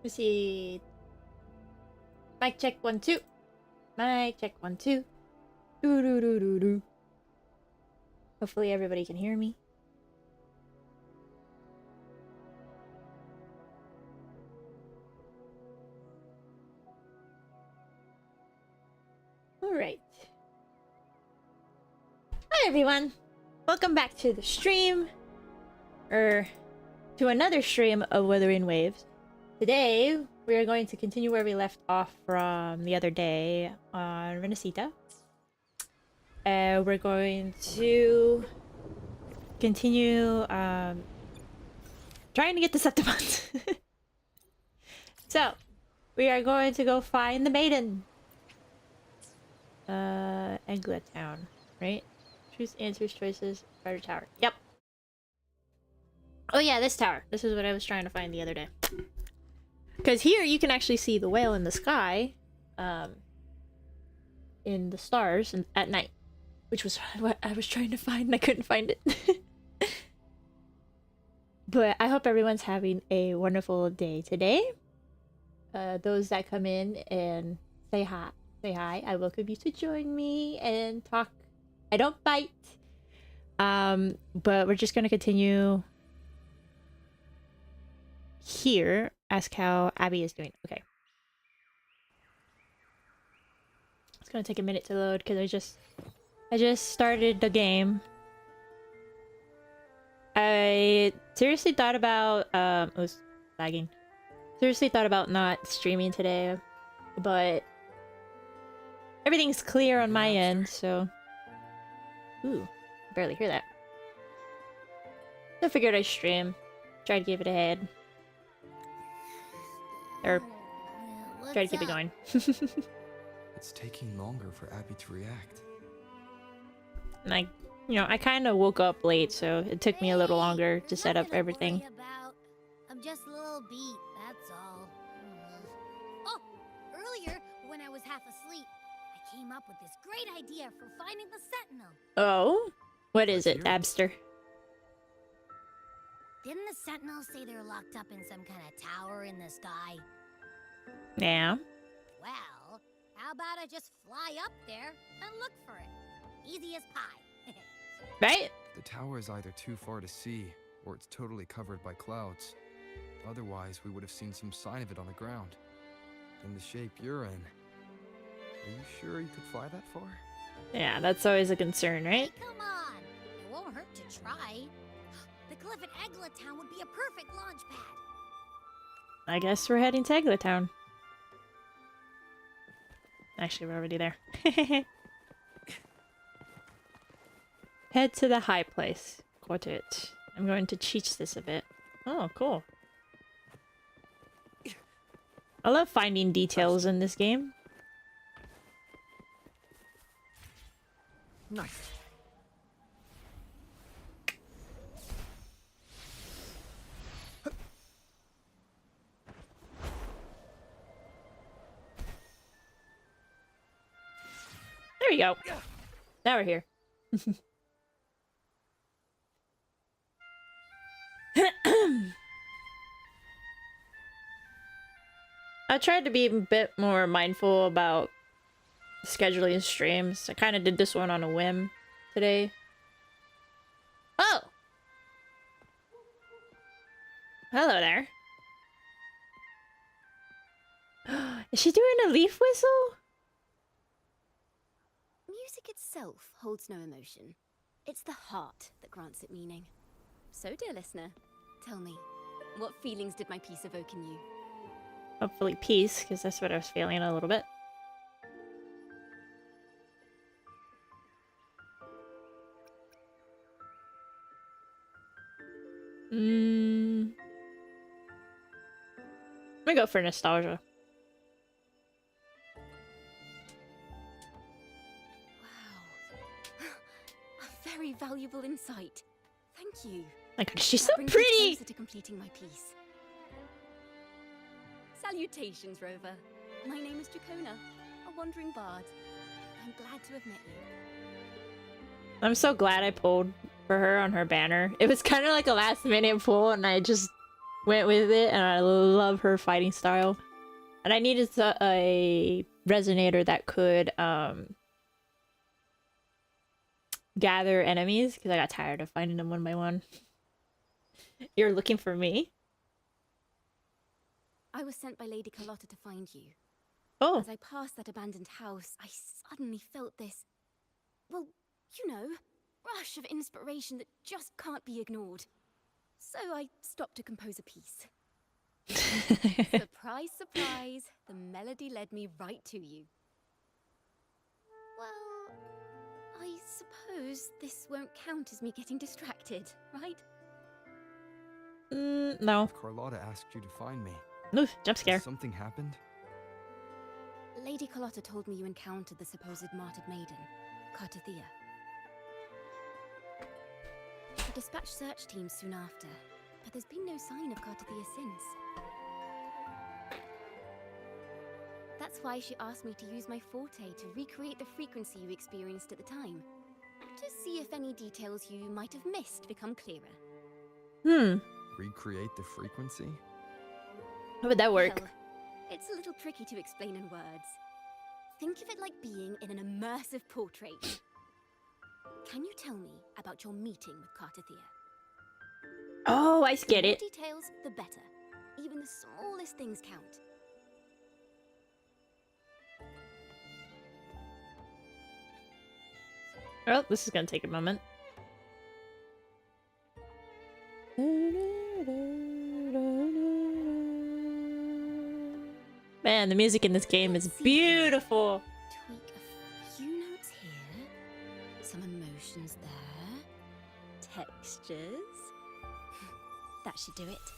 Let's see. Mic check 1 2. Mic check 1 2. Doo doo doo doo doo. Hopefully everybody can hear me. Alright. Hi everyone! Welcome back to the stream. To another stream of Wuthering Waves. Today, we are going to continue where we left off from the other day on Renacita. We're going to continue trying to get the Septimons. So, we are going to go find the Maiden. Eglet Town, right? Choose answers, choices, Spider Tower. Yep. Oh yeah, this tower. This is what I was trying to find the other day. Because here you can actually see the whale in the sky, in the stars at night. Which was what I was trying to find and I couldn't find it. But I hope everyone's having a wonderful day today. Those that come in and say hi, I welcome you to join me and talk. I don't bite. But we're just gonna continue here. Ask how Abby is doing. Okay. It's gonna take a minute to load because I just started the game. I seriously thought about oh, it's lagging. Seriously thought about not streaming today, but everything's clear on my end, so ooh, barely hear that. So I figured I'd stream. Try to give it a head. Or try to keep it going. It's taking longer for Abby to react. And I kind of woke up late, so it took me a little longer to set up everything. I'm just a little beat, that's all. Oh, earlier, when I was half asleep, I came up with this great idea for finding the Sentinel. Oh? What is it, Abster? Didn't the Sentinels say they're locked up in some kind of tower in the sky? Yeah. Well, how about I just fly up there and look for it? Easy as pie. Right? The tower is either too far to see, or it's totally covered by clouds. Otherwise, we would have seen some sign of it on the ground. In the shape you're in. Are you sure you could fly that far? Yeah, that's always a concern, right? Hey, come on! It won't hurt to try. The cliff at Eglet Town would be a perfect launch pad. I guess we're heading to Eglet Town. Actually, we're already there. Head to the high place. Got it. I'm going to cheat this a bit. Oh, cool. I love finding details in this game. Nice. There we go. Now we're here. I tried to be a bit more mindful about scheduling streams. I kind of did this one on a whim today. Oh! Hello there. Is she doing a leaf whistle? Music itself holds no emotion. It's the heart that grants it meaning. So, dear listener, tell me, what feelings did my piece evoke in you? Hopefully peace, because that's what I was feeling a little bit. I'm gonna go for nostalgia. Wow. A very valuable insight. Thank you. My God, she's That so brings me pretty! closer to completing my piece. Salutations, Rover. My name is Dracona, a wandering bard. I'm glad to have met you. I'm so glad I pulled for her on her banner. It was kind of like a last minute pull and I just went with it, and I love her fighting style. And I needed a resonator that could gather enemies because I got tired of finding them one by one. You're looking for me? I was sent by Lady Carlotta to find you. Oh, As I passed that abandoned house, I suddenly felt this, well, you know, rush of inspiration that just can't be ignored. So I stopped to compose a piece. Surprise, surprise, the melody led me right to you. Well, I suppose this won't count as me getting distracted, right? no. Carlotta asked you to find me. Oof, jump scare. Has something happened? Lady Carlotta told me you encountered the supposed martyred maiden, Cartothea. I dispatched search teams soon after, but there's been no sign of Cartothea since. That's why she asked me to use my forte to recreate the frequency you experienced at the time, to see if any details you might have missed become clearer. Recreate the frequency? How would that work? Well, it's a little tricky to explain in words. Think of it like being in an immersive portrait. Can you tell me about your meeting with Cartothea? Oh, I get The more it. details, the better. Even the smallest things count. Oh, this is gonna take a moment. Man, the music in this game is beautiful. Tweak a few notes here. Some emotions there. Textures. That should do it.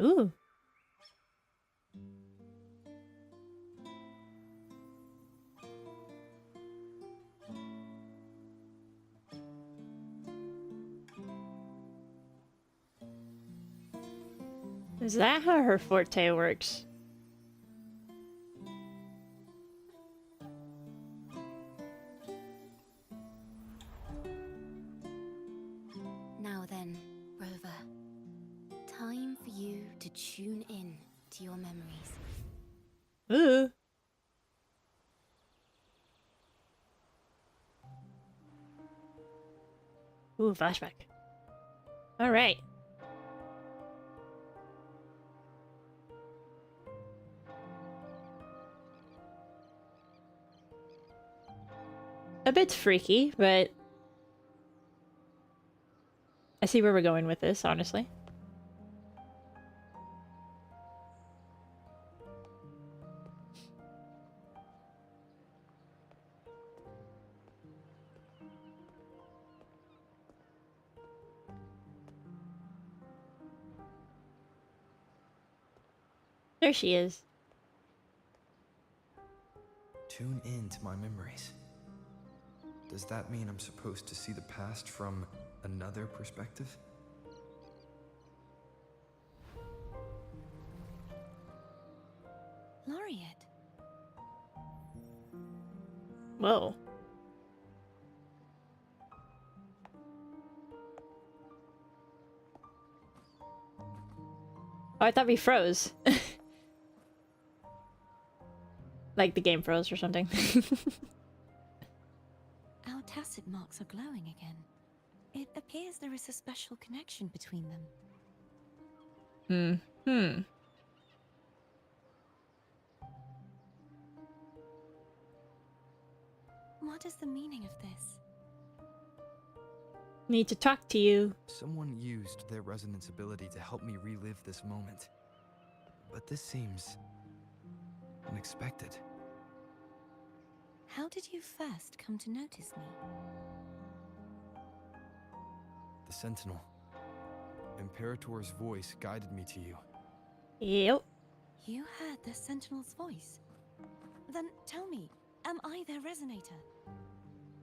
Ooh. Is that how her forte works? Now then, Rover. Time for you to tune in to your memories. Ooh. Ooh, flashback. All right. A bit freaky, but I see where we're going with this, honestly. There she is. Tune in to my memories. Does that mean I'm supposed to see the past from another perspective? Laureate. Whoa. Oh, I thought we froze. Like the game froze or something. Our tacit marks are glowing again. It appears there is a special connection between them. What is the meaning of this? Need to talk to you. Someone used their resonance ability to help me relive this moment. But this seems unexpected. How did you first come to notice me? The Sentinel. Imperator's voice guided me to you. Yep. You heard the Sentinel's voice. Then tell me, am I their resonator?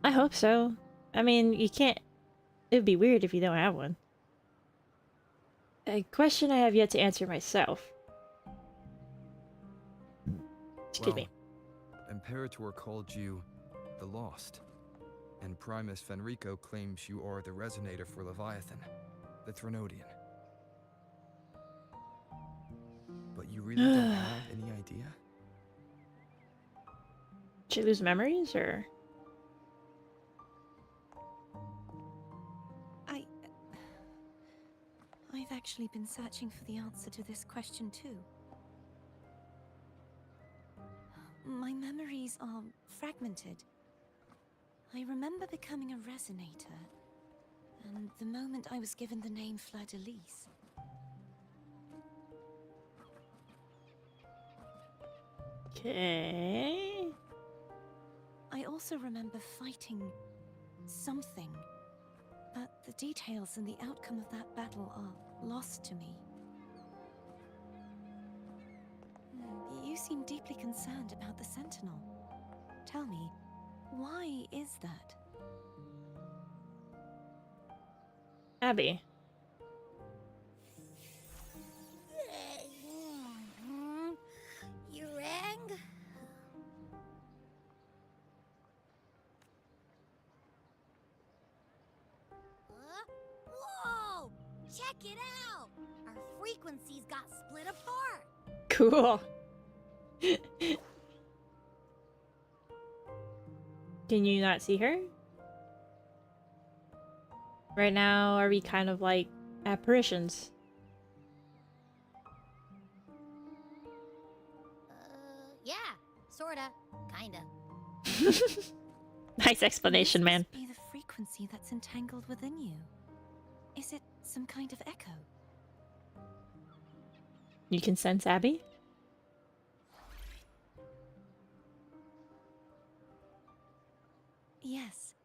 I hope so. I mean, you can't... It would be weird if you don't have one. A question I have yet to answer myself. Excuse me. Imperator called you the Lost. And Primus Fenrico claims you are the resonator for Leviathan, the Threnodian. really don't have any idea? Did she lose memories, or? I've actually been searching for the answer to this question too. My memories are fragmented. I remember becoming a resonator, and the moment I was given the name Fleur-de-Lis. Okay. I also remember fighting something, but the details and the outcome of that battle are lost to me. You seem deeply concerned about the Sentinel. Tell me, why is that? Abby. You rang? Whoa! Check it out! Our frequencies got split apart. Cool. Can you not see her? Right now, are we kind of like apparitions? Yeah, sorta, kinda. Nice explanation, man. This must be the frequency that's entangled within you. Is it some kind of echo? You can sense Abby? Yes.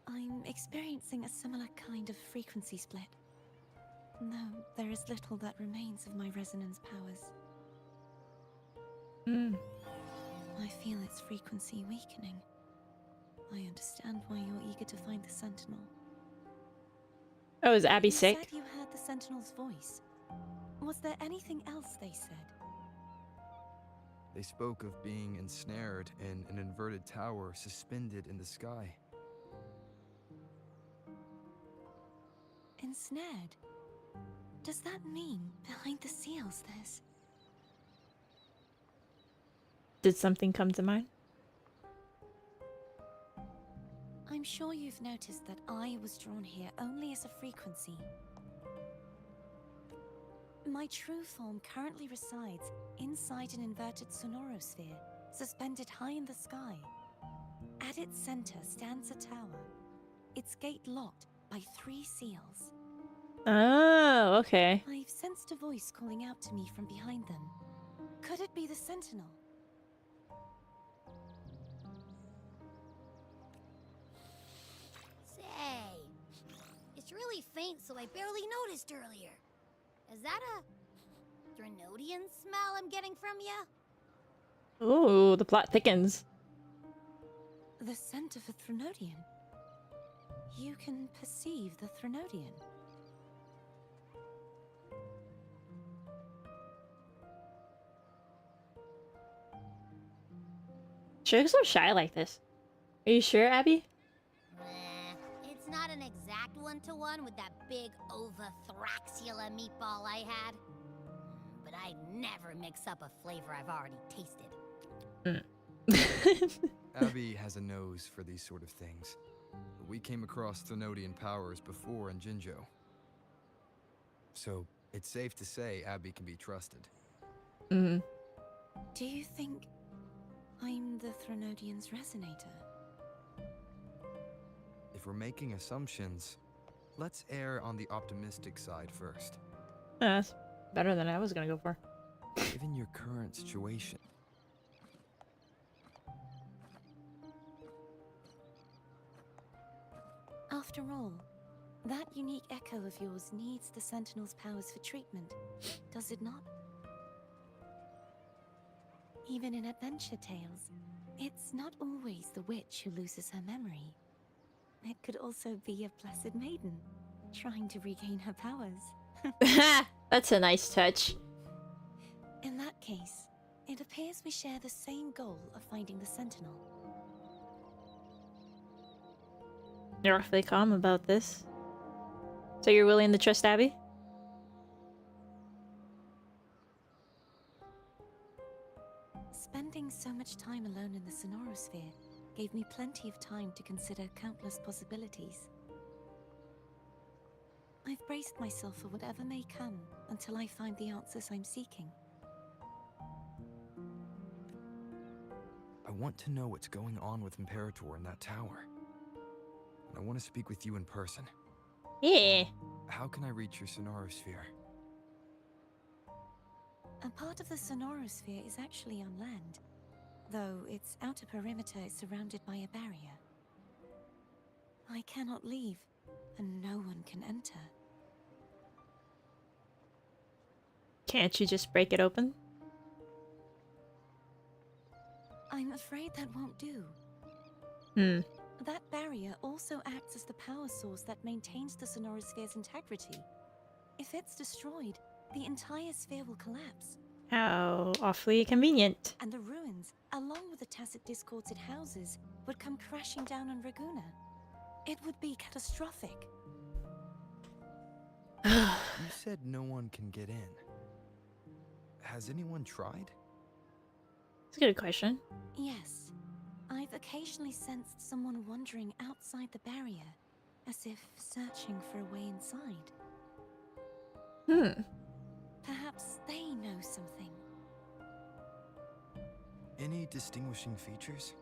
I'm experiencing a similar kind of frequency split. Though there is little that remains of my resonance powers. Hmm. I feel its frequency weakening. I understand why you're eager to find the Sentinel. Oh, is Abby You sick? said you heard the Sentinel's voice. Was there anything else they said? They spoke of being ensnared in an inverted tower suspended in the sky. Ensnared? Does that mean behind the seals there's... Did something come to mind? I'm sure you've noticed that I was drawn here only as a frequency. My true form currently resides inside an inverted sonorosphere, suspended high in the sky. At its center stands a tower, its gate locked by 3 seals. Oh, okay. I've sensed a voice calling out to me from behind them. Could it be the Sentinel? Say, it's really faint, so I barely noticed earlier. Is that a Drenodian smell I'm getting from you? Ooh, the plot thickens. The scent of a Threnodian. You can perceive the Threnodian. She looks so shy like this. Are you sure, Abby? It's not an exact one-to-one with that big Ovathraxula meatball I had. But I'd never mix up a flavor I've already tasted. Abby has a nose for these sort of things. We came across Threnodian powers before in Jinjo. So, it's safe to say Abby can be trusted. Mm. Do you think I'm the Threnodian's resonator? If we're making assumptions, let's err on the optimistic side first. That's better than I was gonna go for. Given your current situation, After all, that unique echo of yours needs the Sentinel's powers for treatment, does it not? Even in adventure tales, it's not always the witch who loses her memory. It could also be a blessed maiden, trying to regain her powers. That's a nice touch. In that case, it appears we share the same goal of finding the Sentinel. You're awfully calm about this. So you're willing to trust Abby? gave me plenty of time to consider countless possibilities. I've braced myself for whatever may come until I find the answers I'm seeking. I want to know what's going on with Imperator in that tower. And I want to speak with you in person. Yeah. How can I reach your sonorosphere? A part of the sonorosphere is actually on land, though its outer perimeter is surrounded by a barrier. I cannot leave, and no one can enter. Can't you just break it open? I'm afraid that won't do. Hmm. That barrier also acts as the power source that maintains the sonorosphere's integrity. If it's destroyed, the entire sphere will collapse. How awfully convenient. And the ruins, along with the tacit discords it houses, would come crashing down on Raguna. It would be catastrophic. You said no one can get in. Has anyone tried? That's a good question. Yes. I've occasionally sensed someone wandering outside the barrier, as if searching for a way inside. Hmm. Perhaps they know something. Any distinguishing features?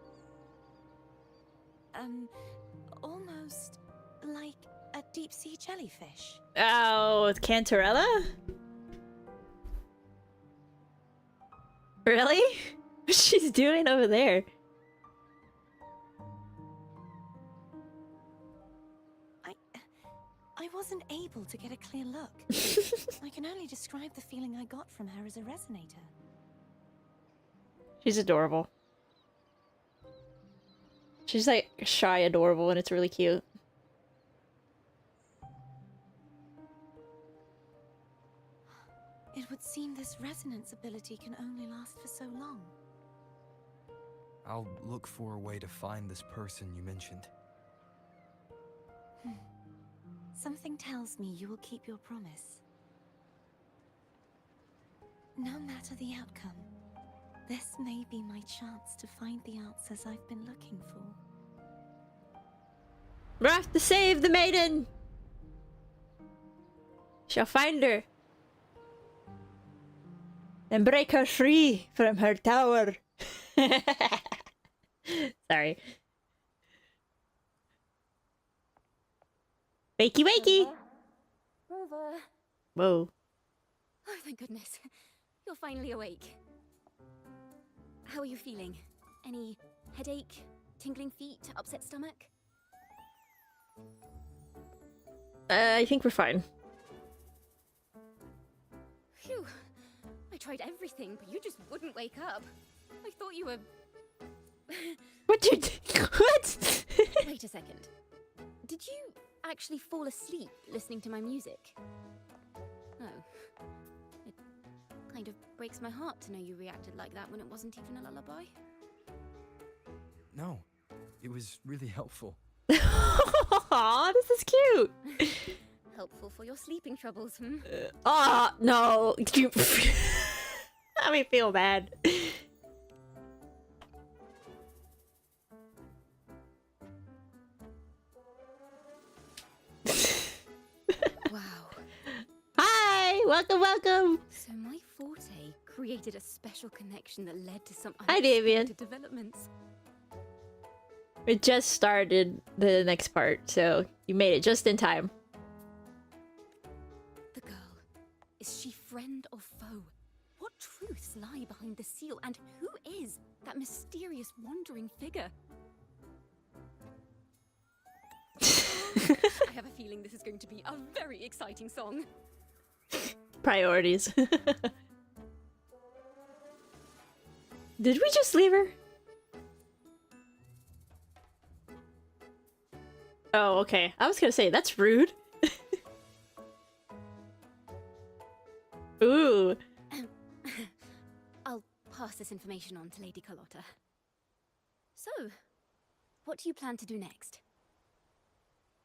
Almost like a deep-sea jellyfish. Oh, with Cantarella? Really? What's she doing over there? I wasn't able to get a clear look. I can only describe the feeling I got from her as a resonator. She's adorable. She's like shy adorable and it's really cute. It would seem this resonance ability can only last for so long. I'll look for a way to find this person you mentioned. Something tells me you will keep your promise. No matter the outcome, this may be my chance to find the answers I've been looking for. We have to save the maiden! Shall find her. And break her free from her tower. Sorry. Wakey wakey! Rover. Whoa. Oh, thank goodness. You're finally awake. How are you feeling? Any headache, tingling feet, upset stomach? I think we're fine. Phew. I tried everything, but you just wouldn't wake up. I thought you were... What did you... What? Wait a second. Did you actually fall asleep listening to my music? Oh. It kind of breaks my heart to know you reacted like that when it wasn't even a lullaby. No, it was really helpful. Aw, this is cute. Helpful for your sleeping troubles, hmm? No. You... That made me feel bad. Wow. Hi! Welcome, welcome! So my forte created a special connection that led to some Hi, Damien. unexpected developments. We just started the next part, so you made it just in time. The girl, is she friend or foe? What truths lie behind the seal, and who is that mysterious wandering figure? I have a feeling this is going to be a very exciting song. Priorities. Did we just leave her? Oh, okay. I was gonna say, that's rude. Ooh. I'll pass this information on to Lady Carlotta. So, what do you plan to do next?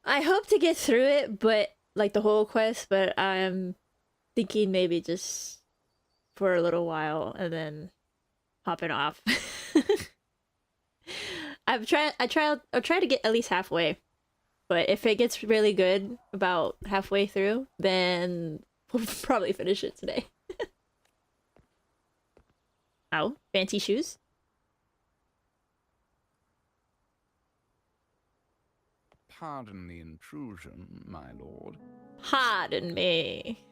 I hope to get through it, but like the whole quest, but I'm thinking maybe just for a little while and then hopping off. I'll try to get at least halfway. But if it gets really good about halfway through, then we'll probably finish it today. Ow, fancy shoes. Pardon the intrusion, my lord. Pardon me.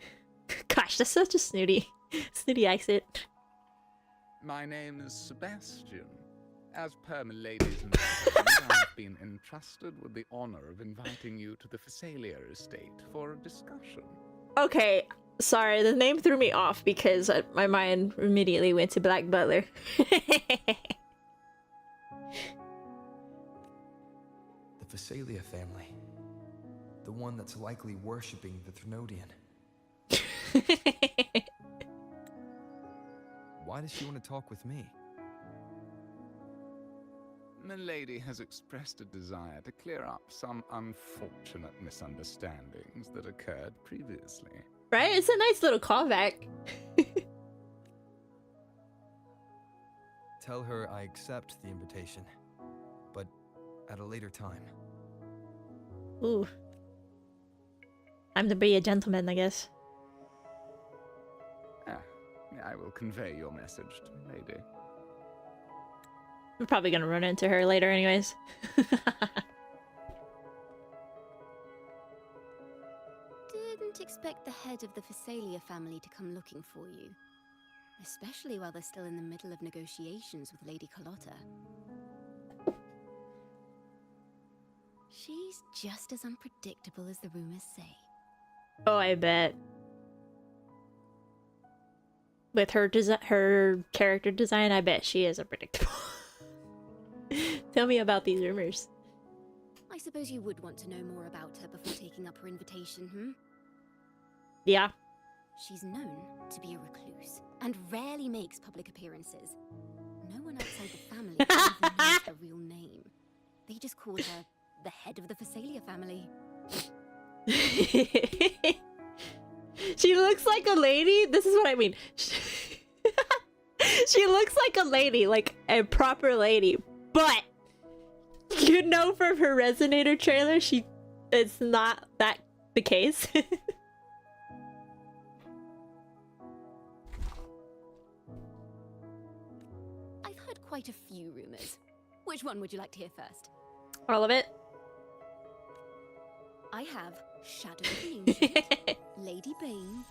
Gosh, that's such a snooty accent. My name is Sebastian. As per milady's instructions, I have been entrusted with the honor of inviting you to the Phasalia estate for a discussion. Okay, sorry, the name threw me off because my mind immediately went to Black Butler. The Phasalia family. The one that's likely worshipping the Thrnodian. Why does she want to talk with me? Milady has expressed a desire to clear up some unfortunate misunderstandings that occurred previously. Right? It's a nice little callback. Tell her I accept the invitation, but at a later time. Ooh. I'm to be a gentleman, I guess. I will convey your message to Milady. We're probably gonna run into her later anyways. Didn't expect the head of the Phasalia family to come looking for you. Especially while they're still in the middle of negotiations with Lady Carlotta. She's just as unpredictable as the rumors say. Oh, I bet. With her character design, I bet she is unpredictable. Tell me about these rumors. I suppose you would want to know more about her before taking up her invitation, hmm? Yeah. She's known to be a recluse, and rarely makes public appearances. No one outside the family even knows her real name. They just call her the head of the Phasalia family. She looks like a lady. This is what I mean. She looks like a lady, like a proper lady. But you know from her Resonator trailer, it's not that the case. I've heard quite a few rumors. Which one would you like to hear first? All of it. I have Shadow the Ancient, Lady Bane,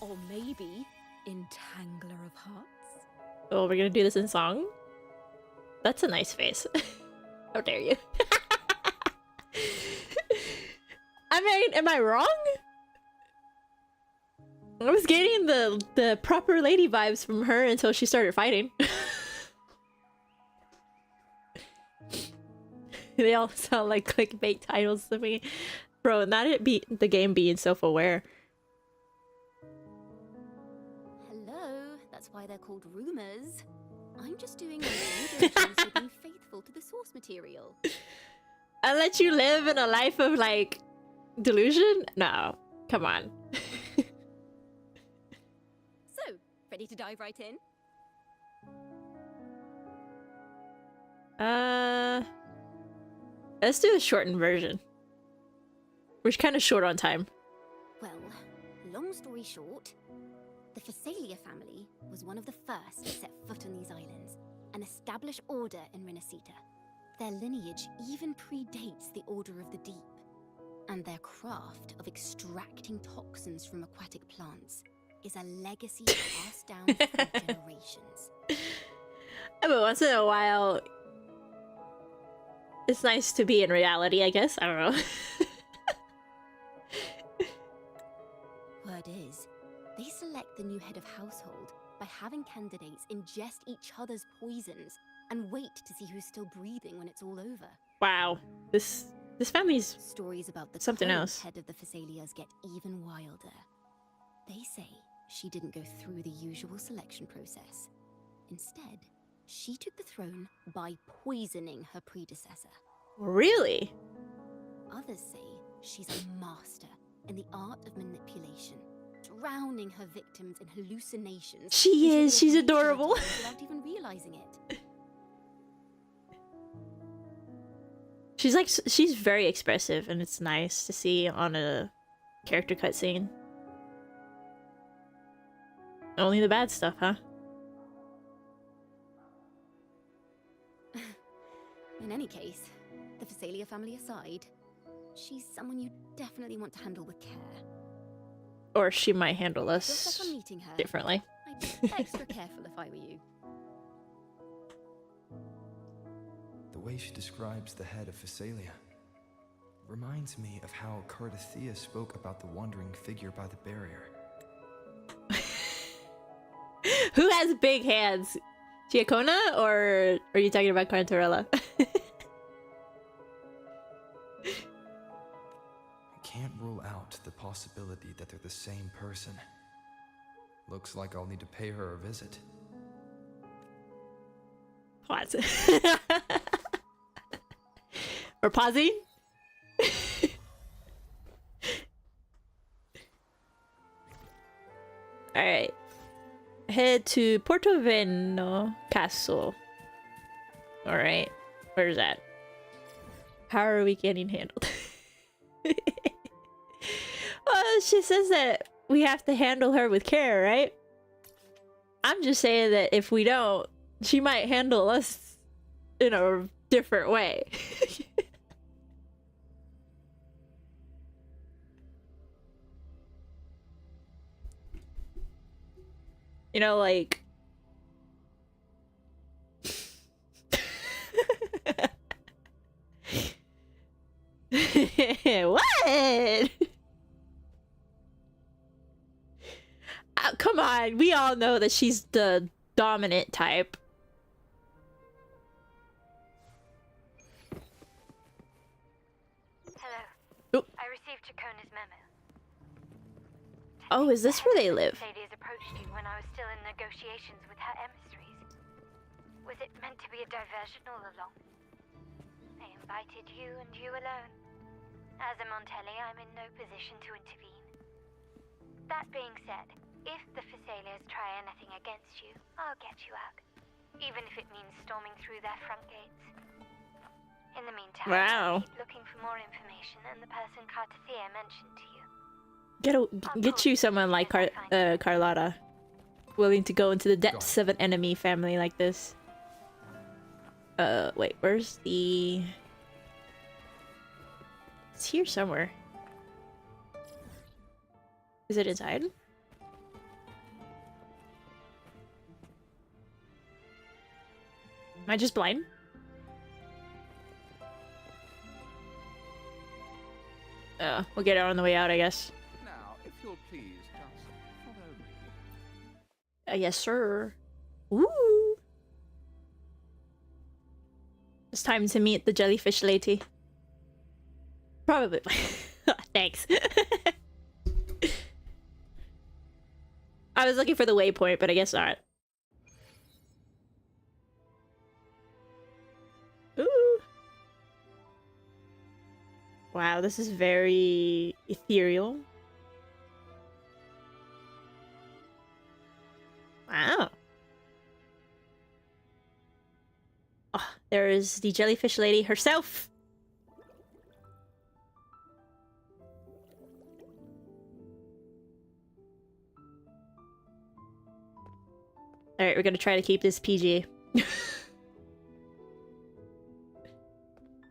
or maybe Entangler of Hearts. Oh, we're gonna do this in song? That's a nice face. How dare you? I mean, am I wrong? I was getting the proper lady vibes from her until she started fighting. They all sound like clickbait titles to me. Bro, not it be the game being self-aware. Hello, that's why they're called rumors. I'm just doing my own diligence with being faithful to the source material. I let you live in a life of like delusion? No, come on. So, ready to dive right in? Let's do the shortened version. We're kind of short on time. Well, long story short, the Phasalia family was one of the first to set foot on these islands and establish order in Renacita. Their lineage even predates the Order of the Deep, and their craft of extracting toxins from aquatic plants is a legacy passed down through generations. But once in a while, it's nice to be in reality, I guess. I don't know. Word is, they select the new head of household by having candidates ingest each other's poisons and wait to see who's still breathing when it's all over. Wow, this family's Stories about the something current else. head of the Phasalias get even wilder. They say she didn't go through the usual selection process. Instead, she took the throne by poisoning her predecessor. Really? Others say she's a master in the art of manipulation, drowning her victims in hallucinations. She until is. they She's reach their adorable. time without even realizing it. she's very expressive, and it's nice to see on a character cutscene. Only the bad stuff, huh? In any case, the Phasalia family aside, she's someone you definitely want to handle with care. Or she might handle Just us upon meeting her, differently. I'd be extra careful if I were you. The way she describes the head of Phasalia reminds me of how Cardathea spoke about the wandering figure by the barrier. Who has big hands? Giacona, or are you talking about Cantarella? I can't rule out the possibility that they're the same person. Looks like I'll need to pay her a visit. What? We're pausing? Alright. Head to Portoveno Castle. Alright. Where's that? How are we getting handled? Well, she says that we have to handle her with care, right? I'm just saying that if we don't, she might handle us in a different way. You know, like... What? Come on, we all know that she's the dominant type. Hello. Oh. I received Chacona's memo. Oh, is this where they live? Mercedes approached you when I was still in negotiations with her emissaries. Was it meant to be a diversion all along? I invited you and you alone. As a Montelli, I'm in no position to intervene. That being said, if the Phasalias try anything against you, I'll get you out. Even if it means storming through their front gates. In the meantime, Wow. keep looking for more information and the person Cartathea mentioned to you. Get you someone like Carlotta, willing to go into the depths of an enemy family like this. Wait, where's the... It's here somewhere. Is it inside? Am I just blind? We'll get it on the way out, I guess. Now, if you'll please just follow me. Yes, sir. Ooh. It's time to meet the jellyfish lady. Probably. Thanks. I was looking for the waypoint, but I guess not. Ooh. Wow, this is very ethereal. Wow. Oh, there is the jellyfish lady herself. Alright, we're gonna try to keep this PG.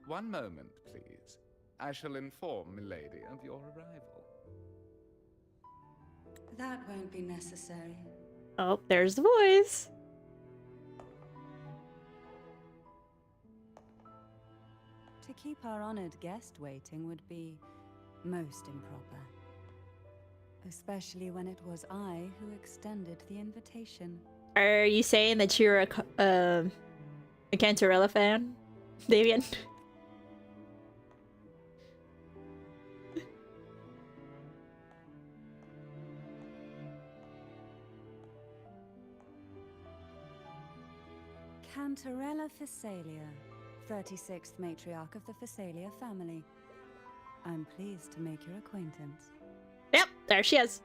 One moment, please. I shall inform Milady of your arrival. That won't be necessary. Oh, there's the voice. To keep our honored guest waiting would be most improper. Especially when it was I who extended the invitation. Are you saying that you're a Cantarella fan, Davian? Cantarella Phasalia, 36th matriarch of the Phasalia family. I'm pleased to make your acquaintance. Yep, there she is.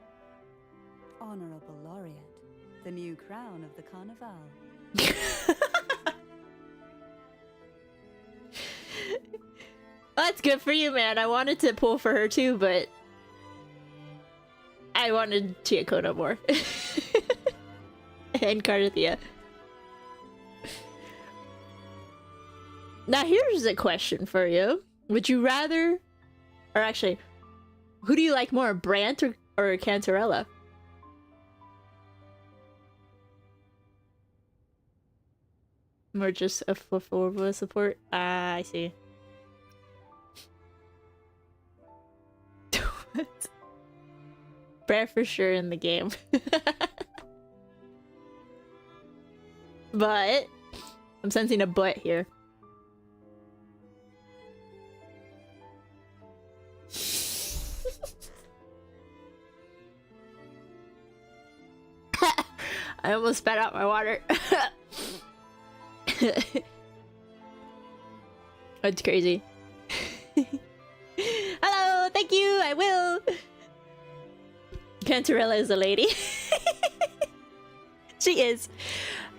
Honorable Laureate, the new crown of the Carnival. Well, that's good for you, man. I wanted to pull for her too, but I wanted Chiakona more. And Carthia. Now here's a question for you. Would you rather... Or actually, who do you like more, Brant or Cantarella? More just a forward support? Ah, I see. Brant for sure in the game. But I'm sensing a but here. I almost spat out my water. That's crazy. Hello, thank you, I will. Cantarella is a lady. She is.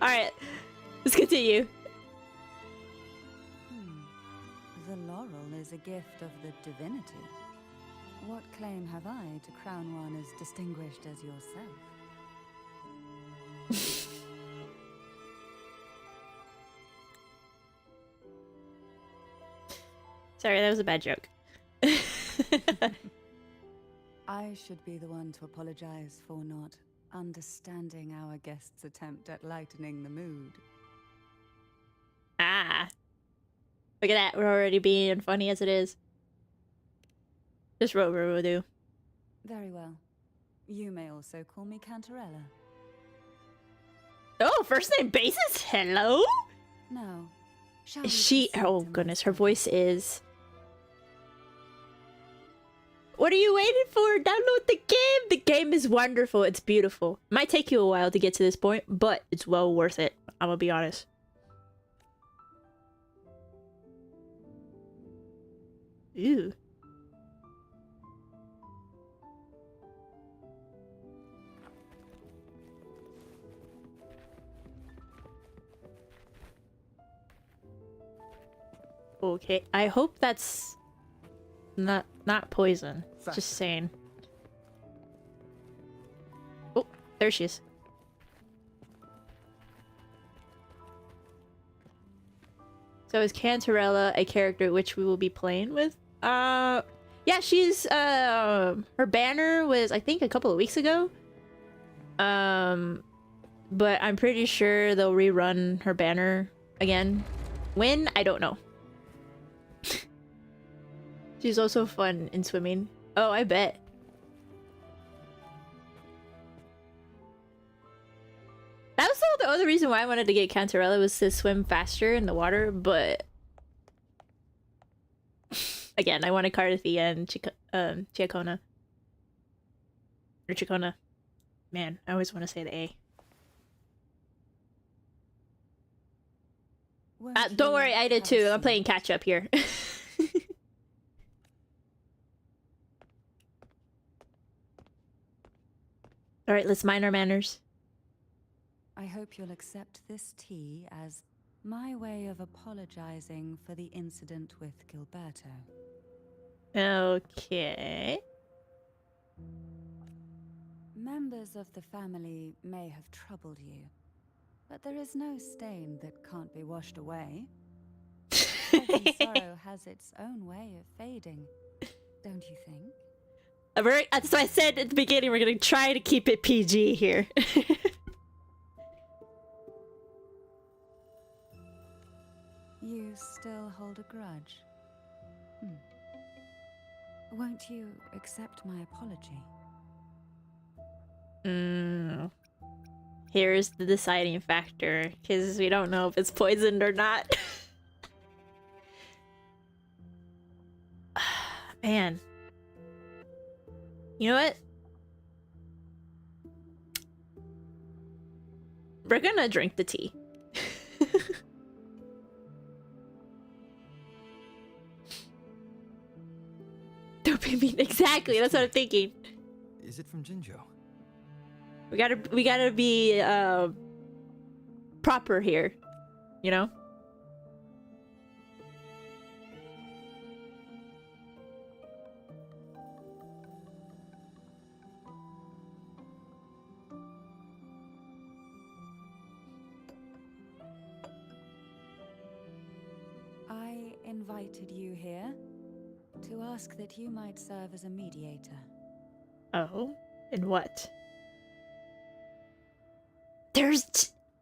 Alright, let's continue. The laurel is a gift of the divinity. What claim have I to crown one as distinguished as yourself? Sorry, that was a bad joke. I should be the one to apologize for not understanding our guest's attempt at lightening the mood. Ah. Look at that, we're already being funny as it is. Just Rover will do. Very well. You may also call me Cantarella. Oh, first name basis? Hello? No. Shall Is we she? proceed Oh to my goodness, her study? voice is. What are you waiting for? Download the game! The game is wonderful. It's beautiful. Might take you a while to get to this point, but it's well worth it. I'm gonna be honest. Ew. Okay, I hope that's not poison. Just saying. Oh, there she is. So is Cantarella a character which we will be playing with? Yeah, she's her banner was I think a couple of weeks ago. But I'm pretty sure they'll rerun her banner again. When? I don't know. She's also fun in swimming. Oh, I bet. That was the other reason why I wanted to get Cantarella was to swim faster in the water, but... Again, I wanted Carthia and Chiakona. Or Chicona. Man, I always want to say the A. Don't worry, I did too. I'm playing catch up here. Alright, let's mind our manners. I hope you'll accept this tea as my way of apologizing for the incident with Gilberto. Okay. Members of the family may have troubled you, but there is no stain that can't be washed away. Every sorrow has its own way of fading, don't you think? That's what I said at the beginning, we're gonna try to keep it PG here. You still hold a grudge? Won't you accept my apology? Here's the deciding factor, because we don't know if it's poisoned or not. Man. You know what? We're gonna drink the tea. Dopamine, exactly. That's what I'm thinking. Is it from Jinjo? We gotta be proper here, you know. invited you here to ask that you might serve as a mediator. Oh, and what?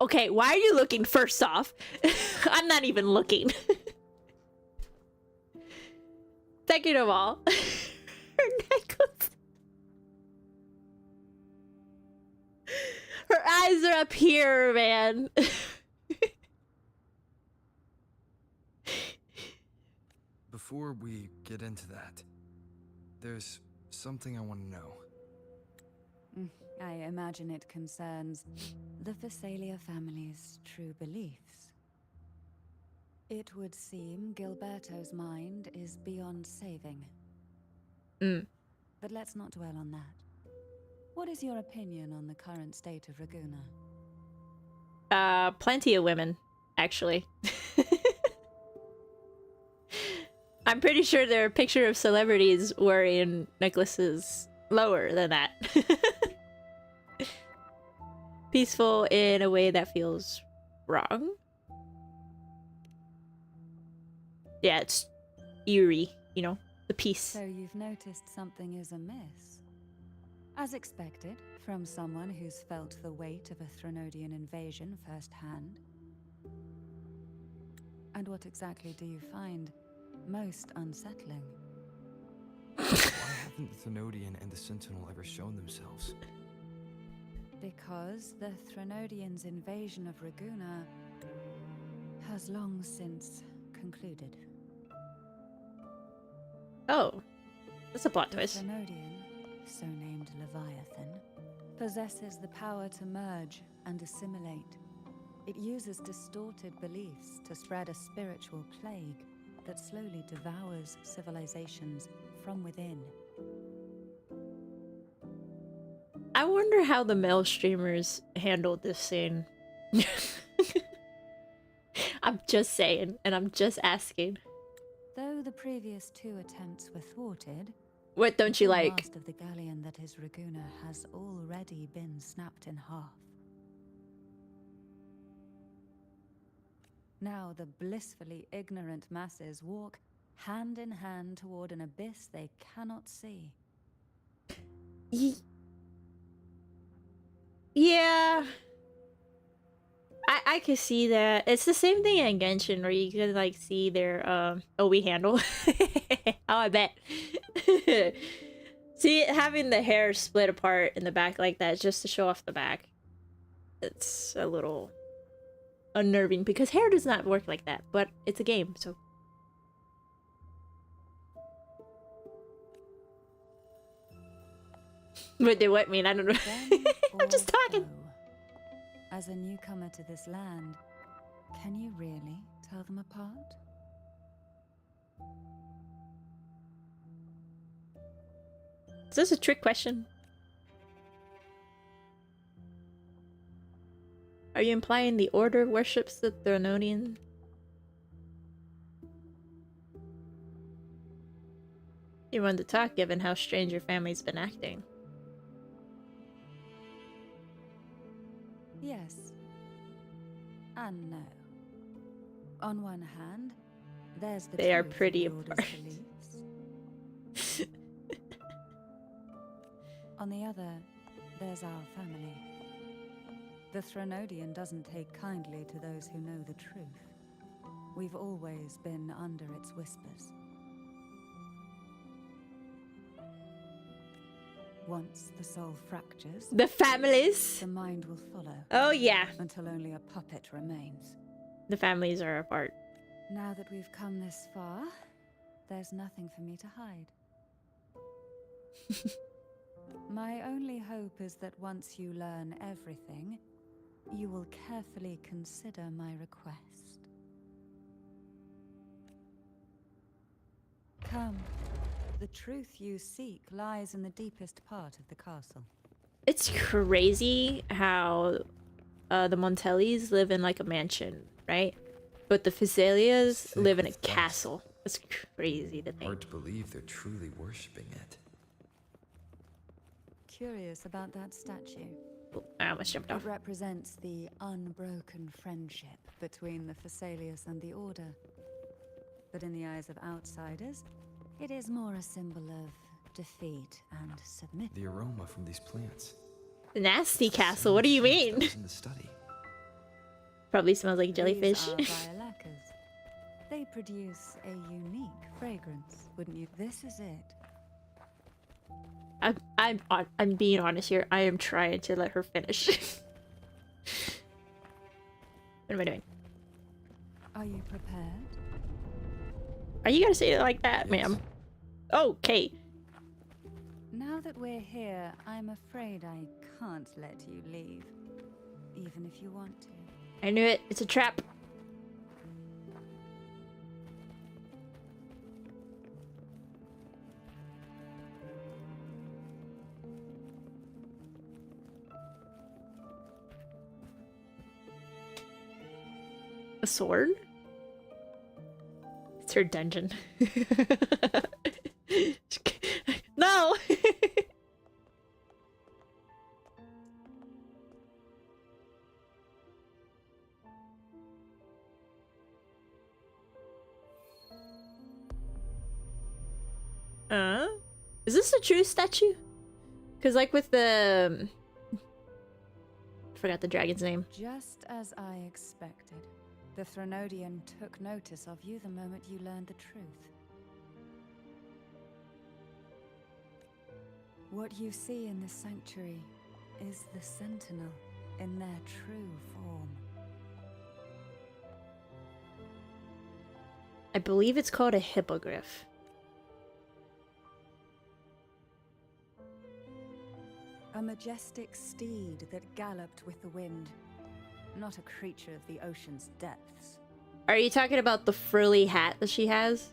Okay, why are you looking first off? I'm not even looking. Second of all, her necklace. Her eyes are up here, man. Before we get into that, there's something I want to know. I imagine it concerns the Phasalia family's true beliefs. It would seem Gilberto's mind is beyond saving. But let's not dwell on that. What is your opinion on the current state of Raguna? Plenty of women, actually. I'm pretty sure there are pictures of celebrities wearing necklaces lower than that. Peaceful in a way that feels wrong. Yeah, it's eerie, you know, the peace. So you've noticed something is amiss. As expected, from someone who's felt the weight of a Threnodian invasion firsthand. And what exactly do you find most unsettling? Why haven't the Thenodian and the Sentinel ever shown themselves? Because the Threnodians' invasion of Raguna has long since concluded. Oh, that's a plot The twist. Threnodian, so named Leviathan, possesses the power to merge and assimilate. It uses distorted beliefs to spread a spiritual plague that slowly devours civilizations from within. I wonder how the male streamers handled this scene. I'm just saying, and I'm just asking. Though the previous two attempts were thwarted, What don't you the like? last of the galleon that is Raguna has already been snapped in half. Now the blissfully ignorant masses walk hand in hand toward an abyss they cannot see. Yeah. I can see that. It's the same thing in Genshin where you can like see their OE handle. Oh, I bet. See, having the hair split apart in the back like that just to show off the back. It's a little unnerving because hair does not work like that, but it's a game, so. What did what mean? I don't know. Then I'm just or talking. foe. As a newcomer to this land, can you really tell them apart? Is this a trick question? Are you implying the Order worships the Threnodian? You want to talk given how strange your family's been acting. Yes. And no. On one hand, there's the They are truth of pretty the Order's apart. beliefs. On the other, there's our family. The Threnodian doesn't take kindly to those who know the truth. We've always been under its whispers. Once the soul fractures, The families? the mind will follow. Oh yeah, Until only a puppet remains. the families are apart. Now that we've come this far, there's nothing for me to hide. My only hope is that once you learn everything, you will carefully consider my request. Come. The truth you seek lies in the deepest part of the castle. It's crazy how the Montellis live in like a mansion, right? But the Phasalias Thick live in a with dust. castle. It's crazy to think. Hard to believe they're truly worshipping it. Curious about that statue. Oh, I almost jumped off. It represents the unbroken friendship between the Phasalias and the Order. but in the eyes of outsiders, it is more a symbol of defeat and submission. The aroma from these plants. The nasty It's the castle. same What do you scent mean? that was in the study. Probably smells like jellyfish. These are violacas. They produce a unique fragrance, wouldn't you? This is it. I'm being honest here. I am trying to let her finish. What am I doing? Are you prepared? Are you gonna say it like that, Yes. ma'am? Okay. Now that we're here, I'm afraid I can't let you leave, even if you want to. I knew it. It's a trap. A sword? It's her dungeon. No! Is this a true statue? Because like with the... forgot the dragon's name. Just as I expected, the Threnodian took notice of you the moment you learned the truth. What you see in the sanctuary is the Sentinel in their true form. I believe it's called a hippogriff. A majestic steed that galloped with the wind, not a creature of the ocean's depths. Are you talking about the frilly hat that she has?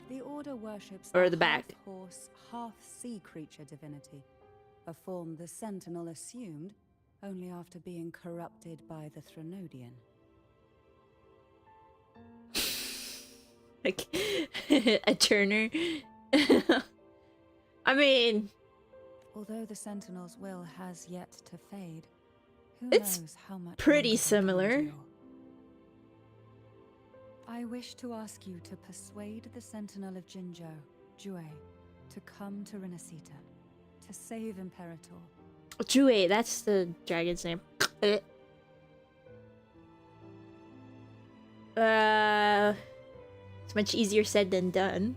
The Order worships Or the back? half-horse, half-sea creature divinity, a form the Sentinel assumed only after being corrupted by the Threnodian. Like a Turner. I mean, Although the Sentinel's will has yet to fade, who It's knows how much pretty longer they can similar. endure. I wish to ask you to persuade the Sentinel of Jinzhou, Jue, to come to Renacita, to save Imperator. Jue, that's the dragon's name. It's much easier said than done.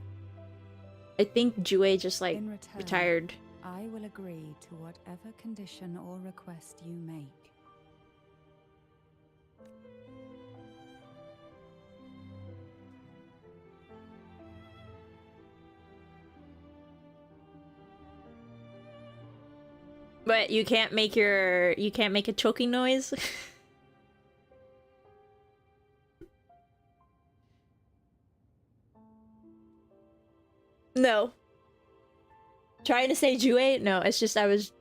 I think Jue just like In return, retired. I will agree to whatever condition or request you make. But you can't make a choking noise. No. Trying to say Jue? No, it's just I was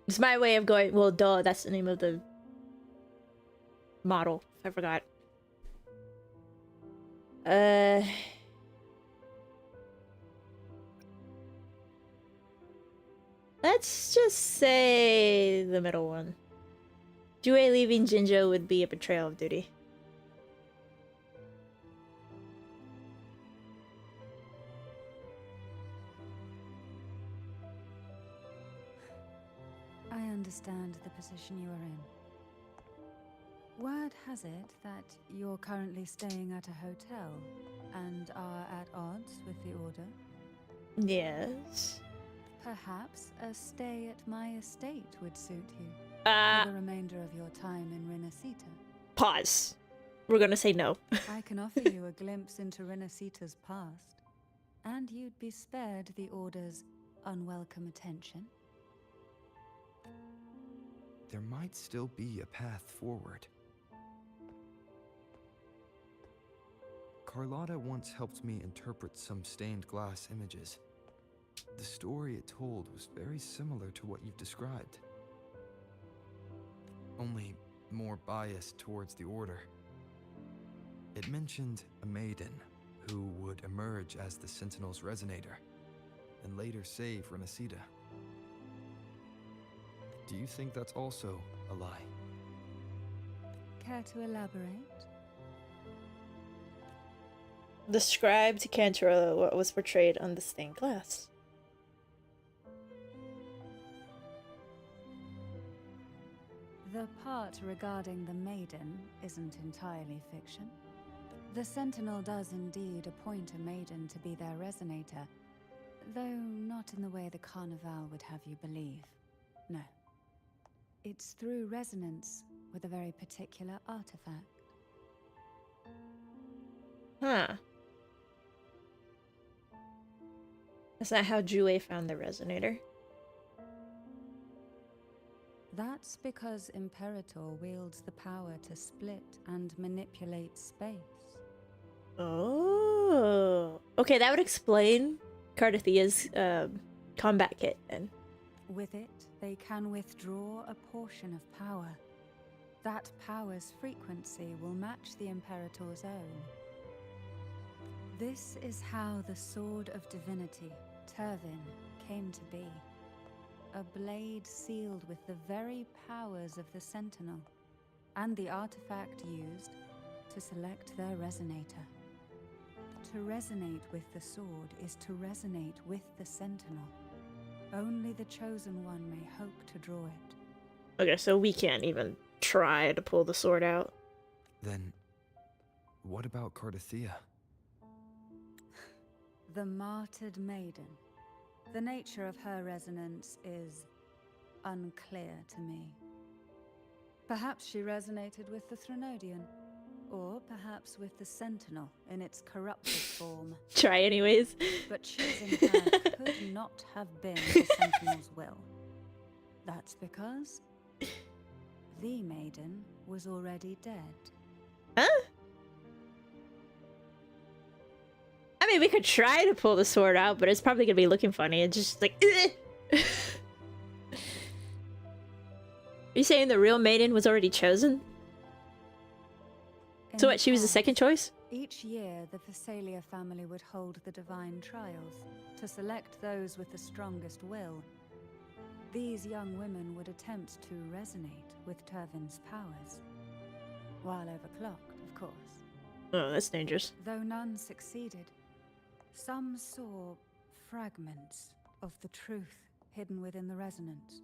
it's my way of going, well duh, that's the name of the model. I forgot. Let's just say the middle one. Jue leaving Jinzhou would be a betrayal of duty. I understand the position you are in. Word has it that you're currently staying at a hotel and are at odds with the Order. Yes. Perhaps a stay at my estate would suit you Uh, for the remainder of your time in Renacita. pause. We're gonna say no. I can offer you a glimpse into Renacita's past, and you'd be spared the Order's unwelcome attention. There might still be a path forward. Carlotta once helped me interpret some stained glass images. The story it told was very similar to what you've described. Only more biased towards the Order. It mentioned a maiden who would emerge as the Sentinel's resonator, and later save Renacita. Do you think that's also a lie? Care to elaborate? Describe to Cantorella what was portrayed on the stained glass. The part regarding the Maiden isn't entirely fiction. The Sentinel does indeed appoint a Maiden to be their resonator, though not in the way the Carnival would have you believe. No. It's through resonance with a very particular artifact. Huh. That's not how WuWa found the resonator. That's because Imperator wields the power to split and manipulate space. Oh. Okay, that would explain Cardathia's combat kit then. With it, they can withdraw a portion of power. That power's frequency will match the Imperator's own. This is how the Sword of Divinity, Turvin, came to be. A blade sealed with the very powers of the Sentinel, and the artifact used to select their resonator. To resonate with the sword is to resonate with the Sentinel. Only the Chosen One may hope to draw it. Okay, so we can't even try to pull the sword out. Then, what about Cardathia? The martyred maiden. The nature of her resonance is unclear to me. Perhaps she resonated with the Threnodian, or perhaps with the Sentinel in its corrupted form. Try anyways. But choosing her could not have been the Sentinel's will. That's because the maiden was already dead. Huh? I mean, we could try to pull the sword out, but it's probably gonna be looking funny. It's just like, Are you saying the real maiden was already chosen? So what, she was the second choice? Each year, the Phasalia family would hold the divine trials to select those with the strongest will. These young women would attempt to resonate with Turvin's powers, while overclocked, of course. Oh, that's dangerous. Though none succeeded, some saw fragments of the truth hidden within the resonance.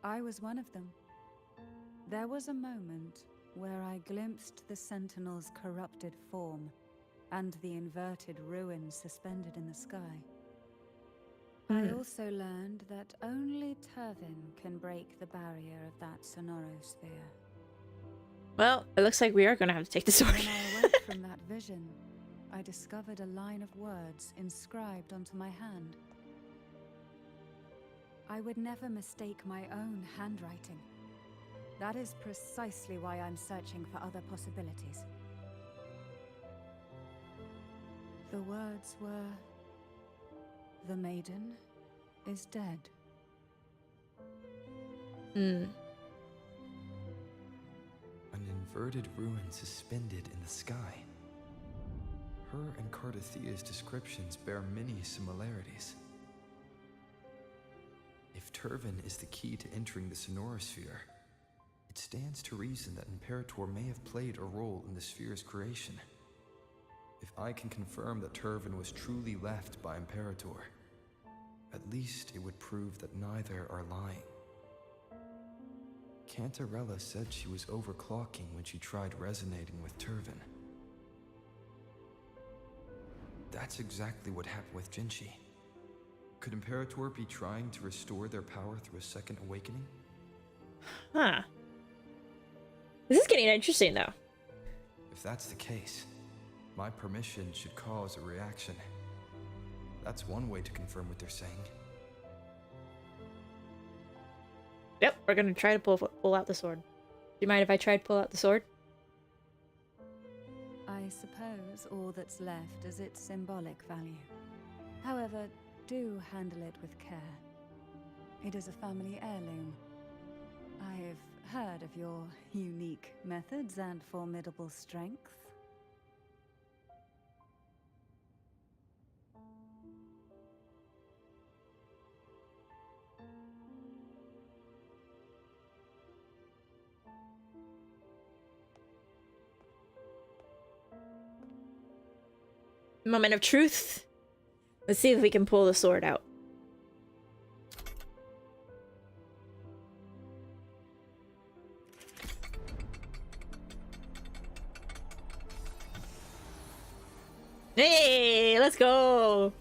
I was one of them. There was a moment where I glimpsed the Sentinel's corrupted form and the inverted ruins suspended in the sky. I also learned that only Turvin can break the barrier of that sonorosphere. Well, it looks like we are gonna have to take the sword. When I awoke from that vision, I discovered a line of words inscribed onto my hand. I would never mistake my own handwriting. That is precisely why I'm searching for other possibilities. The words were, "The maiden is dead." An inverted ruin suspended in the sky. Her and Cardathia's descriptions bear many similarities. If Turvin is the key to entering the sonorosphere, it stands to reason that Imperator may have played a role in the sphere's creation. If I can confirm that Turvin was truly left by Imperator, at least it would prove that neither are lying. Cantorella said she was overclocking when she tried resonating with Turvin. That's exactly what happened with Jinshi. Could Imperator be trying to restore their power through a second awakening? Huh. This is getting interesting, though. If that's the case, my permission should cause a reaction. That's one way to confirm what they're saying. Yep, we're gonna try to pull out the sword. Do you mind if I try to pull out the sword? I suppose all that's left is its symbolic value. However, do handle it with care. It is a family heirloom. I've heard of your unique methods and formidable strength. Moment of truth. Let's see if we can pull the sword out. Hey, let's go.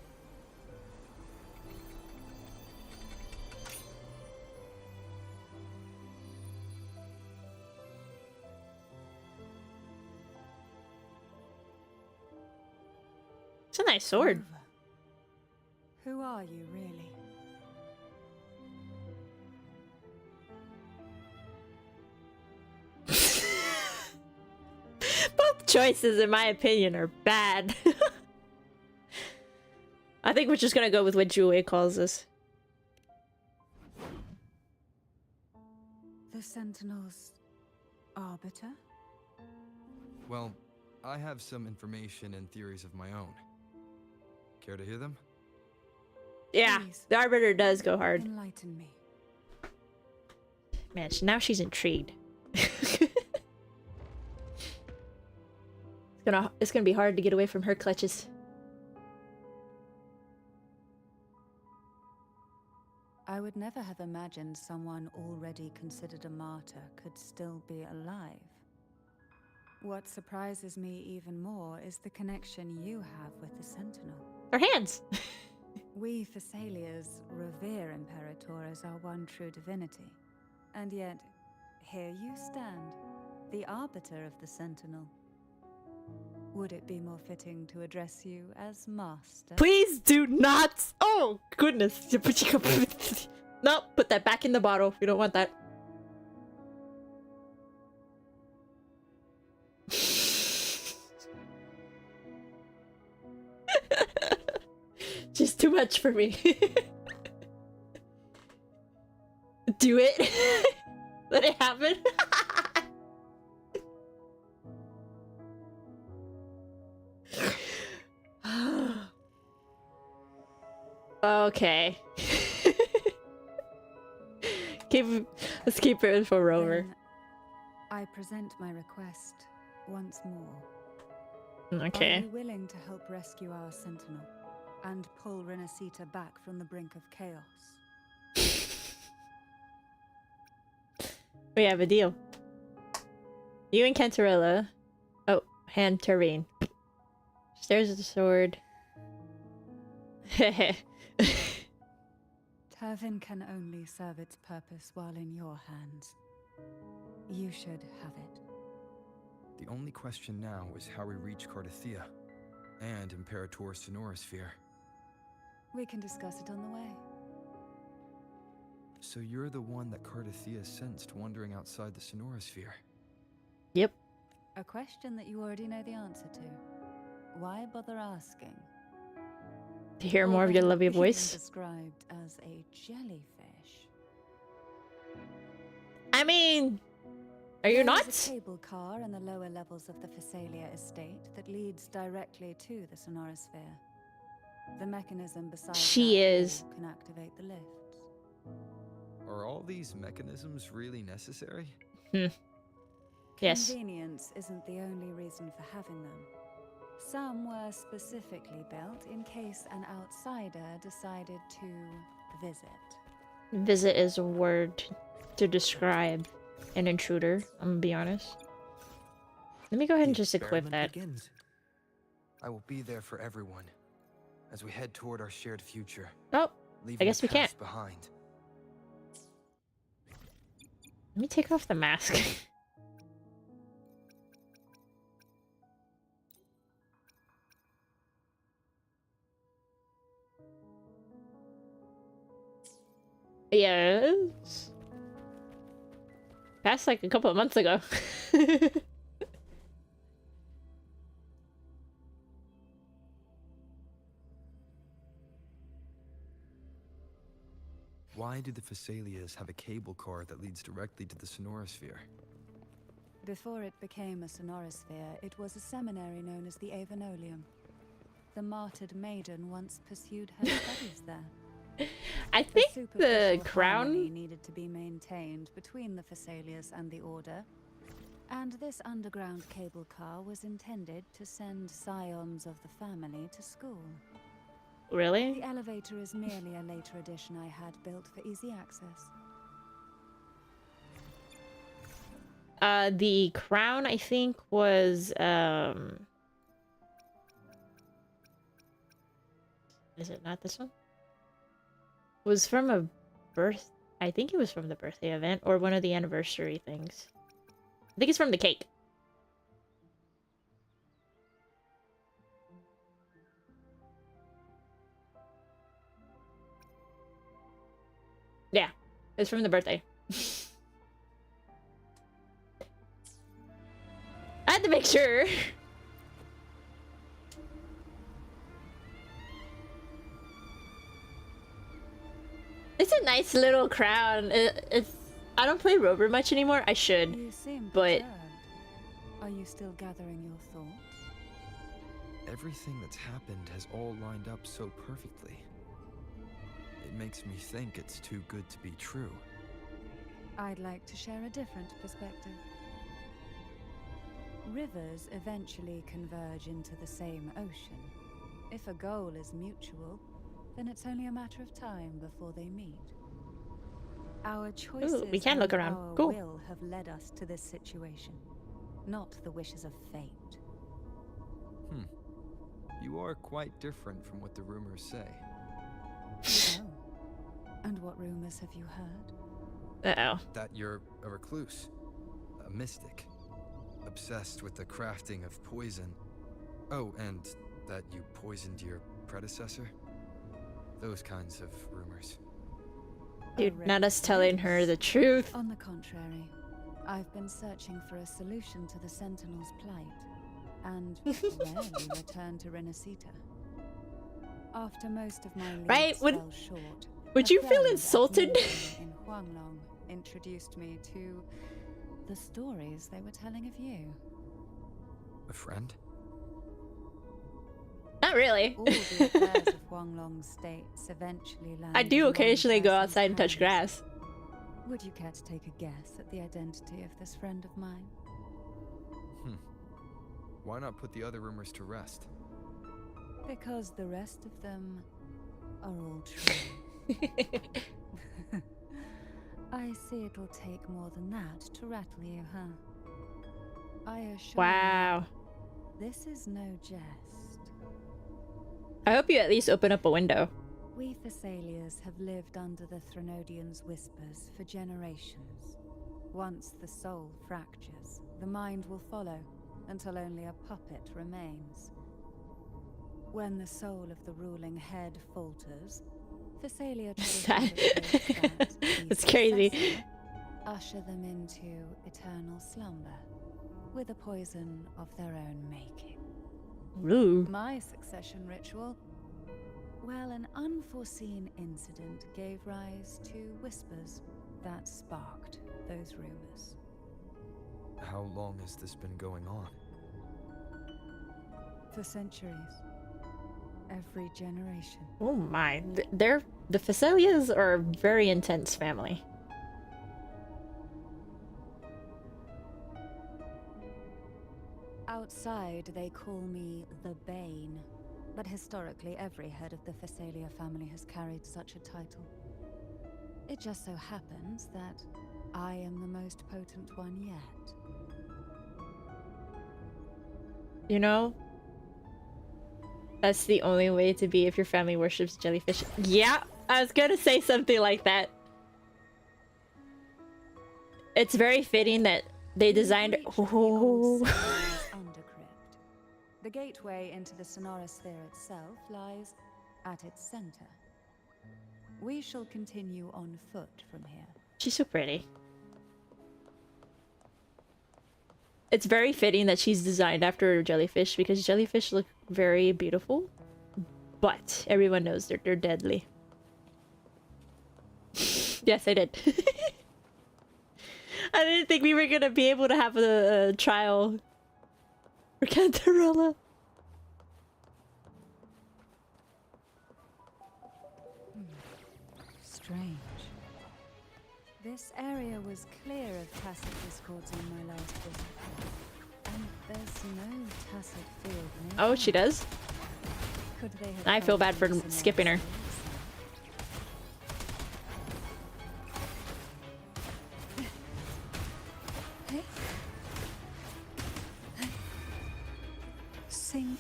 It's a nice sword. WuWa. Who are you, really? Both choices, in my opinion, are bad. I think we're just gonna go with what WuWa calls us. The Sentinel's arbiter? Well, I have some information and theories of my own. Care to hear them? Yeah, Please. the Arbiter does go hard. Enlighten me. Man, now she's intrigued. It's gonna be hard to get away from her clutches. I would never have imagined someone already considered a martyr could still be alive. What surprises me even more is the connection you have with the Sentinel. Her hands! We Thessalians revere Imperator as our one true divinity. And yet, here you stand, the arbiter of the Sentinel. Would it be more fitting to address you as Master? Please do not! Oh, goodness. No, put that back in the bottle. We don't want that. Just too much for me. Do it. Let it happen. Okay. Let's keep it for Rover. Then I present my request once more. Are Okay. you willing to help rescue our Sentinel and pull Renacita back from the brink of chaos? We have a deal. You and Cantarella. Oh, hand Terrain. There's the sword. Turvin can only serve its purpose while in your hands. You should have it. The only question now is how we reach Cardathia and Imperator's Sonorosphere. We can discuss it on the way. So you're the one that Cardathia sensed wandering outside the Sonorosphere? Yep. A question that you already know the answer to. Why bother asking? To hear more of your lovely Already voice. described as a jellyfish. I mean, are you There not? is a cable car in the lower levels of the Phasalia estate that leads directly to the Sonorosphere. The mechanism beside She that is. cable can activate the lifts. Are all these mechanisms really necessary? Yes. Convenience isn't the only reason for having them. Some were specifically built in case an outsider decided to visit. Visit is a word to describe an intruder, I'm gonna be honest. Let me go ahead and The just equip experiment that. begins. I will be there for everyone as we head toward our shared future. Oh, Leaving guess the we can't. past behind. let me take off the mask. Yes. Passed like a couple of months ago. Why do the Phasalias have a cable car that leads directly to the Sonorosphere? Before it became a Sonorosphere, it was a seminary known as the Avenolium. The martyred Maiden once pursued her studies there. I A think the superficial harmony crown. needed to be maintained between the Phasalias and the Order, And this underground cable car was intended to send scions of the family to school. Really? The elevator is merely a later addition I had built for easy access. The crown, I think, was, is it not this one? Was from a birth... I think it was from the birthday event, or one of the anniversary things. I think it's from the cake. Yeah, it's from the birthday. I had to make sure. It's a nice little crown. It's... I don't play Rover much anymore. I should. You seem But- perturbed. Are you still gathering your thoughts? Everything that's happened has all lined up so perfectly. It makes me think it's too good to be true. I'd like to share a different perspective. Rivers eventually converge into the same ocean. If a goal is mutual, then it's only a matter of time before they meet. Our choices we can look and around. our Cool. will have led us to this situation, not the wishes of fate. You are quite different from what the rumors say. Oh. And what rumors have you heard? Uh-oh. That you're a recluse, a mystic, obsessed with the crafting of poison. Oh, and that you poisoned your predecessor. Those kinds of rumors. Dude, not us telling her the truth. On the contrary, I've been searching for a solution to the Sentinel's plight, and rarely returned to Renacita. After most of my leads Right, would- fell short, Would a you feel friend at insulted? Maiden in Huanglong introduced me to the stories they were telling of you. A friend? Not really. All the affairs of Huanglong's states eventually landed I in do one occasionally go person's outside and touch hands. grass. Would you care to take a guess at the identity of this friend of mine? Why not put the other rumors to rest? Because the rest of them are all true. I see it'll take more than that to rattle you, huh? I assure Wow. you, this is no jest. I hope you at least open up a window. We Thessalians have lived under the Threnodians' whispers for generations. Once the soul fractures, the mind will follow, until only a puppet remains. When the soul of the ruling head falters, Thessalia Sad. tradition dictates that the It's crazy. successor usher them into eternal slumber, with a poison of their own making. Ooh. My succession ritual? Well, an unforeseen incident gave rise to whispers that sparked those rumors. How long has this been going on? For centuries. Every generation. Oh my. The Facelias are a very intense family. Outside, they call me the Bane. But historically, every head of the Thessalia family has carried such a title. It just so happens that I am the most potent one yet. You know? That's the only way to be if your family worships jellyfish. Yeah, I was gonna say something like that. It's very fitting that they designed... We've reached the old Sonara's undercrypt. The gateway into the Sonara sphere itself lies at its center. We shall continue on foot from here. She's so pretty. It's very fitting that she's designed after a jellyfish because jellyfish look very beautiful, but everyone knows they're deadly. Yes, I did. I didn't think we were gonna be able to have a trial for Cantarella. Strange. This area was clear of tacit discords on my last visit. And there's no tacit field nearby. Oh, she does? Could they have I feel come bad for from the skipping her. Hey. Sink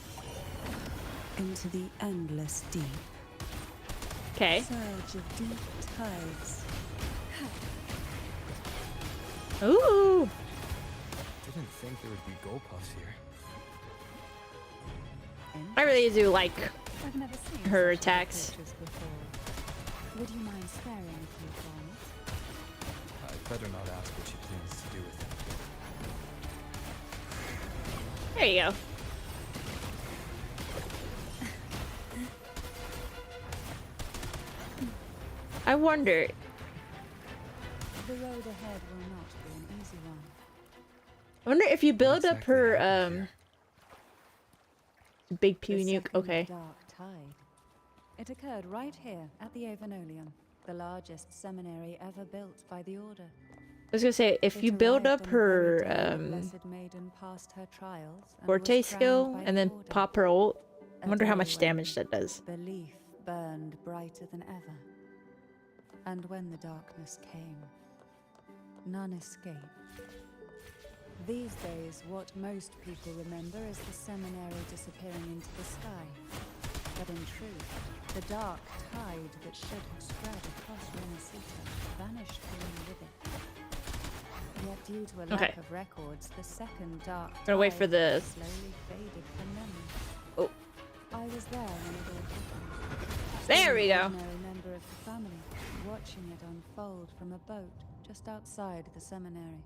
into the endless deep. Okay. Surge of deep tides. Ooh. Didn't think there would be gold puffs here. I really do like I've never seen her such attacks. creatures before. Would you mind sparing a few for me? I'd better not ask what she plans to do with it. There you go. I wonder. The road ahead will not be an easy one. I wonder if you build up exactly her happened big The pew nuke. second Okay. dark tide. It occurred right here at the Avenolium, the largest seminary ever built by the Order. I was gonna say if It you build arrived up on the very her day the Blessed Maiden passed her trials and was forte crowned skill by and the then Order. pop her ult, I A wonder how day much when damage that does. Belief burned brighter than ever. And when the darkness came, none escaped. These days, what most people remember is the seminary disappearing into the sky. But in truth, the dark tide that should have spread across Renacita vanished along with it. Yet due to a lack Okay. of records, the second dark tide Gonna wait for the- slowly faded from memory. Oh. I was there when it all happened. There we An go. ordinary member of the family, watching it unfold from a boat just outside the seminary.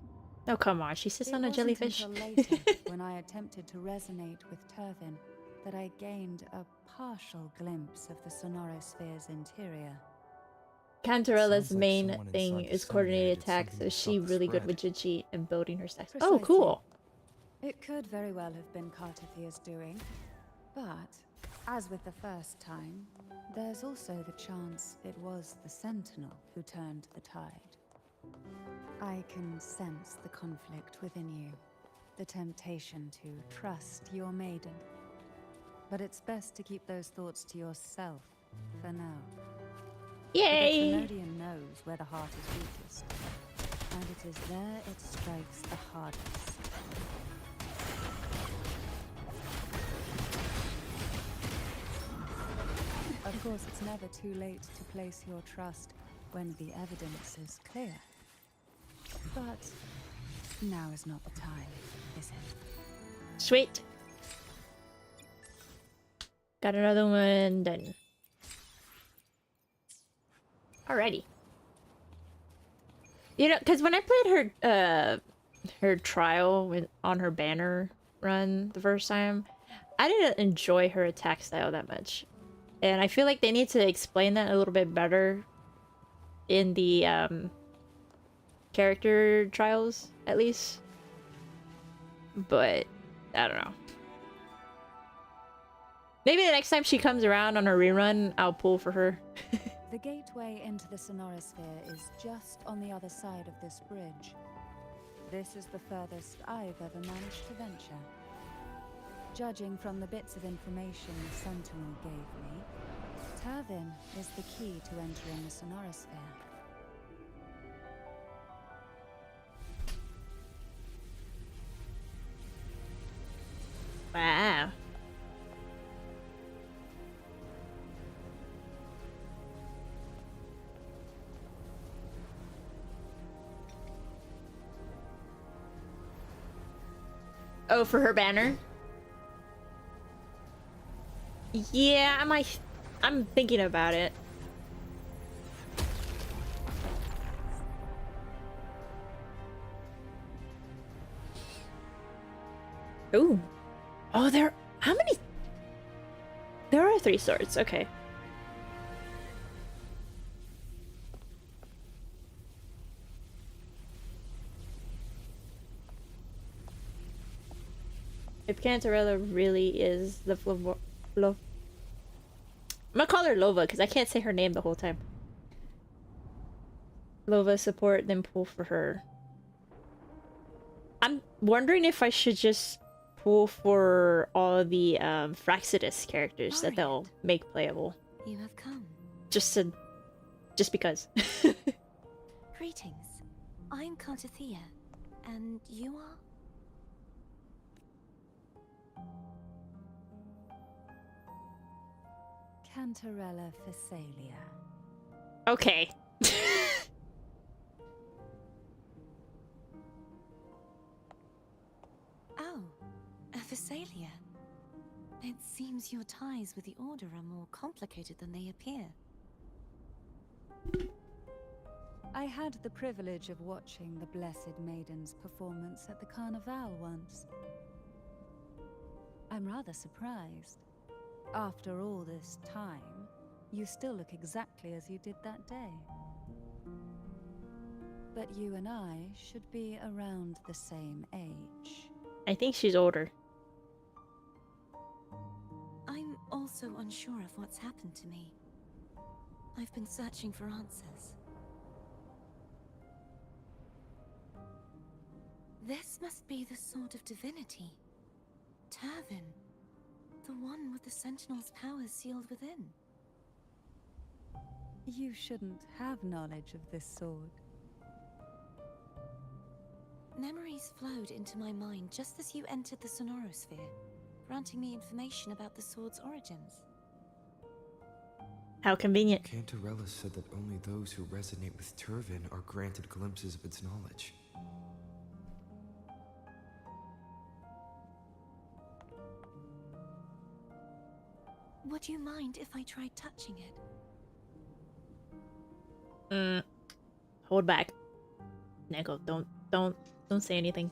Oh come on, she sits It on a wasn't jellyfish. until later, when I attempted to resonate with Turvin, that I gained a partial glimpse of the Sonorosphere's interior. Cantarella's Sounds like main someone thing inside the is seminary coordinated did attacks, something so to she stop the really good spread. with Jiji and building her stacks. Oh, Precisely. cool. It could very well have been Cartathia's doing, but, as with the first time, there's also the chance it was the Sentinel who turned the tide. I can sense the conflict within you, the temptation to trust your maiden. But it's best to keep those thoughts to yourself for now. Yay! The Trinodian knows where the heart is weakest, and it is there it strikes the hardest. Of course, it's never too late to place your trust when the evidence is clear. But now is not the time, is it? Sweet. Got another one done. Alrighty. You know, because when I played her trial on her banner run the first time, I didn't enjoy her attack style that much. And I feel like they need to explain that a little bit better in the character trials, at least. But I don't know. Maybe the next time she comes around on her rerun, I'll pull for her. The gateway into the Sonorosphere is just on the other side of this bridge. This is the furthest I've ever managed to venture. Judging from the bits of information the Sentinel gave me, Turvin is the key to entering the Sonorosphere. Wow. Oh, for her banner? Yeah, I'm thinking about it. Ooh. Oh, how many? There are 3 swords, okay. If Cantarella really is the I'm gonna call her Lova because I can't say her name the whole time. Lova support, then pull for her. I'm wondering if I should just pull for all the Fraxidus characters that they'll Laureate, make playable. you have come. Just because. Greetings. I'm Cartathea, and you are? Cantarella Phasalia. Okay. Oh, a Phasalia. It seems your ties with the Order are more complicated than they appear. I had the privilege of watching the Blessed Maiden's performance at the Carnival once. I'm rather surprised. After all this time, you still look exactly as you did that day. But you and I should be around the same age. I think she's older. I'm also unsure of what's happened to me. I've been searching for answers. This must be the Sword of Divinity. Turvin. The one with the Sentinel's powers sealed within. You shouldn't have knowledge of this sword. Memories flowed into my mind just as you entered the Sonorosphere, granting me information about the sword's origins. How convenient. Cantarella said that only those who resonate with Turvin are granted glimpses of its knowledge. Would you mind if I tried touching it? Hold back. Neko, don't say anything.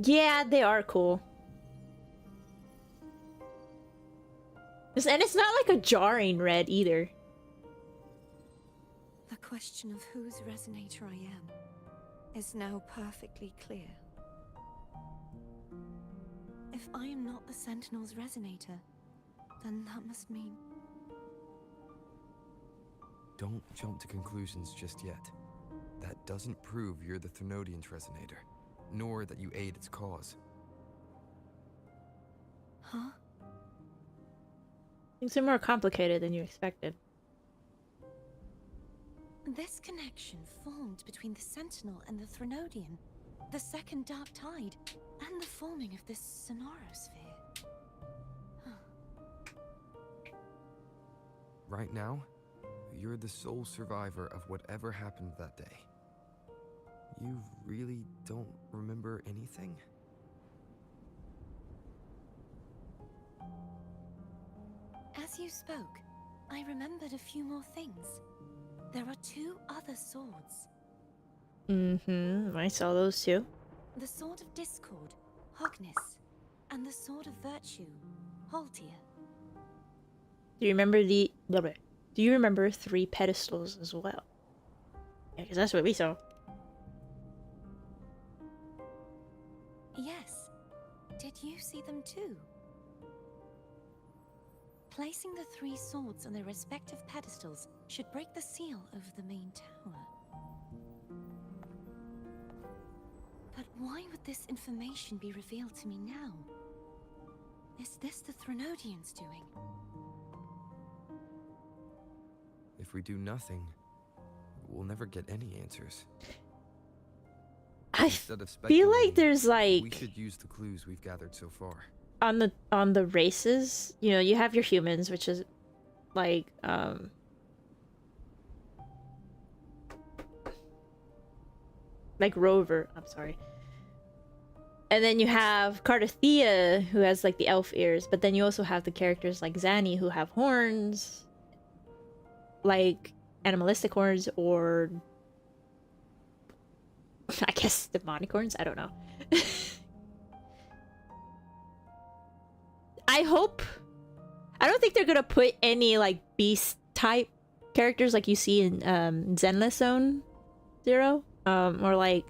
Yeah, they are cool. And it's not like a jarring red either. The question of whose resonator I am is now perfectly clear. If I am not the Sentinel's resonator, then that must mean... Don't jump to conclusions just yet. That doesn't prove you're the Thenodian's resonator, nor that you aid its cause. Huh? Things are more complicated than you expected. This connection formed between the Sentinel and the Thenodian, the second Dark Tide, and the forming of this Sonorosphere. Right now, you're the sole survivor of whatever happened that day. You really don't remember anything? As you spoke, I remembered a few more things. There are two other swords. I saw those too. The Sword of Discord, Hogness, and the Sword of Virtue, Haltia. Do you remember do you remember 3 pedestals as well? Yeah, because that's what we saw. Yes. Did you see them too? Placing the 3 swords on their respective pedestals should break the seal over the main tower. But why would this information be revealed to me now? Is this the Thenodians' doing? If we do nothing, we'll never get any answers. I Instead of feel like speculating, there's we like should use the clues we've gathered so far. on the races, you know, you have your humans, which is like Rover, I'm sorry. And then you have Cartathea, who has like the elf ears, but then you also have the characters like Zanny who have horns, like animalistic horns, or I guess demonic horns, I don't know. I don't think they're gonna put any like beast type characters like you see in Zenless Zone Zero, or like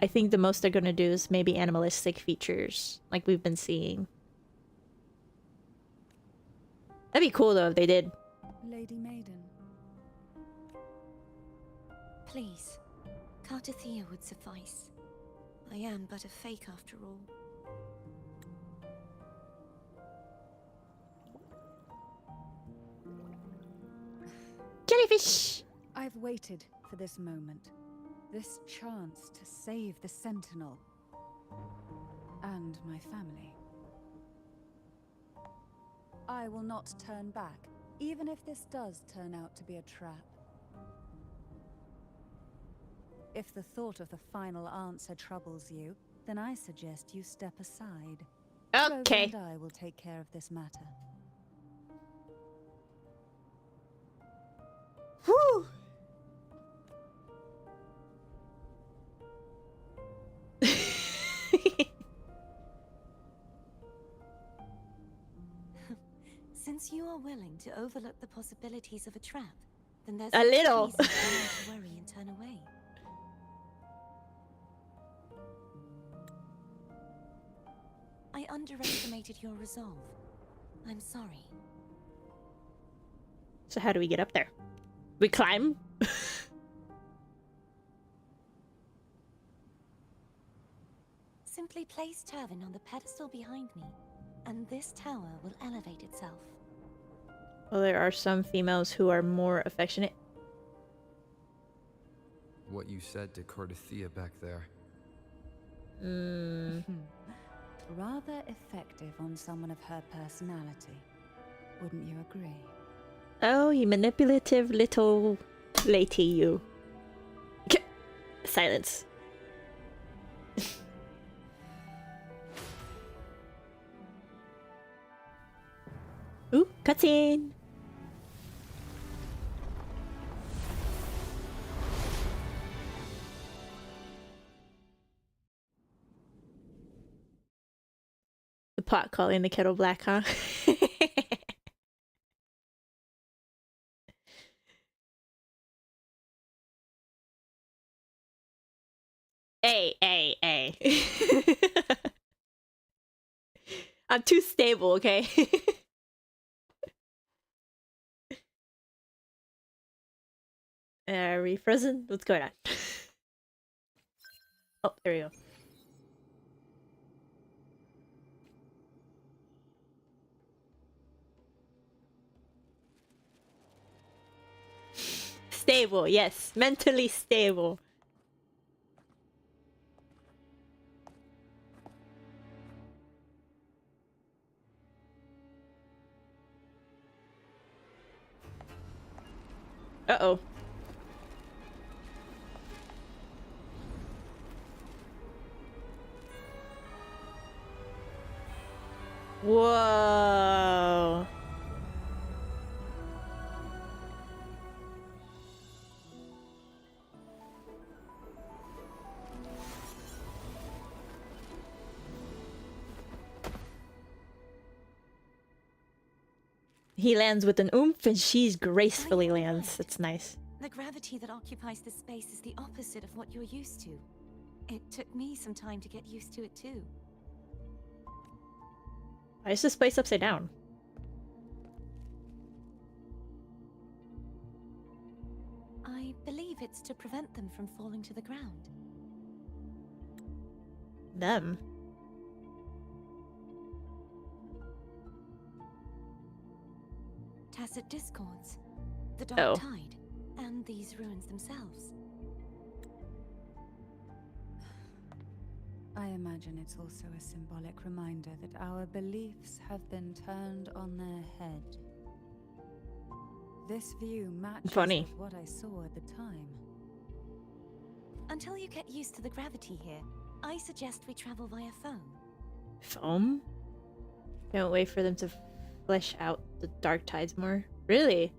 I think the most they're gonna do is maybe animalistic features like we've been seeing. That'd be cool though if they did. Lady Maiden. Please, Cartathea would suffice. I am but a fake after all. Jellyfish! I've waited for this moment. This chance to save the Sentinel. And my family. I will not turn back, even if this does turn out to be a trap. If the thought of the final answer troubles you, then I suggest you step aside. Okay. Clover and I will take care of this matter. Whew! Since you are willing to overlook the possibilities of a trap, then there's A no little. reason for you to worry and turn away. I underestimated your resolve. I'm sorry. So how do we get up there? We climb? Simply place Turvin on the pedestal behind me, and this tower will elevate itself. Well, there are some females who are more affectionate. What you said to Cartathea back there. Rather effective on someone of her personality. Wouldn't you agree? Oh, you manipulative little lady, you. Silence. Ooh, cutscene! The pot calling the kettle black, huh? Hey. I'm too stable, okay? Are we frozen? What's going on? Oh, there we go. Stable, yes. Mentally stable. Uh-oh. Whoa. He lands with an oomph and she's gracefully lands. That's nice. The gravity that occupies this space is the opposite of what you're used to. It took me some time to get used to it too. Why is this place upside down? I believe it's to prevent them from falling to the ground. Them. Tacit discords, the dark Oh. tide, and these ruins themselves. I imagine it's also a symbolic reminder that our beliefs have been turned on their head. This view matches Funny. with what I saw at the time. Until you get used to the gravity here, I suggest we travel via foam. Foam? Can't wait for them to flesh out the dark tides more. Really?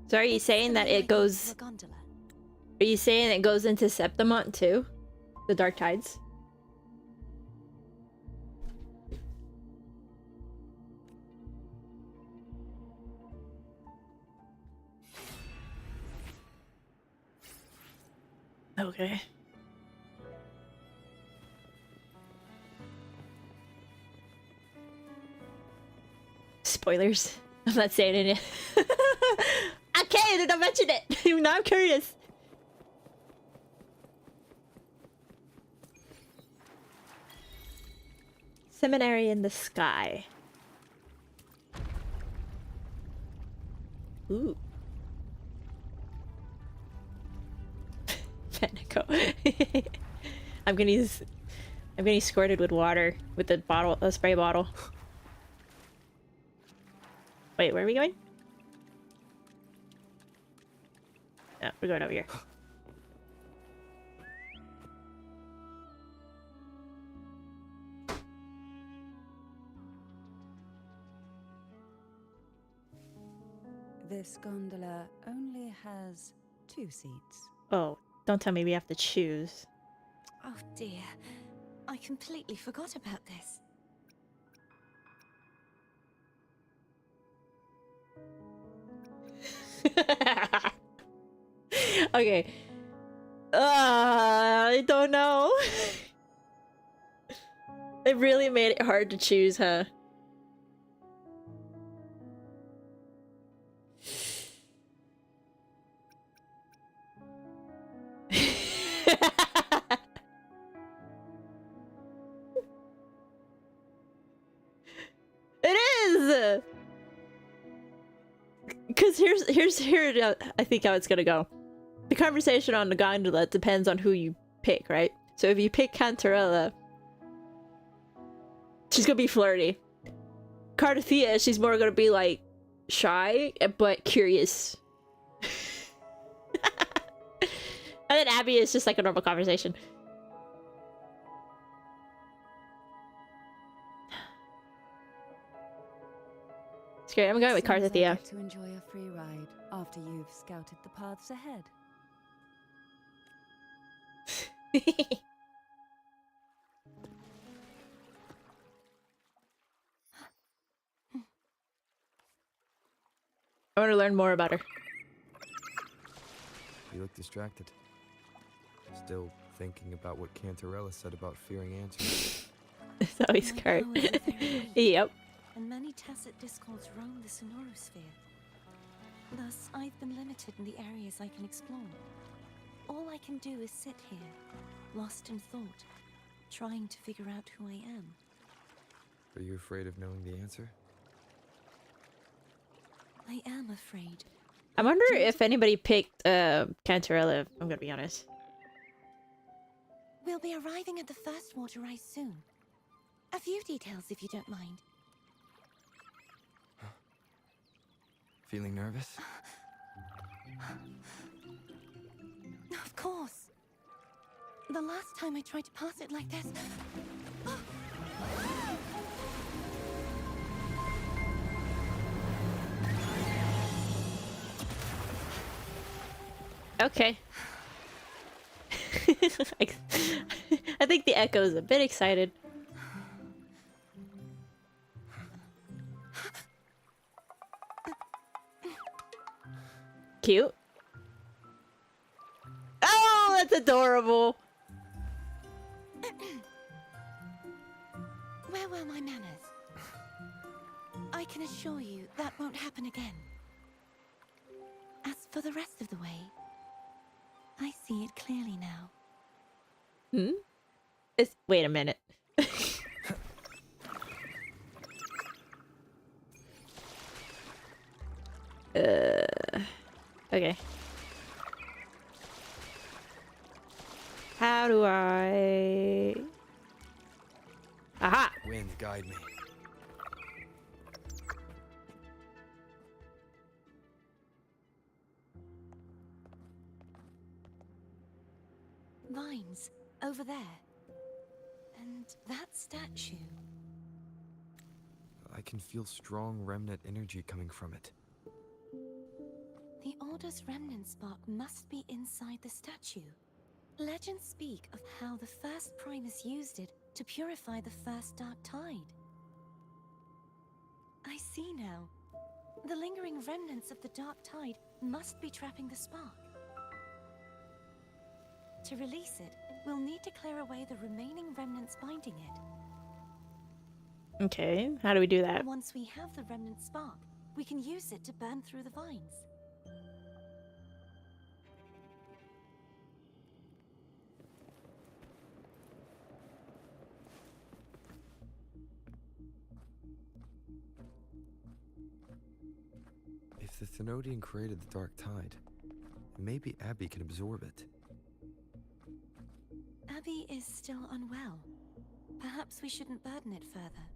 So are you saying that it goes... Are you saying it goes into Septimont too? The dark tides? Okay. spoilers. I'm not saying it. Okay, did I mention it? Now I'm curious. Seminary in the sky. Ooh. Panico. I'm getting squirted with water with the bottle, a spray bottle. Wait, where are we going? Oh, we're going over here. This gondola only has 2 seats. Oh, don't tell me we have to choose. Oh dear. I completely forgot about this. Okay. I don't know. It really made it hard to choose, huh? It is! Because here I think how it's gonna go. The conversation on the gondola depends on who you pick, right? So if you pick Cantarella, she's gonna be flirty. Cardathea, she's more gonna be like shy but curious. And then Abby is just like a normal conversation. It's great. I'm going with Seems I Cardathea. get to enjoy a free ride after you've scouted the paths ahead. I want to learn more about her. You look distracted. Still thinking about what Cantarella said about fearing answers. It's always My Cart. powers are very weak, Yep. and many tacit discords roam the Sonorosphere. Thus, I've been limited in the areas I can explore. All I can do is sit here, lost in thought, trying to figure out who I am. Are you afraid of knowing the answer? I am afraid. I wonder if anybody picked Cantarella, I'm gonna be honest. We'll be arriving at the first water rise soon. A few details, if you don't mind. Feeling nervous? Of course. The last time I tried to pass it like this... Okay. I think the Echo's a bit excited. Cute. Oh, that's adorable. Where were my manners? I can assure you that won't happen again. As for the rest of the way, I see it clearly now. Hmm? Wait a minute. Okay. How do I... Aha! Wind, guide me. Vines, over there. And that statue. I can feel strong remnant energy coming from it. The Order's remnant spark must be inside the statue. Legends speak of how the first Primus used it to purify the first dark tide. I see now. The lingering remnants of the dark tide must be trapping the spark. To release it, we'll need to clear away the remaining remnants binding Okay, how do we do that? And once we have the remnant spark, we can use it to burn through the vines. If the Thenodian created the Dark Tide, maybe Abby can absorb it. Abby is still unwell. Perhaps we shouldn't burden it further.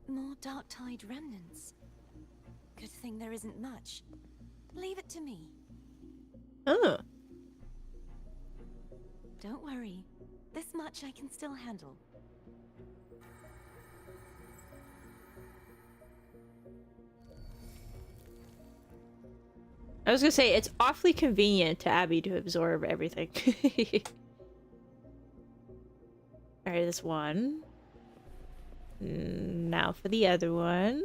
More Dark Tide remnants. Good thing there isn't much. Leave it to me. Oh. Don't worry. This much I can still handle. I was gonna say, it's awfully convenient to Abby to absorb everything. Alright, this one. Now for the other one.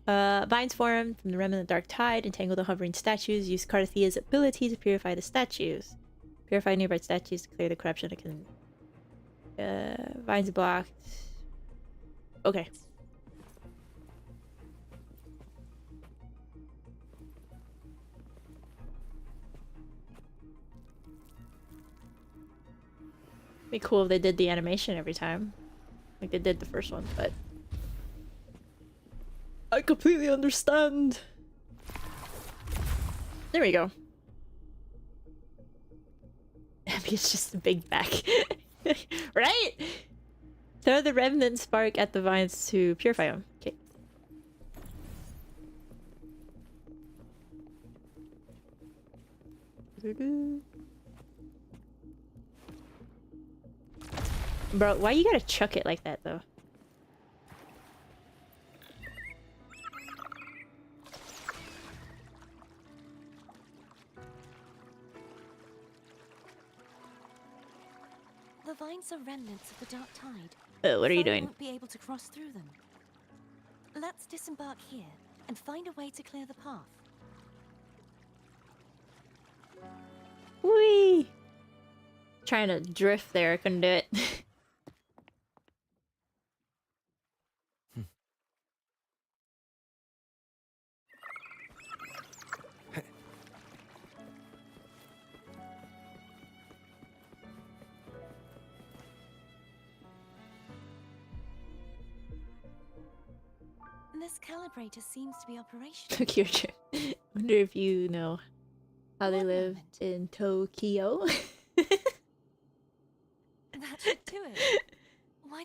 Vines form from the remnant of the Dark Tide, entangle the hovering statues, use Carthia's ability to purify the statues. Purify nearby statues to clear the corruption that can... vines blocked. Okay. Be cool if they did the animation every time, like they did the first one, but I completely understand. There we go. Maybe it's just a big back. Right? Throw the remnant spark at the vines to purify them. Okay. Bro, why you gotta chuck it like that, though? The vines are remnants of the Dark Tide. Oh, what are you Fire doing? won't be able to cross through them. Let's disembark here and find a way to clear the path. Whee! Trying to drift there, I couldn't do it. This calibrator seems to be operational. Tokyo trip. Wonder if you know how they One live moment. in Tokyo. That should do it. Why?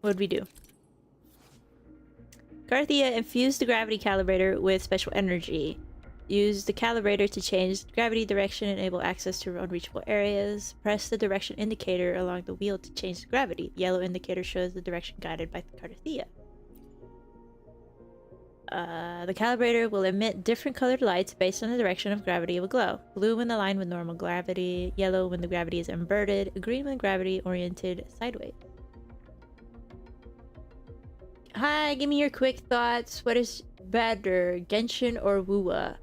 What'd we do? Carthia infused the gravity calibrator with special energy. Use the calibrator to change the gravity direction and enable access to unreachable areas. Press the direction indicator along the wheel to change the gravity. The yellow indicator shows the direction guided by Carthia. The calibrator will emit different colored lights based on the direction of gravity of a glow. Blue when aligned with normal gravity, yellow when the gravity is inverted, green when gravity oriented sideways. Hi, give me your quick thoughts. What is better, Genshin or WuWa?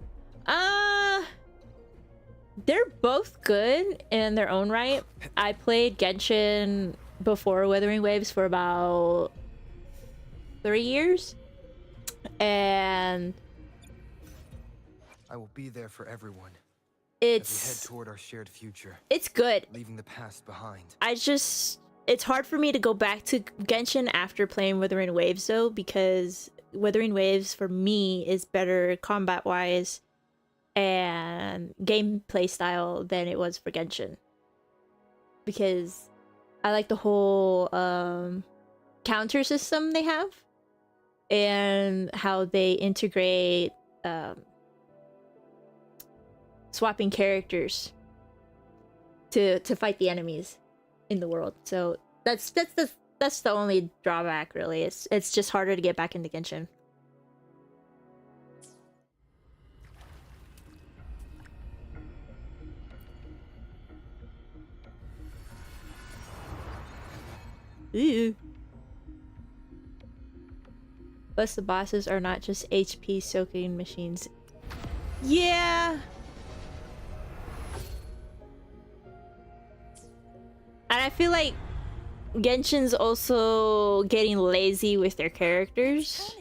They're both good in their own right. I played Genshin before Wuthering Waves for about 3 years. And I will be there for everyone as we head it's toward our shared future, good. leaving the past behind. It's hard for me to go back to Genshin after playing Wuthering Waves though, because Wuthering Waves for me is better combat wise and gameplay style than it was for Genshin. Because I like the whole counter system they have and how they integrate swapping characters to fight the enemies in the world. So that's the only drawback really. It's just harder to get back into Genshin. Ooh. Plus the bosses are not just HP soaking machines. Yeah. And I feel like Genshin's also getting lazy with their characters.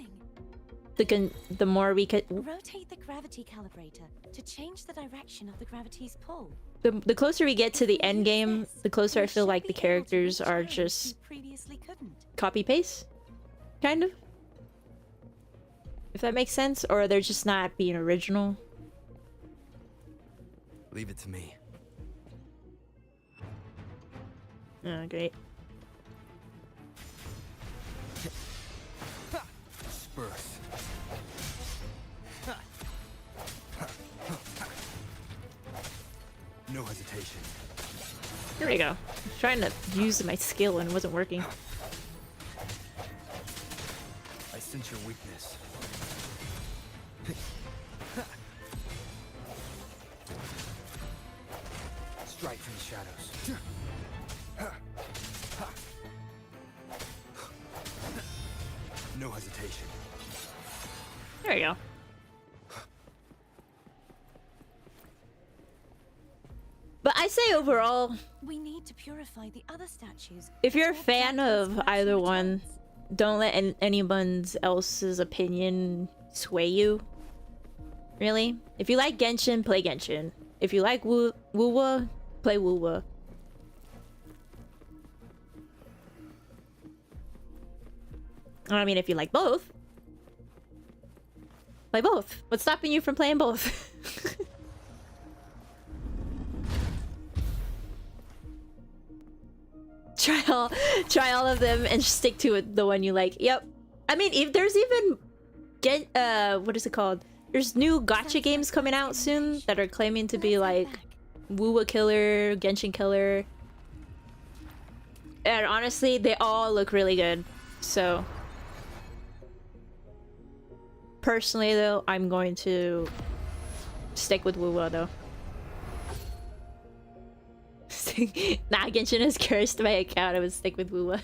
The more we could... Rotate the gravity calibrator to change the direction of the gravity's pull. The closer we get to the end game, the closer I feel like the characters are just copy-paste, kind of. If that makes sense, or they're just not being original. Leave it to me. Oh, great. Spurs. No hesitation. Here we go. I was trying to use my skill and it wasn't working. I sense your weakness. Strike from the shadows. No hesitation. There we go. But I say overall, We need to purify the other statues. if you're a before fan Blackwood's of collection either one, returns. don't let anyone else's opinion sway you. Really? If you like Genshin, play Genshin. If you like WuWa, play WuWa. I mean, if you like both, play both. What's stopping you from playing both? Try all of them and stick to it, the one you like. Yep. I mean, if there's even what is it called? There's new gacha games coming out soon that are claiming to be like WuWa Killer, Genshin Killer. And honestly, they all look really good. So personally though, I'm going to stick with WuWa though. Nah, Genshin has cursed my account. I would stick with WuWa.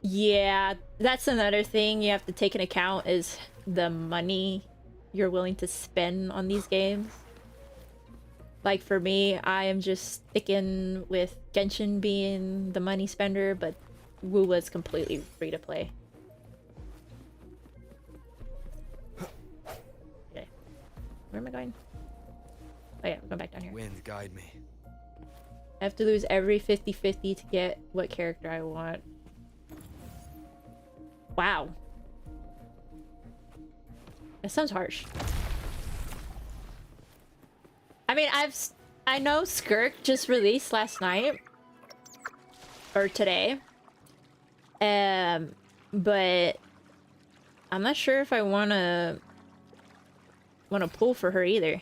Yeah, that's another thing you have to take into account is the money you're willing to spend on these games. Like for me, I am just sticking with Genshin being the money spender, but WuWa is completely free to play. Okay. Where am I going? Oh yeah, I'm going back down here. Wind, guide me. I have to lose every 50-50 to get what character I want. Wow. That sounds harsh. I mean, I know Skirk just released last night. Or today. But I'm not sure if I wanna pull for her either.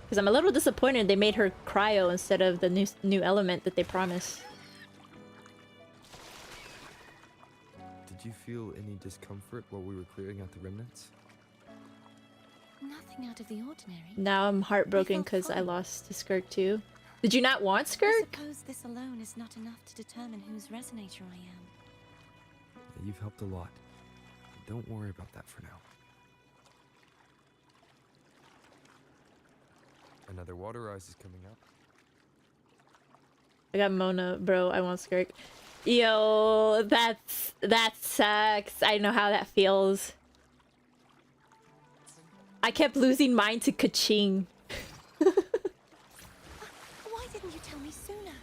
Because I'm a little disappointed they made her cryo instead of the new element that they promised. Did you feel any discomfort while we were clearing out the remnants? Nothing out of the ordinary. Now I'm heartbroken because I lost to Skirk too. Did you not want I Skirk? suppose this alone is not enough to determine whose resonator I am. You've helped a lot. Don't worry about that for now. Another water rise is coming up. I got Mona, bro. I want Skirk. Yo, that sucks. I know how that feels. I kept losing mine to Kaching. Why didn't you tell me sooner?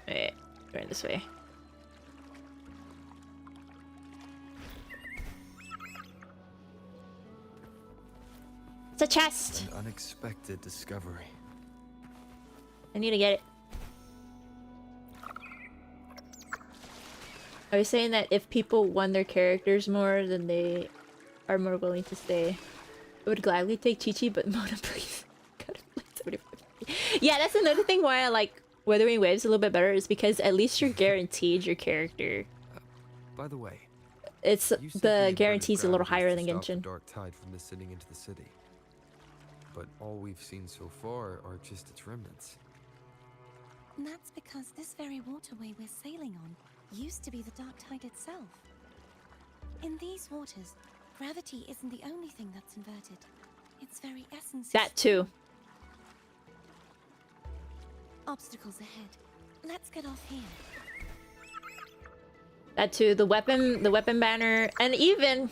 Wait, going this way. It's a chest. An unexpected discovery. I need to get it. I was saying that if people won their characters more, then they are more willing to stay. I would gladly take Chi-Chi, but Mona, please. Gotta play 75. Yeah, that's another thing why I like Wuthering Waves a little bit better, is because at least you're guaranteed your character. By the way, It's you said the inverted guarantee's a little gravity higher to than stop the Genshin. dark tide from descending into the city. but all we've seen so far are just its remnants. And that's because this very waterway we're sailing on used to be the Dark Tide itself. In these waters, gravity isn't the only thing that's inverted. Its very essence is... That too. Obstacles ahead. Let's get off here. That too. The weapon banner, and even...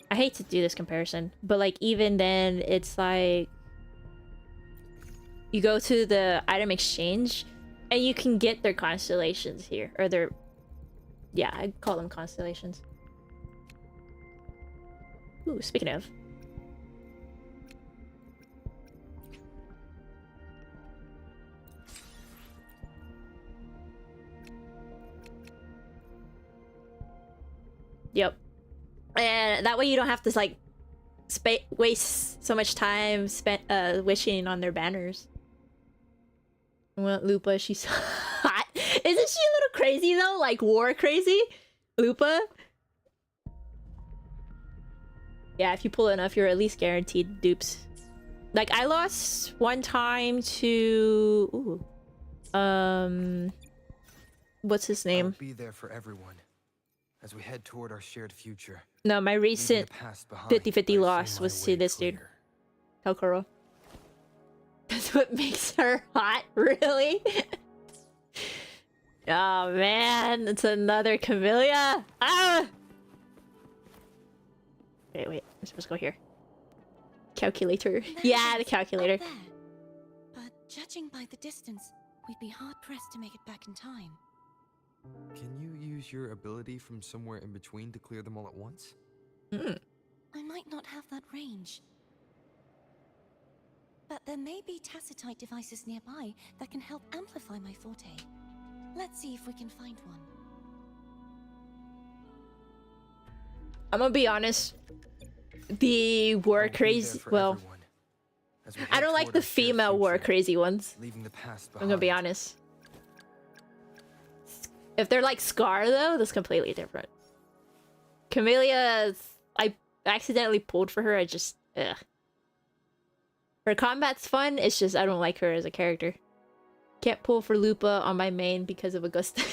I hate to do this comparison, but like even then, it's like... You go to the item exchange, and you can get their constellations here. Or their... Yeah, I call them constellations. Ooh, speaking of... Yep. And that way you don't have to like waste so much time spent wishing on their banners. Well, Lupa, she's hot. Isn't she a little crazy though? Like war crazy? Lupa? Yeah, if you pull enough, you're at least guaranteed dupes. Like I lost one time to what's his name? I'll be there for everyone as we head toward our shared future. No, my recent 50-50 loss was to this dude. Kokoro. That's what makes her hot, really? Oh man, it's another Camellia. Ah! Wait, I'm supposed to go here. Calculator. Yeah, the calculator. Up there. But judging by the distance, we'd be hard-pressed to make it back in time. Can you use your ability from somewhere in between to clear them all at once? I might not have that range. But there may be tacitite devices nearby that can help amplify my forte. Let's see if we can find one. I'm gonna be honest. The war crazy... Well, I don't like the female war crazy ones. I'm gonna be honest. If they're like Scar though, that's completely different. Camellia, I accidentally pulled for her. I just, ugh. Her combat's fun. It's just I don't like her as a character. Can't pull for Lupa on my main because of Augusta.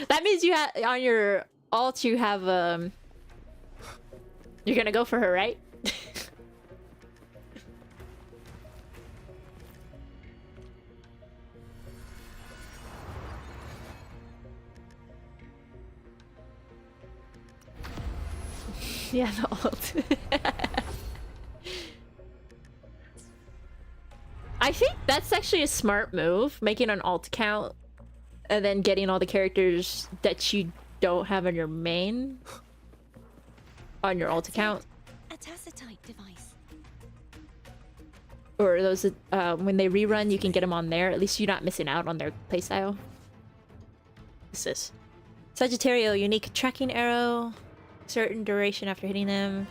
That means you have on your alt you have You're gonna go for her, right? Yeah, the alt. I think that's actually a smart move, making an alt account and then getting all the characters that you don't have on your main on your alt account. A tacitite device. Or those when they rerun, you can get them on there. At least you're not missing out on their playstyle. What's this? Sagittario, unique tracking arrow. Certain duration after hitting them.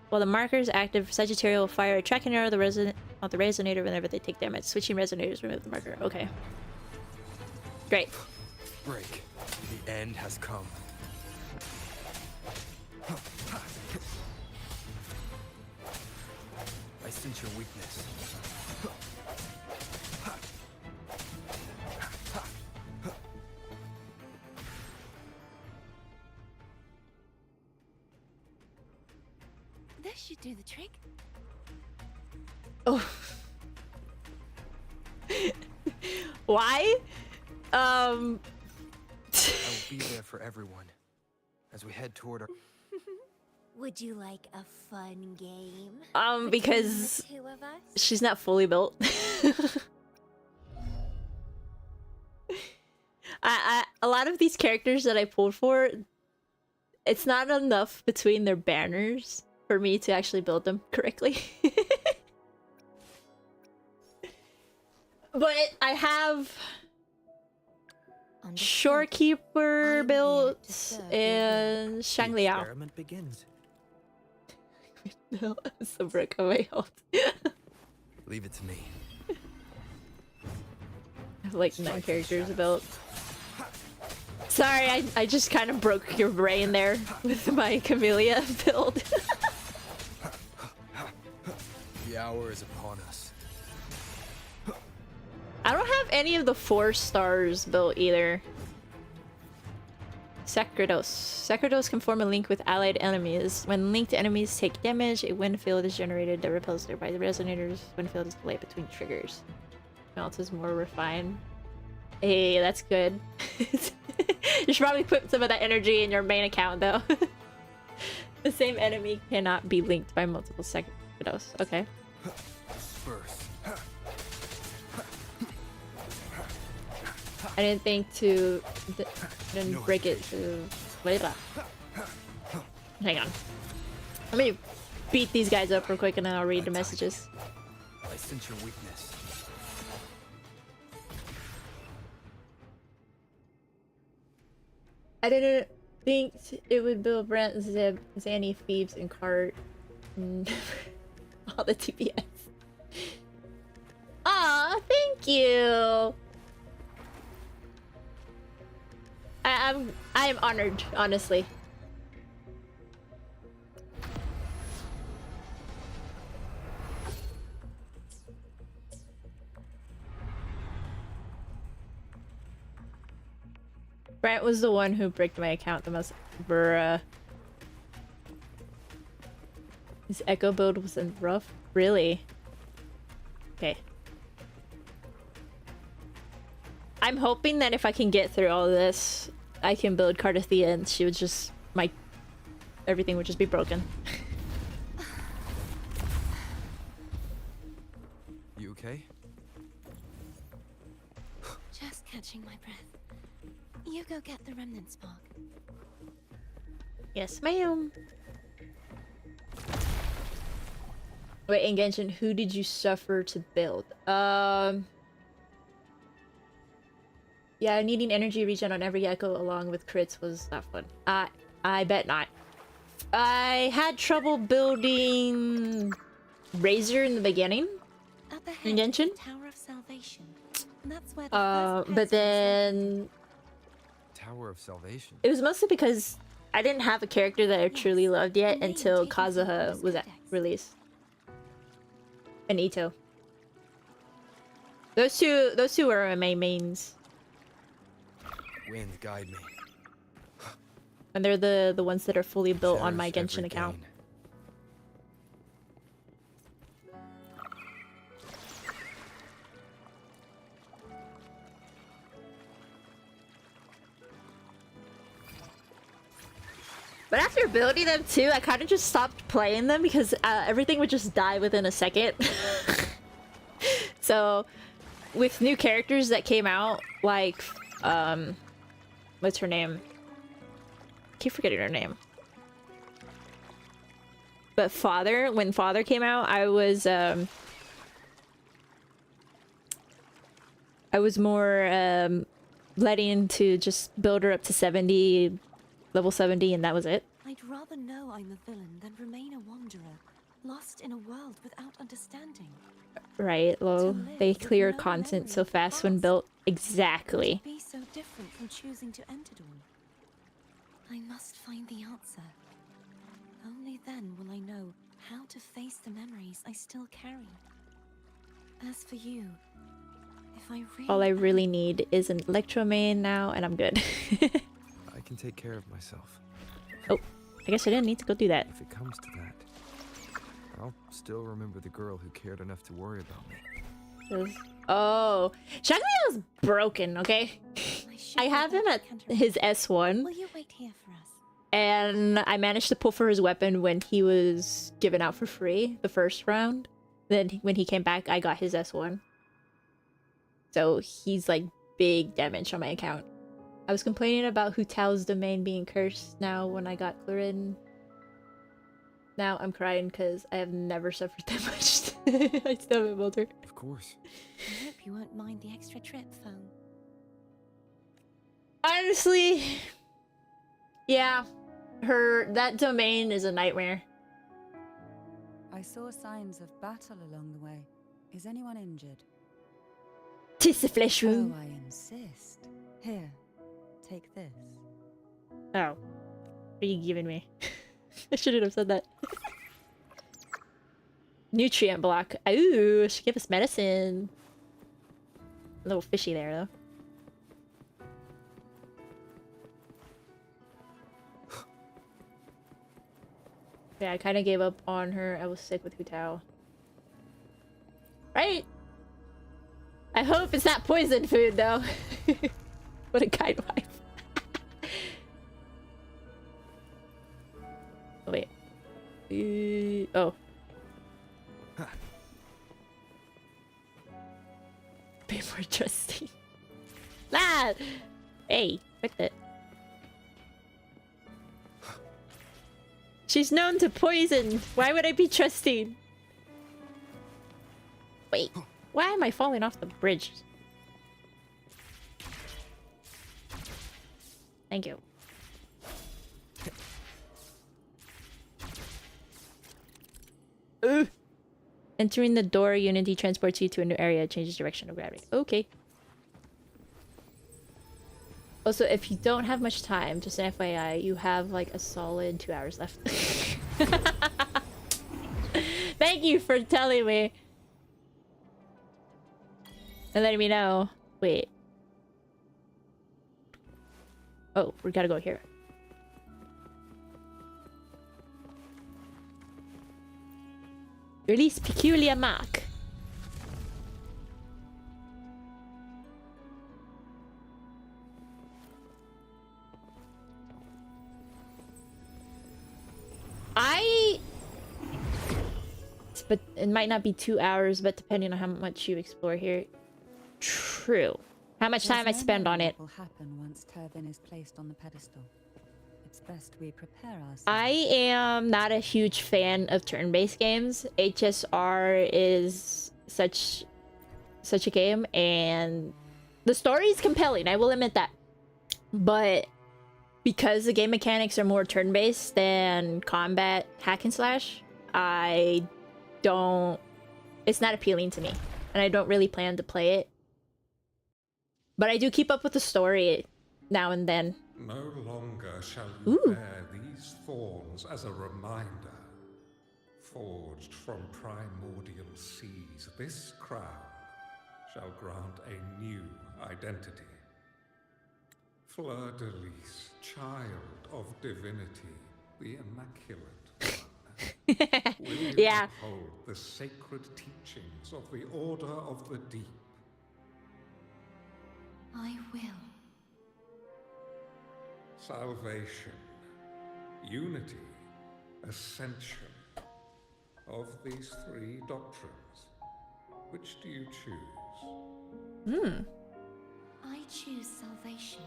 While the marker is active, Sagittario will fire a tracking arrow on the resonator whenever they take damage. Switching resonators remove the marker. Okay. Great. Break. The end has come. I sense your weakness. This should do the trick. Oh. Why? I will be there for everyone as we head toward our... Would you like a fun game? Because Between the two of us? she's not fully built. A lot of these characters that I pulled for, it's not enough between their banners for me to actually build them correctly. But I have Shorekeeper built and Shangliao. Experiment begins. No, it's a brick away hold. Leave it to me. I have like 9 characters built. Sorry, I just kind of broke your brain there with my Camellia build. hour is upon us. I don't have any of the 4 stars built either. Sacridos. Sacridos can form a link with allied enemies. When linked enemies take damage, a wind field is generated that repels nearby resonators. Wind field is delayed between triggers. Melt is more refined. Hey, that's good. You should probably put some of that energy in your main account, though. The same enemy cannot be linked by multiple Sacridos. Okay. I didn't think to... didn't break it to... Blah. Hang on. Let me beat these guys up real quick and then I'll read the messages. I sense your weakness. I didn't think it would build Brent, Zeb, Zanny, Phoebes, and Cart. All the TPS. Aw, thank you! I am honored, honestly. Brent was the one who bricked my account the most. Bruh. His echo build wasn't rough? Really? Okay. I'm hoping that if I can get through all of this, I can build Cardathea and she would just... everything would just be broken. You okay? Just catching my breath. You go get the remnant spark. Yes, ma'am. Wait, in Genshin, who did you suffer to build? Yeah, needing energy regen on every echo along with crits was not fun. I bet not. I had trouble building Razor in the beginning. At the In head, Genshin? Tower of Salvation. That's where the first But then Tower of Salvation. it was mostly because I didn't have a character that I truly loved yet Maiden until taken from Kazuha Buddha's was Codex. released. And Ito. Those two were my mains. Wind, guide me. And they're the ones that are fully built on my Cherish Genshin every account. gain. But after building them too, I kind of just stopped playing them because everything would just die within a second. So, with new characters that came out, like, what's her name? I keep forgetting her name. But when Father came out, I was more letting to just build her up to 70, level 70, and that was it. I'd rather know I'm a villain than remain a wanderer, lost in a world without understanding. Right, Lo. To live They with clear no content memory so of the fast when past. built. Exactly. To be so different from choosing to enter Dawn. I must find the answer. Only then will I know how to face the memories I still carry. As for you, if I really All I really need is an Electromane now, and I'm good. I can take care of myself. Oh, I guess I didn't need to go do that. If it comes to that, I'll still remember the girl who cared enough to worry about me. Oh, Shaglia is broken, okay? should I have him at Canter- his S1, Will you wait here for us? and I managed to pull for his weapon when he was given out for free the first round. Then when he came back, I got his S1. So he's like big damage on my account. I was complaining about Hu Tao's domain being cursed now when I got Clarin. Now I'm crying because I have never suffered that much. I still haven't built her. Of course. I hope you won't mind the extra trip, phone. Honestly, yeah, that domain is a nightmare. I saw signs of battle along the way. Is anyone injured? Tis the flesh Oh, wound. I insist. Here, take this. Oh, what are you giving me? I shouldn't have said that. Nutrient block. Ooh, should give us medicine. A little fishy there, though. Yeah, I kind of gave up on her. I was sick with Hutao. Right? I hope it's not poison food, though. What a kind wife. Oh, wait. Oh. Be more trusting. Lad! Hey, quit it. She's known to poison. Why would I be trusting? Wait, why am I falling off the bridge? Thank you. Entering the door, Unity transports you to a new area, changes direction of gravity. Okay. Also, if you don't have much time, just an FYI, you have like a solid 2 hours left. Thank you for telling me. And letting me know. Wait. Oh, we gotta go here. Release peculiar mark. But it might not be 2 hours, but depending on how much you explore here. True. How much time I spend on it. Will happen once Turvin is placed on the pedestal. It's best we prepare ourselves. I am not a huge fan of turn-based games. HSR is such a game, and the story is compelling. I will admit that, but because the game mechanics are more turn-based than combat hack and slash, it's not appealing to me, and I don't really plan to play it. But I do keep up with the story now and then. No longer shall you bear these thorns as a reminder. Forged from primordial seas, this crown shall grant a new identity. Fleur-de-Lis, child of divinity, the immaculate one. Will you uphold the sacred teachings of the Order of the Deep? I will. Salvation, unity, ascension. Of these three doctrines, which do you choose? I choose salvation.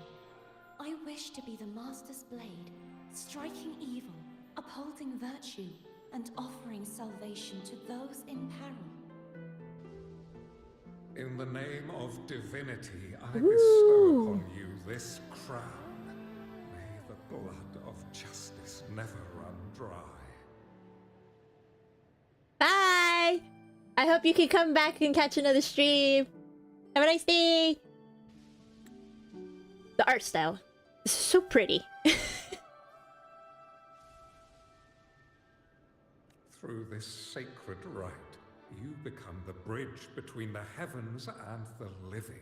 I wish to be the Master's blade, striking evil, upholding virtue, and offering salvation to those in peril. In the name of divinity, I bestow upon you this crown. May the blood of justice never run dry. Bye! I hope you can come back and catch another stream. Have a nice day! The art style. This is so pretty. Through this sacred rite, you become the bridge between the heavens and the living.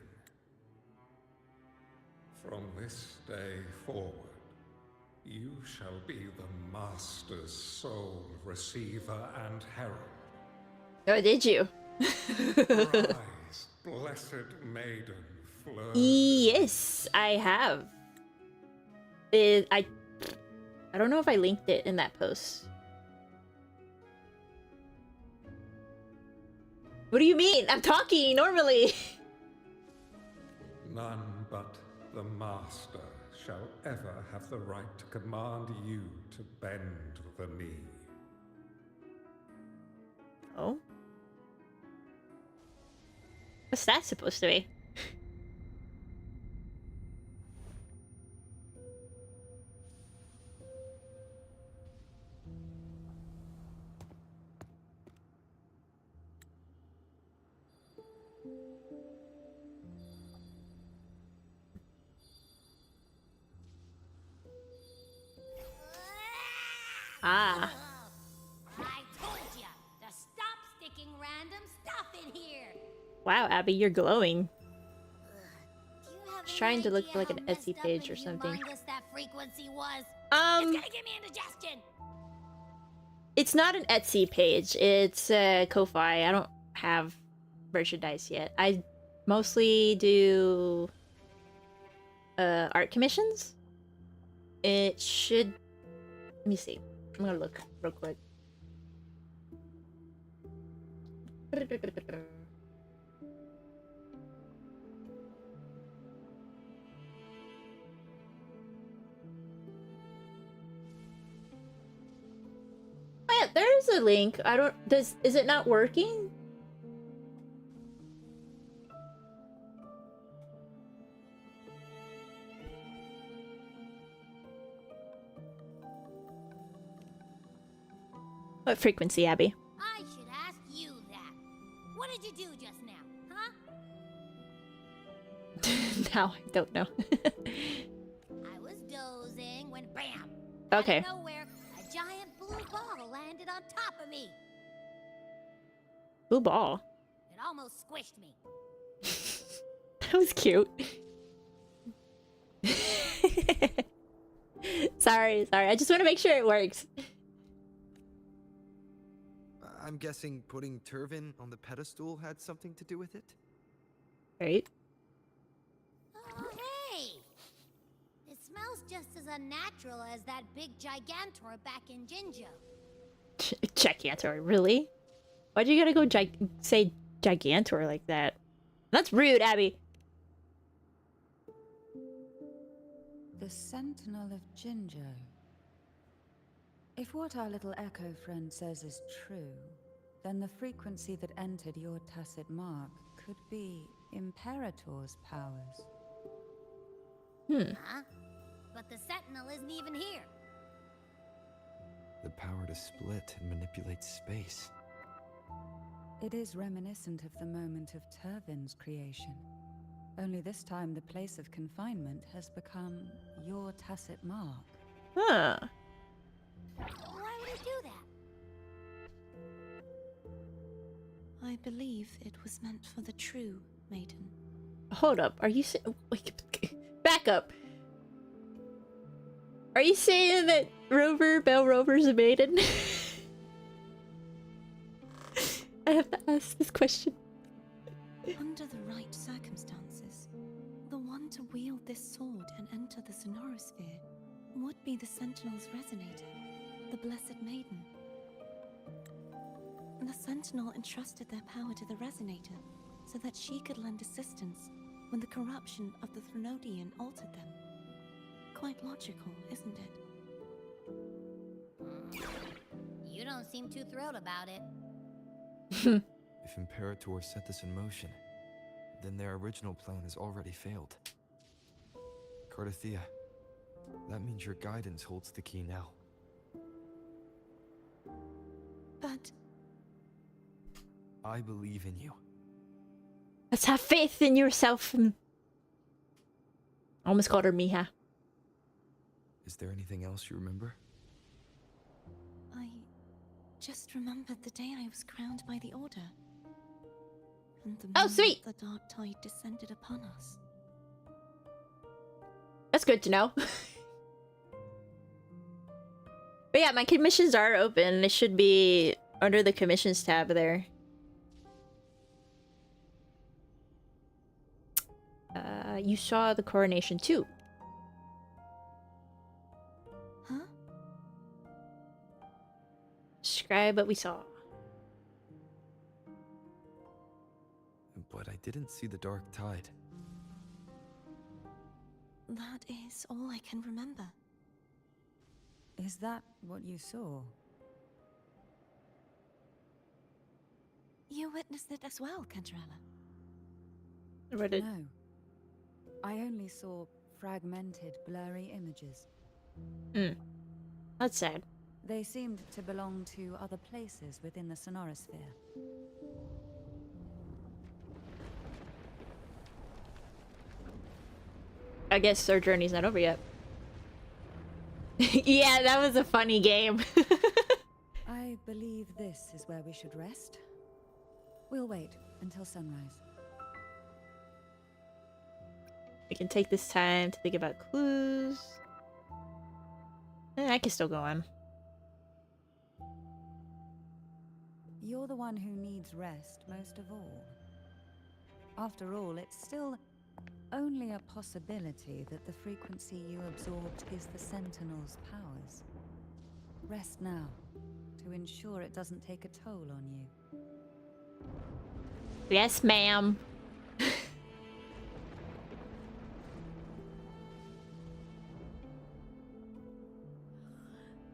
From this day forward, you shall be the Master's sole receiver and herald. Oh, did you? Rise, blessed maiden, Fleur. Yes, I have. I don't know if I linked it in that post. What do you mean? I'm talking normally. None but the Master shall ever have the right to command you to bend the knee. Oh? What's that supposed to be? Ah. I told you to stop Wow, Abby, you're glowing. Do you have Just trying to look any for like idea an how Etsy messed up page or and something. humongous that frequency was? It's gonna give me indigestion. It's not an Etsy page. It's Ko-Fi. I don't have merchandise yet. I mostly do art commissions. It should. Let me see. I'm gonna look real quick. Oh yeah, there's a link. I don't. Is it not working? What frequency, Abby? I should ask you that. What did you do just now, huh? Now I don't know. I was dozing when bam! Okay. Out of nowhere, a giant blue ball landed on top of me. Blue ball. It almost squished me. That was cute. Sorry. I just want to make sure it works. I'm guessing putting Turvin on the pedestal had something to do with it? Right? Oh, hey! It smells just as unnatural as that big gigantor back in Jinjo. Gigantor, really? Why'd you gotta go say Gigantor like that? That's rude, Abby. The Sentinel of Jinjo. If what our little echo friend says is true, then the frequency that entered your tacit mark could be Imperator's powers. Huh? But the Sentinel isn't even here. The power to split and manipulate space. It is reminiscent of the moment of Turvin's creation. Only this time the place of confinement has become your tacit mark. Huh. Why would it do that? I believe it was meant for the true Maiden. Hold up. Are you saying... Back up. Are you saying that Bell Rover's a maiden? I have to ask this question. Under the right circumstances, the one to wield this sword and enter the Sonorosphere would be the Sentinel's resonator, the Blessed Maiden. The Sentinel entrusted their power to the resonator so that she could lend assistance when the corruption of the Threnodian altered them. Quite logical, isn't it? You don't seem too thrilled about it. If Imperator set this in motion, then their original plan has already failed. Cardathea, that means your guidance holds the key now. But I believe in you. Let's have faith in yourself. Almost called her Miha. Is there anything else you remember? I just remembered the day I was crowned by the Order. And the Oh, moment sweet! the dark tide descended upon us. That's good to know. But yeah, my commissions are open. It should be under the commissions tab there. You saw the coronation too. Huh? Describe what we saw. But I didn't see the dark tide. That is all I can remember. Is that what you saw? You witnessed it as well, Cantarella. What did... No. I only saw fragmented, blurry images. That's sad. They seemed to belong to other places within the Sonorosphere. I guess our journey's not over yet. Yeah, that was a funny game. I believe this is where we should rest. We'll wait until sunrise. We can take this time to think about clues. I can still go on. You're the one who needs rest most of all. After all, it's still only a possibility that the frequency you absorbed is the Sentinel's powers. Rest now, to ensure it doesn't take a toll on you. Yes, ma'am. I'm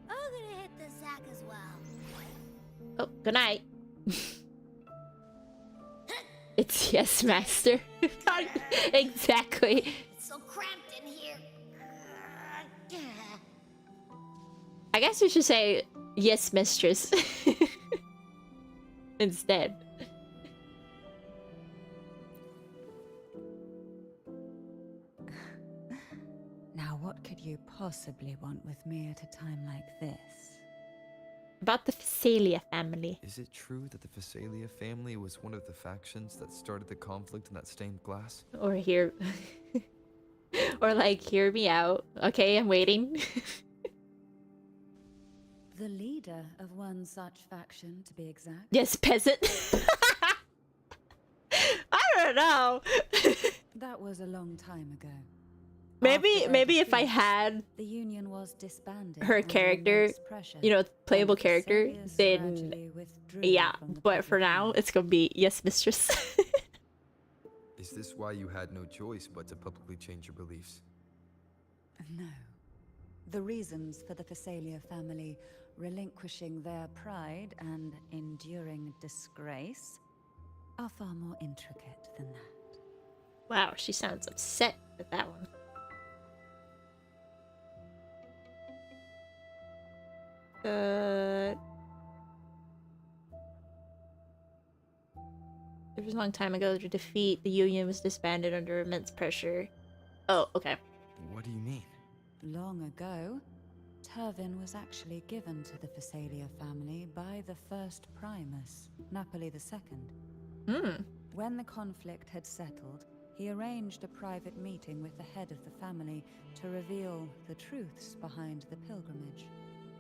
gonna hit the sack as well. Oh, good night. It's yes, master. Exactly. It's so cramped in here. I guess we should say yes, mistress. Instead. Now, what could you possibly want with me at a time like this? About the Phasalia family. Is it true that the Phasalia family was one of the factions that started the conflict in that stained glass? Or hear... or like, hear me out. Okay, I'm waiting. The leader of one such faction, to be exact. Yes, peasant. I don't know. That was a long time ago. Maybe After their if I defeat, had the Union was disbanded her under character, immense pressure, you know, playable and the character, Thessalians then gradually withdrew yeah. from the But for public now, eye. it's gonna be yes, mistress. Is this why you had no choice but to publicly change your beliefs? No. The reasons for the Phasalia family relinquishing their pride and enduring disgrace are far more intricate than that. Wow, she sounds upset with that one. It was a long time ago. The defeat, the Union was disbanded under immense pressure. Oh, okay. What do you mean? Long ago, Turvin was actually given to the Phasalia family by the first Primus, Napoli II. Hmm. When the conflict had settled, he arranged a private meeting with the head of the family to reveal the truths behind the pilgrimage.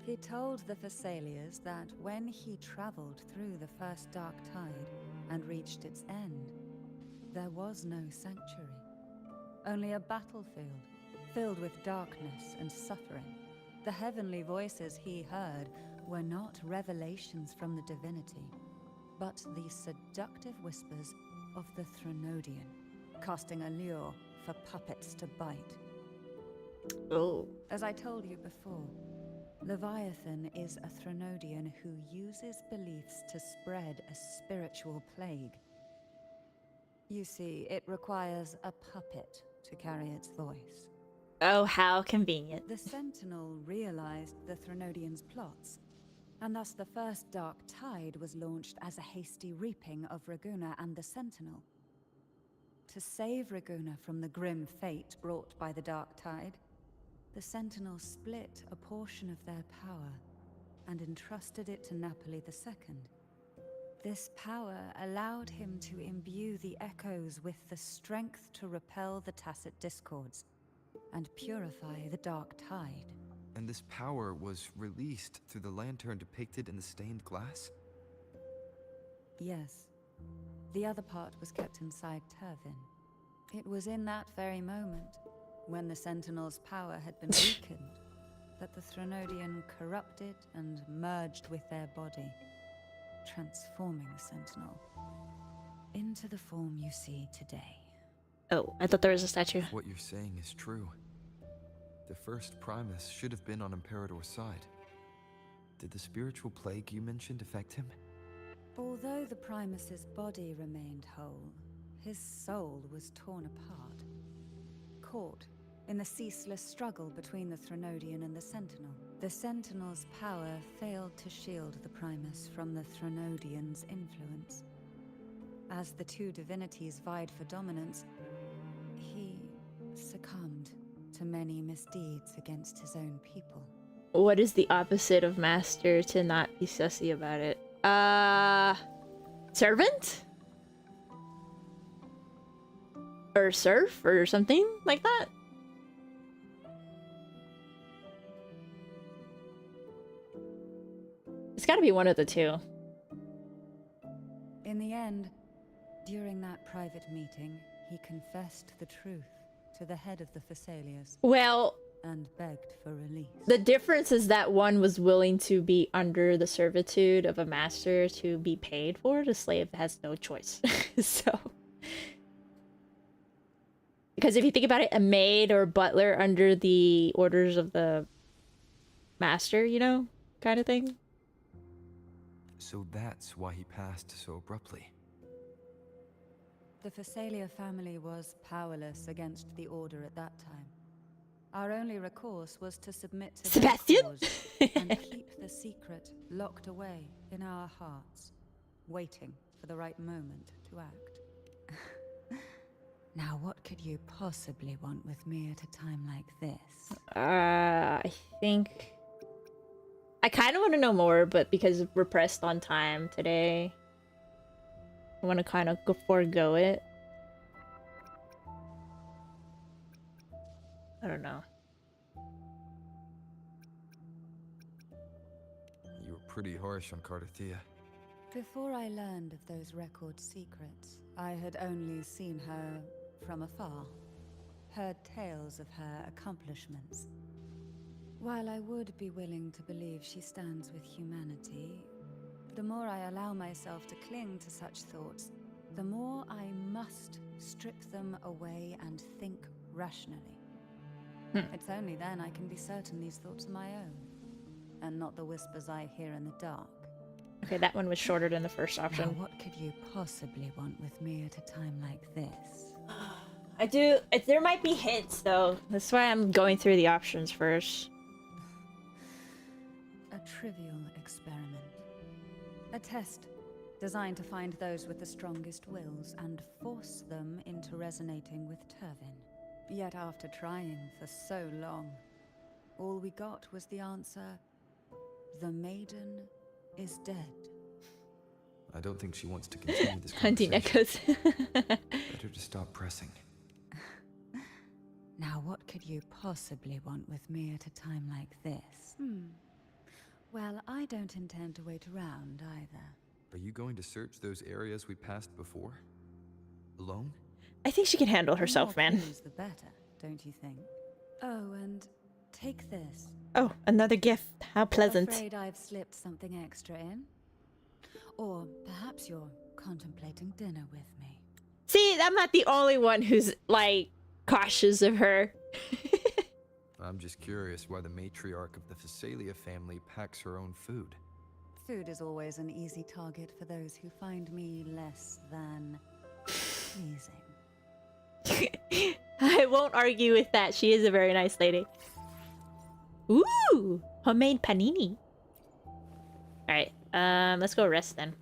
He told the Phasalias that when he traveled through the first dark tide and reached its end, there was no sanctuary, only a battlefield filled with darkness and suffering. The heavenly voices he heard were not revelations from the divinity, but the seductive whispers of the Threnodian, casting a lure for puppets to bite. Oh. As I told you before, Leviathan is a Threnodian who uses beliefs to spread a spiritual plague. You see, it requires a puppet to carry its voice. Oh, how convenient. The Sentinel realized the Threnodian's plots, and thus the first Dark Tide was launched as a hasty reaping of Raguna and the Sentinel. To save Raguna from the grim fate brought by the Dark Tide, the Sentinel split a portion of their power and entrusted it to Napoli II. This power allowed him to imbue the echoes with the strength to repel the tacit discords and purify the Dark Tide. And this power was released through the lantern depicted in the stained glass? Yes. The other part was kept inside Turvin. It was in that very moment, when the Sentinel's power had been weakened, that the Threnodian corrupted and merged with their body, transforming the Sentinel into the form you see today. Oh, I thought there was a statue. What you're saying is true. The first Primus should have been on Imperator's side. Did the spiritual plague you mentioned affect him? Although the Primus's body remained whole, his soul was torn apart, caught in the ceaseless struggle between the Threnodian and the Sentinel. The Sentinel's power failed to shield the Primus from the Threnodian's influence. As the two divinities vied for dominance, he succumbed to many misdeeds against his own people. What is the opposite of master to not be sussy about it? Servant? or surf or something like that. It's got to be one of the two. In the end, during that private meeting, he confessed the truth to the head of the Thessalians Well, and begged for release. the difference is that one was willing to be under the servitude of a master to be paid for. The slave has no choice. So, because if you think about it, a maid or butler under the orders of the master, you know, kind of thing. So that's why he passed so abruptly. The Thessalia family was powerless against the order at that time. Our only recourse was to submit to their Sebastian? cause and keep the secret locked away in our hearts, waiting for the right moment to act. Now, what could you possibly want with me at a time like this? I think I kind of want to know more, but because we're pressed on time today, I want to kind of forego it. I don't know. You were pretty harsh on Cardathia. Before I learned of those record secrets, I had only seen her from afar, heard tales of her accomplishments. While I would be willing to believe she stands with humanity, the more I allow myself to cling to such thoughts, the more I must strip them away and think rationally. It's only then I can be certain these thoughts are my own, and not the whispers I hear in the dark. Okay, that one was shorter than the first option. Now, what could you possibly want with me at a time like this? I do. There might be hints though. That's why I'm going through the options first. A trivial experiment. A test designed to find those with the strongest wills and force them into resonating with Turvin. Yet after trying for so long, all we got was the answer, the Maiden is dead. I don't think she wants to continue this Hunting conversation. echoes. Better to stop pressing. Now, what could you possibly want with me at a time like this? Well, I don't intend to wait around either. Are you going to search those areas we passed before? Alone? I think she can handle The herself, more man. clues, the better, don't you think? Oh, and take this. Oh, another gift. How pleasant. Afraid I've slipped something extra in? Or perhaps you're contemplating dinner with me. See, I'm not the only one who's like cautious of her. I'm just curious why the matriarch of the Thessalia family packs her own food. Food is always an easy target for those who find me less than pleasing. I won't argue with that. She is a very nice lady. Ooh, homemade panini. All right, let's go rest then.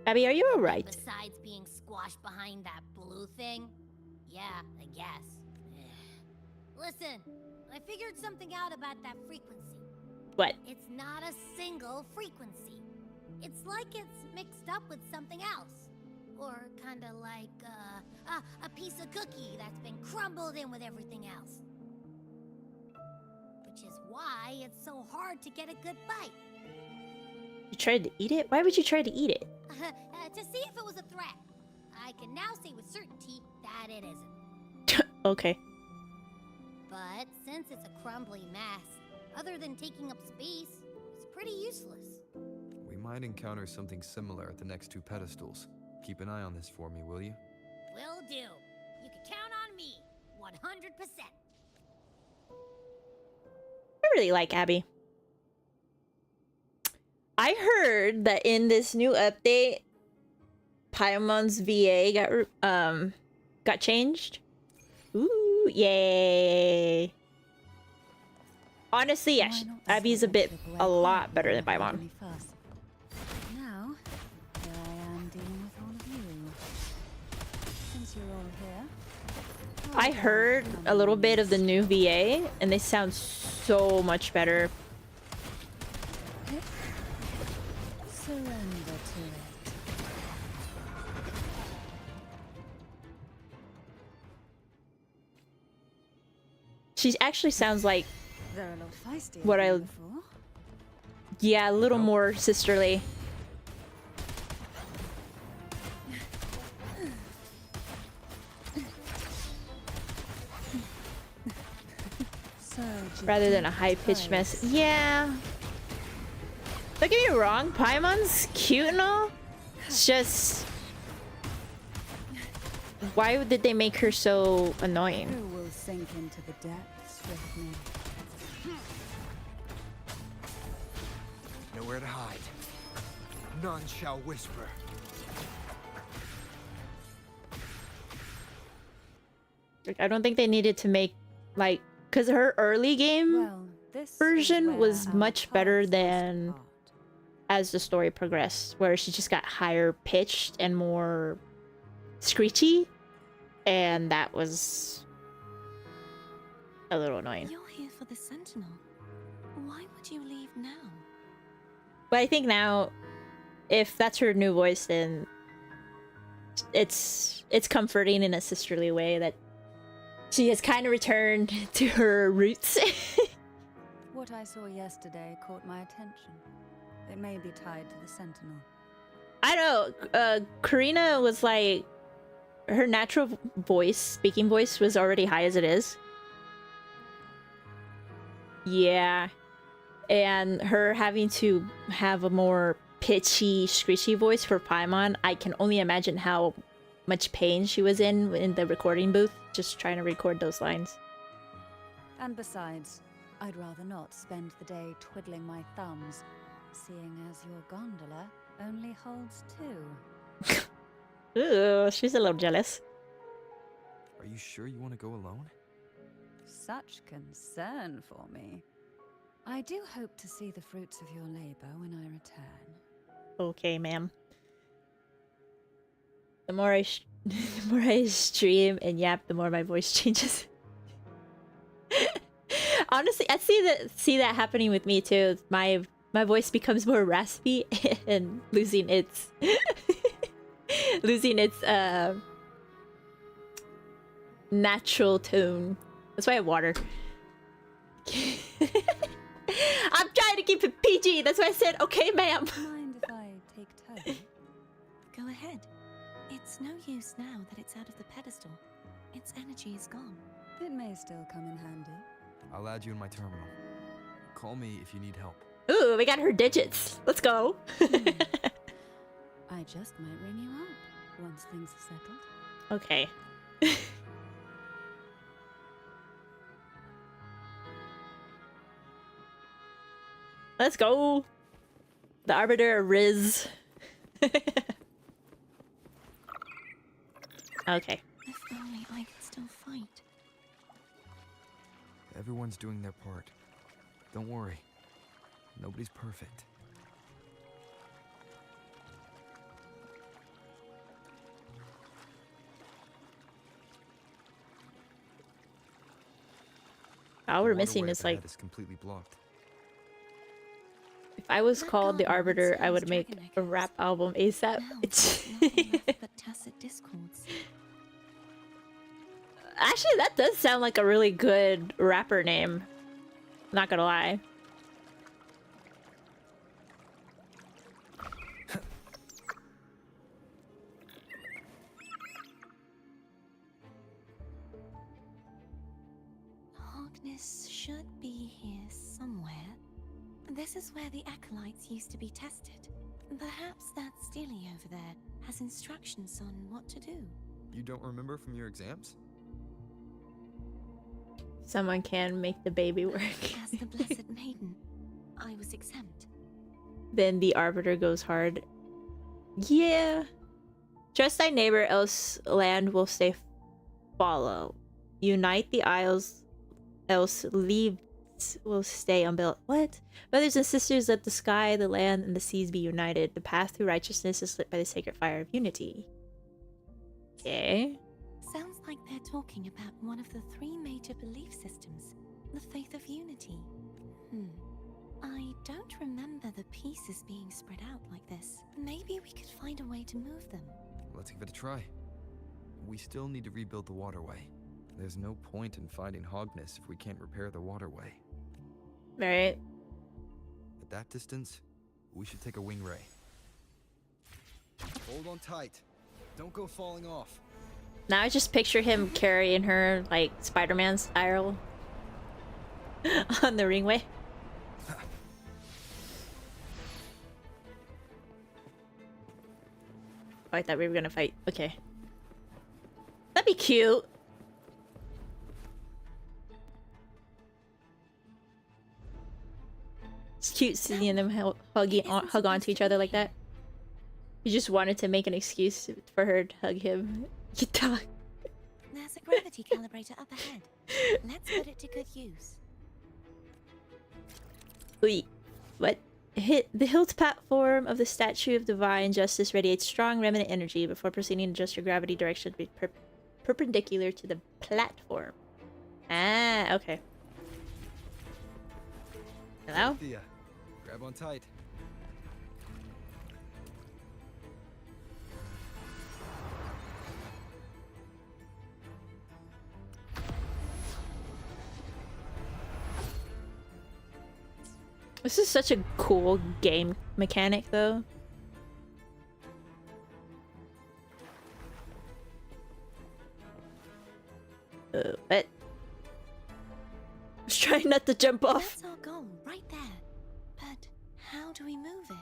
Abby, are you alright? Besides being squashed behind that blue thing? Yeah, I guess. Listen, I figured something out about that frequency. What? It's not a single frequency. It's like it's mixed up with something else. Or kinda like, a piece of cookie that's been crumbled in with everything else. Which is why it's so hard to get a good bite. You tried to eat it? Why would you try to eat it? To see if it was a threat. I can now say with certainty that it isn't. Okay. But since it's a crumbly mess, other than taking up space, it's pretty useless. We might encounter something similar at the next two pedestals. Keep an eye on this for me, will you? Will do. You can count on me. 100%. I really like Abby. I heard that in this new update, Paimon's VA got changed. Ooh, yay! Honestly, yeah, Why not Abby's slip a lot better than Paimon. really fast? Now, here I am dealing with all of you. Since you're all here, I heard a little bit of the new VA, and they sound so much better. surrender to it. She actually sounds like They're a lot feistier what than I- before. yeah, a little more sisterly. Rather than a high-pitched mess. Yeah. Don't get me wrong, Paimon's cute and all. It's just... why did they make her so annoying? Who will sink into the depths with me? Nowhere to hide. None shall whisper. Like, I don't think they needed to make, like... because her early game Well, this version is was where our much better paths must than part. as the story progressed, where she just got higher pitched and more screechy, and that was a little annoying. You're here for the Sentinel. Why would you leave now? But I think now, if that's her new voice, then it's comforting in a sisterly way that she has kind of returned to her roots. What I saw yesterday caught my attention. It may be tied to the Sentinel. I know, Karina was like, her natural voice, speaking voice, was already high as it is. Yeah. And her having to have a more pitchy, screechy voice for Paimon, I can only imagine how much pain she was in the recording booth, just trying to record those lines. And besides, I'd rather not spend the day twiddling my thumbs, seeing as your gondola only holds 2. Ooh, she's a little jealous. Are you sure you want to go alone? Such concern for me. I do hope to see the fruits of your labor when I return. Okay, ma'am. The more I stream and yap, the more my voice changes. Honestly, I see that happening with me too. My voice becomes more raspy and losing its natural tone. That's why I water. I'm trying to keep it PG. That's why I said, okay, ma'am. Mind if I take Toby? Go ahead. It's no use now that it's out of the pedestal. Its energy is gone. It may still come in handy. I'll add you in my terminal. Call me if you need help. Ooh, we got her digits. Let's go. I just might ring you up once things are settled. Okay. Let's go. The Arbiter Riz. Okay. If only I could still fight. Everyone's doing their part. Don't worry. Nobody's perfect. All we're The missing waterway is up like, ahead is completely blocked. if I was That called the garden Arbiter, I sounds would make dragon a echoes. rap album ASAP. Now there's nothing left but tacit discords. Actually, that does sound like a really good rapper name. Not gonna lie. Harkness should be here somewhere. This is where the acolytes used to be tested. Perhaps that Steely over there has instructions on what to do. You don't remember from your exams? Someone can make the baby work. As the Blessed Maiden, I was exempt. Then the Arbiter goes hard. Yeah. Trust thy neighbor, else land will stay follow. Unite the isles, else leaves will stay unbuilt. What? Brothers and sisters, let the sky, the land, and the seas be united. The path to righteousness is lit by the sacred fire of unity. Okay. Sounds like they're talking about one of the 3 major belief systems, the faith of unity. I don't remember the pieces being spread out like this. Maybe we could find a way to move them. Let's give it a try. We still need to rebuild the waterway. There's no point in fighting Hogness if we can't repair the waterway. Right. At that distance, we should take a wing ray. Hold on tight. Don't go falling off. Now I just picture him carrying her like Spider-Man style on the ringway. Oh, I thought we were gonna fight. Okay. That'd be cute. It's cute seeing them hug onto each other like that. He just wanted to make an excuse for her to hug him. You dog. There's a gravity calibrator up ahead. Let's put it to good use. Wait, what? The hilt platform of the Statue of Divine Justice radiates strong remnant energy. Before proceeding, adjust your gravity direction to be perpendicular to the platform. Ah, okay. Hello? Thea, grab on tight. This is such a cool game mechanic, though. What? I was trying not to jump off. That's our goal, right there. But how do we move it?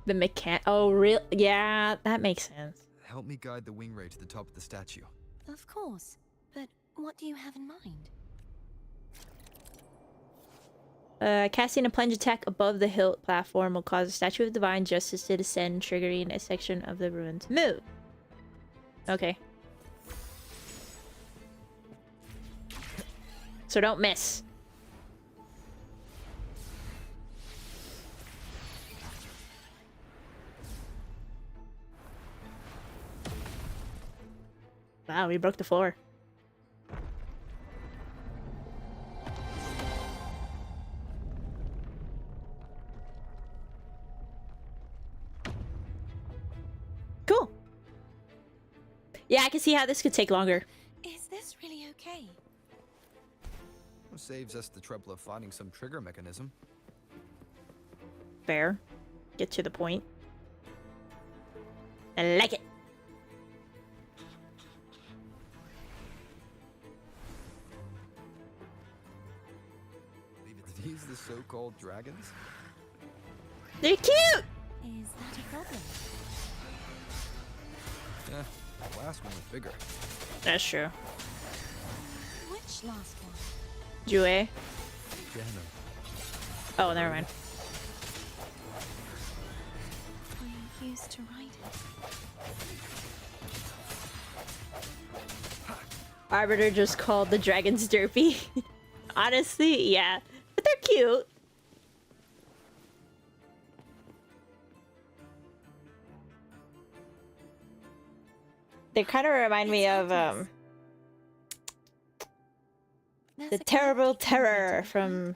The mechan— oh, real? Yeah, that makes sense. Help me guide the wing ray to the top of the statue. Of course. But what do you have in mind? Casting a plunge attack above the hilt platform will cause the Statue of Divine Justice to descend, triggering a section of the ruins move. Okay. So don't miss. Wow, we broke the floor. Cool. Yeah, I can see how this could take longer. Is this really okay? Saves us the trouble of finding some trigger mechanism. Fair. Get to the point. I like it. Are these the so-called dragons? They're cute! Is that a problem? Yeah, the last one was bigger. That's true. Which last one? Jue. Jana. Oh, never mind. I used to ride it. Arbiter just called the dragons derpy. Honestly, yeah. But they're cute. They kind of remind me of the terrible terror from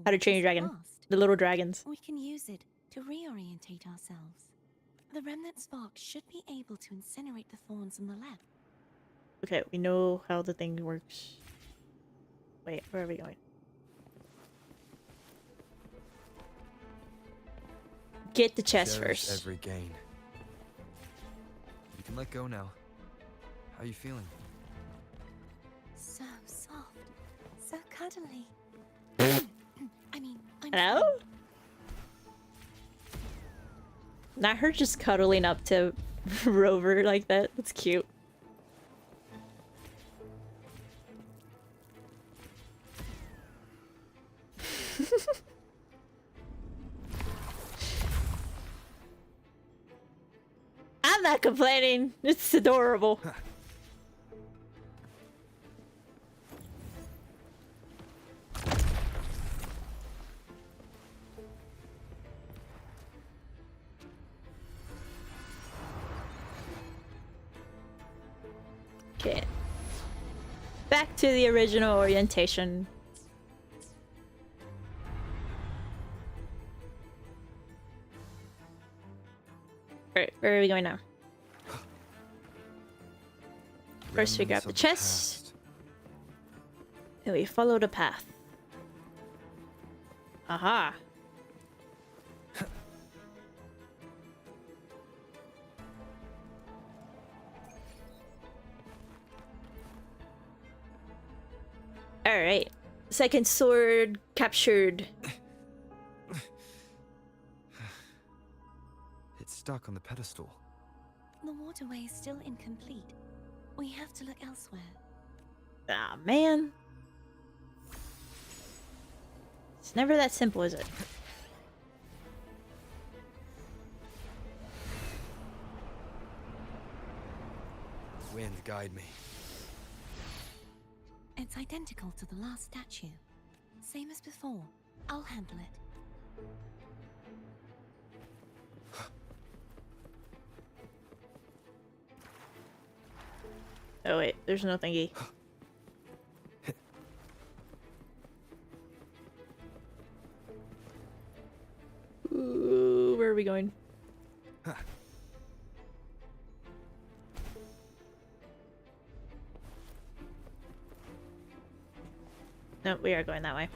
How to Train Your Dragon. The little dragons. We can use it to reorientate ourselves. The remnant spark should be able to incinerate the thorns on the left. Okay, we know how the thing works. Wait, where are we going? Get the chest Cherish first. every gain. You can let go now. How you feeling? So soft. So cuddly. I mean, I'm Hello? fine. Not her just cuddling up to Rover like that. That's cute. I'm not complaining. It's adorable. Okay. Back to the original orientation. Alright, where are we going now? First we grab Remnants the of chest. past. And we follow the path. Aha. Alright. Second sword captured. It's stuck on the pedestal. The waterway is still incomplete. We have to look elsewhere. Ah, man. It's never that simple, is it? Wind, guide me. It's identical to the last statue. Same as before. I'll handle it. Oh wait, there's no thingy. Ooh, where are we going? No, we are going that way.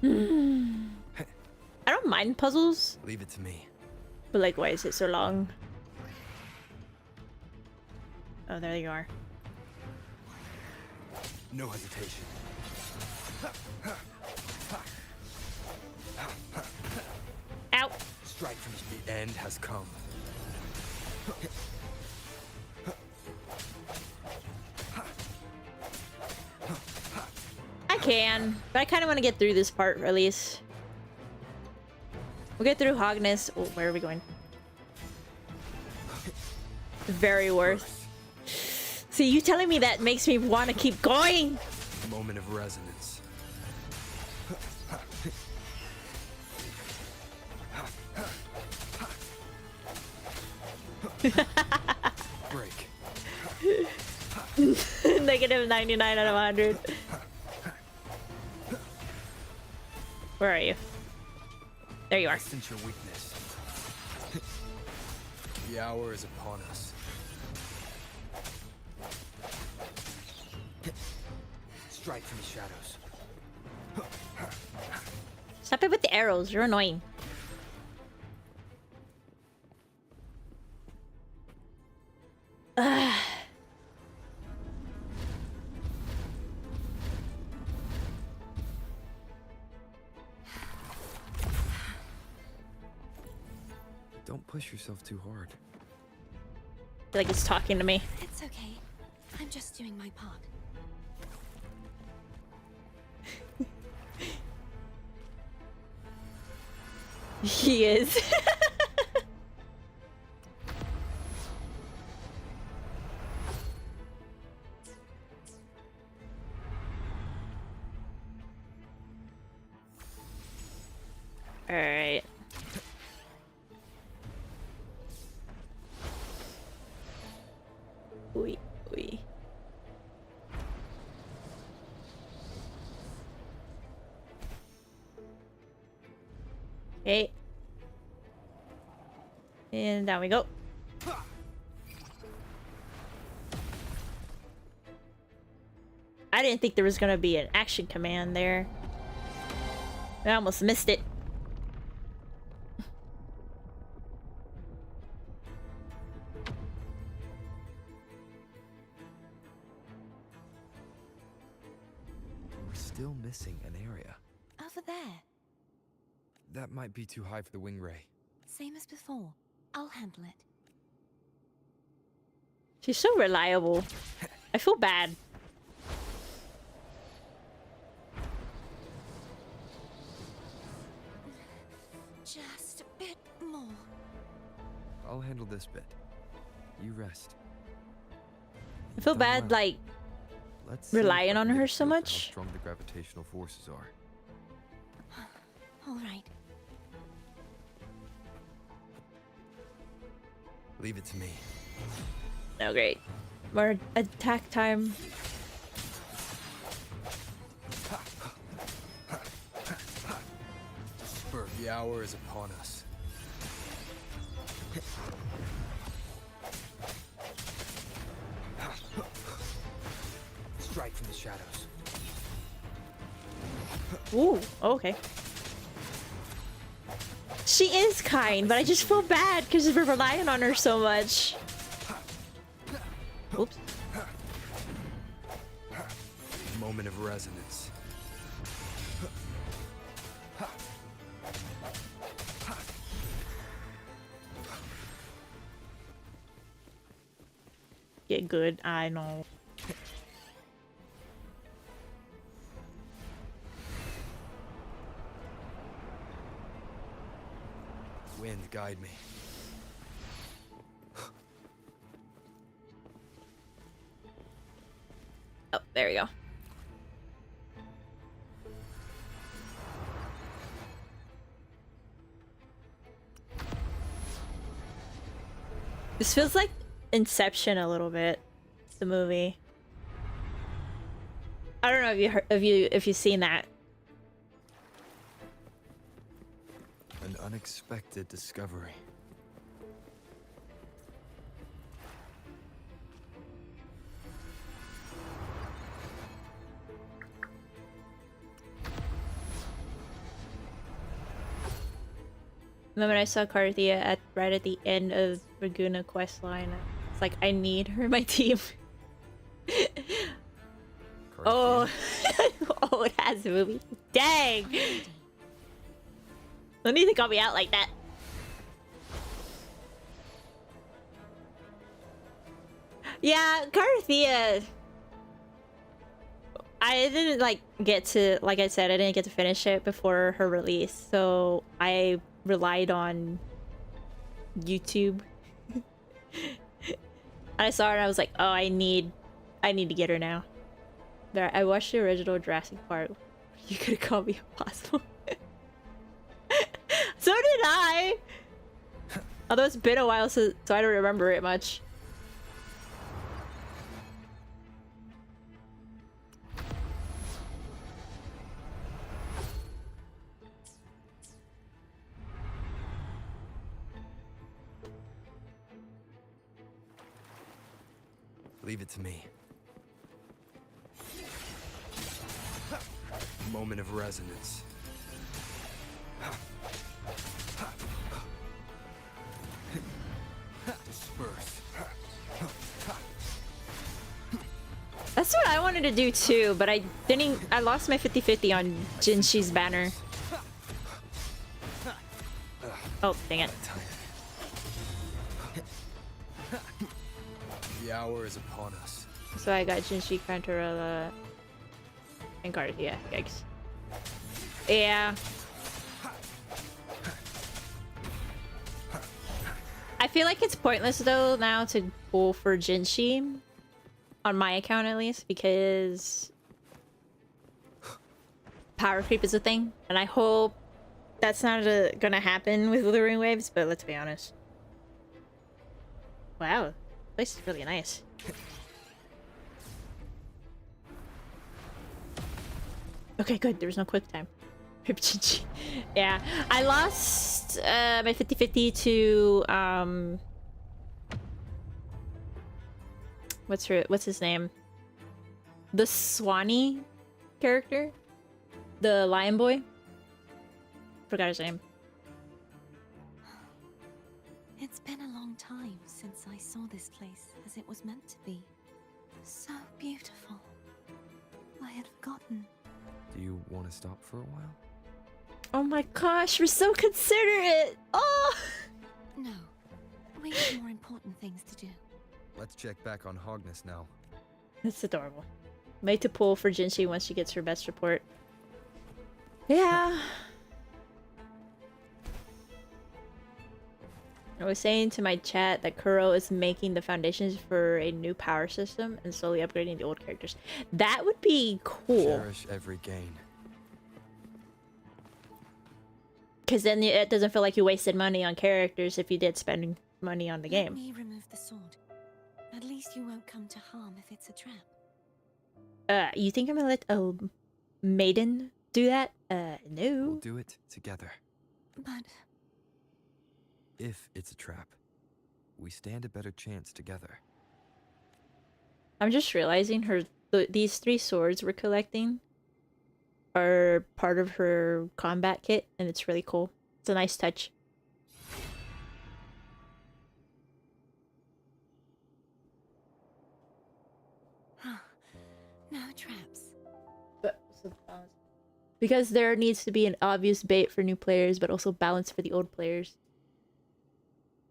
I don't mind puzzles, Leave it to me. but like, why is it so long? Oh, there you are. No hesitation. Ow! Strike from the end has come. I can, but I kind of want to get through this part at least. We'll get through Hogness. Oh, where are we going? Very worth. See, you telling me that makes me want to keep going. Moment of resonance. Break. Negative 99 out of 100. Where are you? There you I are. sense your weakness. The hour is upon us. Strike from the shadows. Stop it with the arrows. You're annoying. Ugh. Don't push yourself too hard. I feel like it's talking to me. It's okay. I'm just doing my part. He is. All right. Oui, oui. Okay. And down we go. I didn't think there was gonna be an action command there. I almost missed it. We're still missing an area. Over there. That might be too high for the wing ray. Same as before. I'll handle it. She's so reliable. I feel bad. Just a bit more. I'll handle this bit. You rest. I feel Done bad, well. like, Let's see if relying I on can her get a so feel for how much. strong the gravitational forces are. All right. Leave it to me. Oh, great. More attack time. The hour is upon us. Strike from the shadows. Ooh, okay. She is kind, but I just feel bad because we're relying on her so much. Oops. Moment of resonance. Get good, I know. Wind, guide me. Oh, there we go. This feels like Inception a little bit. The movie. I don't know if you heard, if you've seen that. An unexpected discovery. The moment I saw Carthia right at the end of Laguna questline, it's like I need her in my team. Oh, oh, it has a movie. Dang! Don't need to call me out like that. Yeah, Carthia. I didn't get to, like I said, I didn't get to finish it before her release, so I relied on YouTube. I saw her and I was like, oh, I need to get her now. But I watched the original Jurassic Park. You could have called me impossible. So did I. Although it's been a while, so I don't remember it much. Leave it to me. Moment of resonance. Disperse. That's what I wanted to do too, but I didn't. I lost my 50-50 on Jinshi's banner. Oh, dang it. The hour is upon us. So I got Jinshi, Cantarella, and Carthia. Yikes. Yeah. I feel like it's pointless though now to pull for Jinshi. On my account at least, because power creep is a thing. And I hope that's not gonna happen with Luring Waves, but let's be honest. Wow, this place is really nice. Okay, good. There's no quick time. Yeah, I lost my 50-50 to what's his name? The Swanee character, the lion boy. Forgot his name. It's been a long time since I saw this place as it was meant to be. So beautiful. I had forgotten. Do you want to stop for a while? Oh my gosh, we're so considerate. Oh. No, we have more important things to do. Let's check back on Hogness now. That's adorable. Made to pull for Jinshi once she gets her best report. Yeah. I was saying to my chat that Kuro is making the foundations for a new power system and slowly upgrading the old characters. That would be cool. Cherish every gain. Because then it doesn't feel like you wasted money on characters if you did spend money on the Let game. me remove the sword. At least you won't come to harm if it's a trap. You think I'm gonna let a maiden do that? No. We'll do it together. But If it's a trap, we stand a better chance together. I'm just realizing these 3 swords we're collecting are part of her combat kit, and it's really cool. It's a nice touch. no traps. But because there needs to be an obvious bait for new players, but also balance for the old players.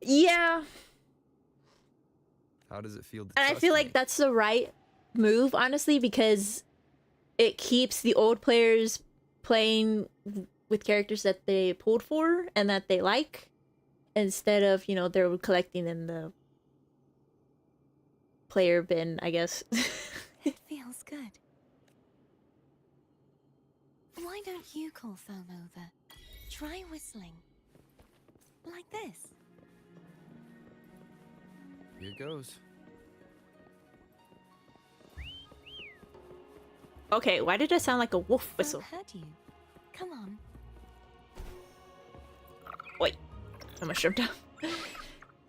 Yeah. How does it feel to And I trust feel me? like that's the right move, honestly, because it keeps the old players playing with characters that they pulled for and that they like, instead of, you know, they're collecting in the player bin, I guess. It feels good. Why don't you call Foam over? Try whistling. Like this. Here goes. Okay, why did it sound like a wolf whistle? Foam heard you. Come on. Wait, I'm gonna shut down.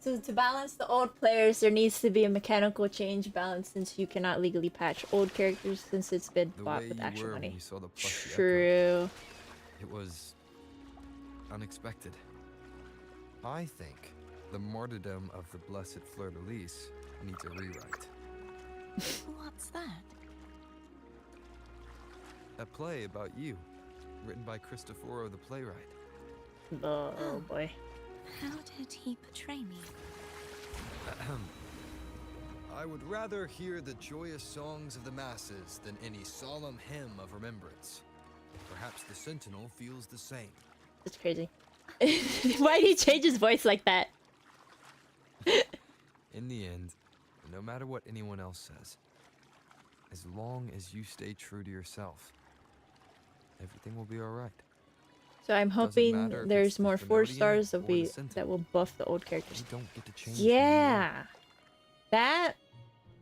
So to balance the old players, there needs to be a mechanical change balance, since you cannot legally patch old characters since it's been The bought way with you actual were when money. you saw the plushy Echo, True. it was unexpected. I think the martyrdom of the blessed fleur-de-lis needs a rewrite. What's that? A play about you, written by Cristoforo the playwright. Oh boy. How did he portray me? I would rather hear the joyous songs of the masses than any solemn hymn of remembrance. Perhaps the Sentinel feels the same. That's crazy. Why did he change his voice like that? In the end, no matter what anyone else says, as long as you stay true to yourself, everything will be alright. So I'm Doesn't hoping matter if there's it's the more 4-stars Thenodian or the that Sentinel. will buff the old characters. You don't get to change who you are. Yeah,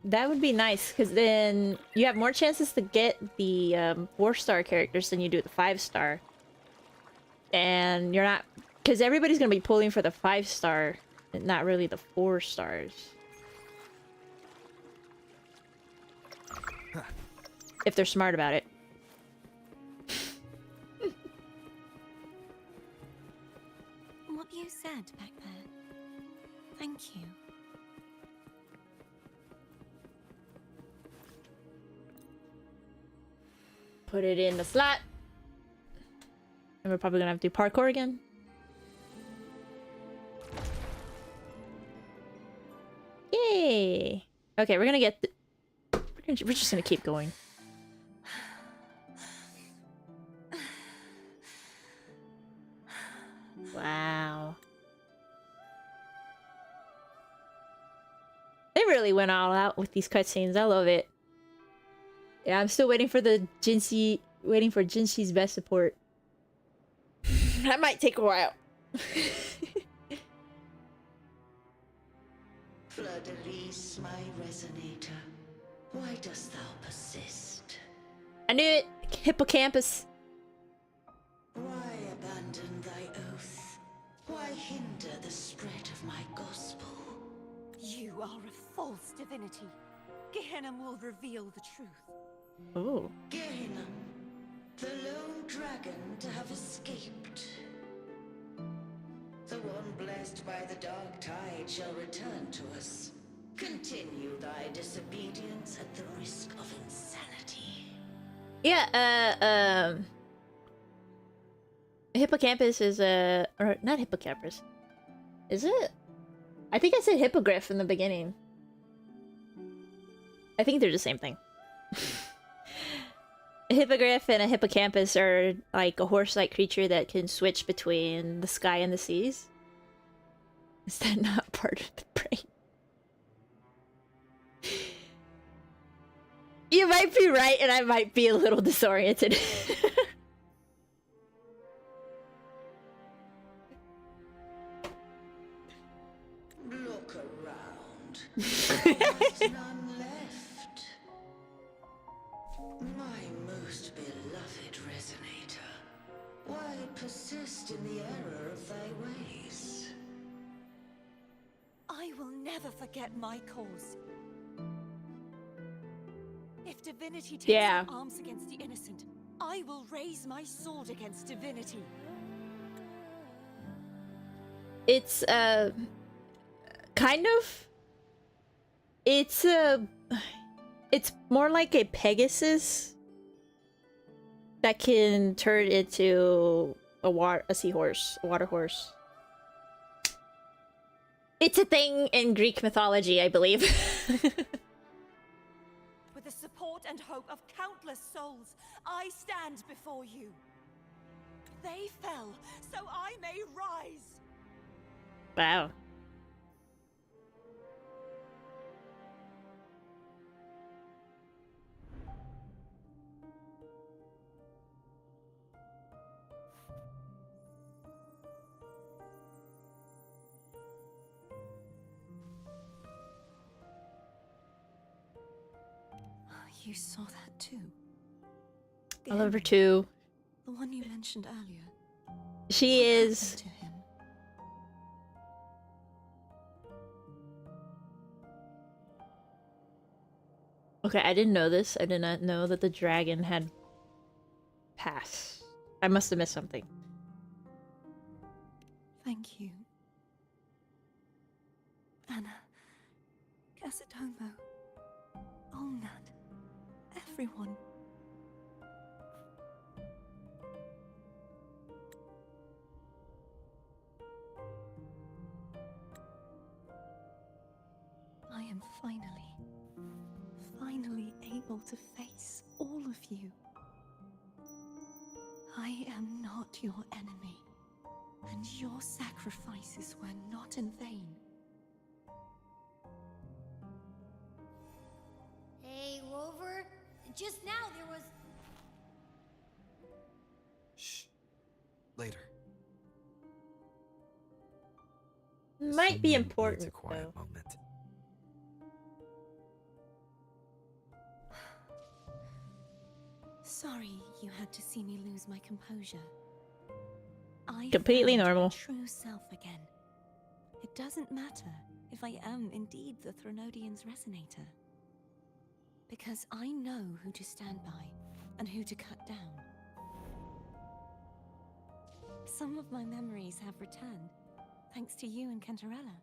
that would be nice, because then you have more chances to get the 4-star characters than you do the 5-star, and you're not, because everybody's gonna be pulling for the 5-star and not really the 4-stars. If they're smart about it. What you said back there. Thank you. Put it in the slot. And we're probably gonna have to do parkour again. Yay! Okay, we're gonna get. We're just gonna keep going. Wow. They really went all out with these cutscenes. I love it. Yeah, I'm still waiting for the Jinxie, waiting for Jinxie's best support. That might take a while. Fleur-de-lis, my resonator, why dost thou persist? I knew it! Hippocampus. Why abandon thy oath? Why hinder the spread of my gospel? You are a false divinity. Gehenna will reveal the truth. Oh. Gehenna, the lone dragon to have escaped. The one blessed by the dark tide shall return to us. Continue thy disobedience at the risk of insanity. Yeah, Hippocampus is or not Hippocampus. Is it? I think I said Hippogriff in the beginning. I think they're the same thing. A hippogriff and a hippocampus are like a horse-like creature that can switch between the sky and the seas. Is that not part of the brain? You might be right, and I might be a little disoriented. There's none left. My most beloved resonator, why persist in the error of thy ways? I will never forget my cause. If divinity takes Yeah. up arms against the innocent, I will raise my sword against divinity. It's kind of, it's more like a Pegasus that can turn into a seahorse, a water horse. It's a thing in Greek mythology, I believe. With the support and hope of countless souls, I stand before you. They fell, so I may rise. Wow. You saw that too. I love her too. The one you mentioned earlier. She What is. happened to him? Okay, I didn't know this. I did not know that the dragon had passed. I must have missed something. Thank you. Anna, Casatomo, Olnat, everyone. I am finally able to face all of you. I am not your enemy, and your sacrifices were not in vain. Hey, Rover. Just now there was... Shh. Later. Might be Someone needs important a quiet though. moment. Sorry you had to see me lose my composure. I Completely found normal. my true self again. It doesn't matter if I am indeed the Threnodian's resonator. Because I know who to stand by and who to cut down. Some of my memories have returned, thanks to you and Cantarella.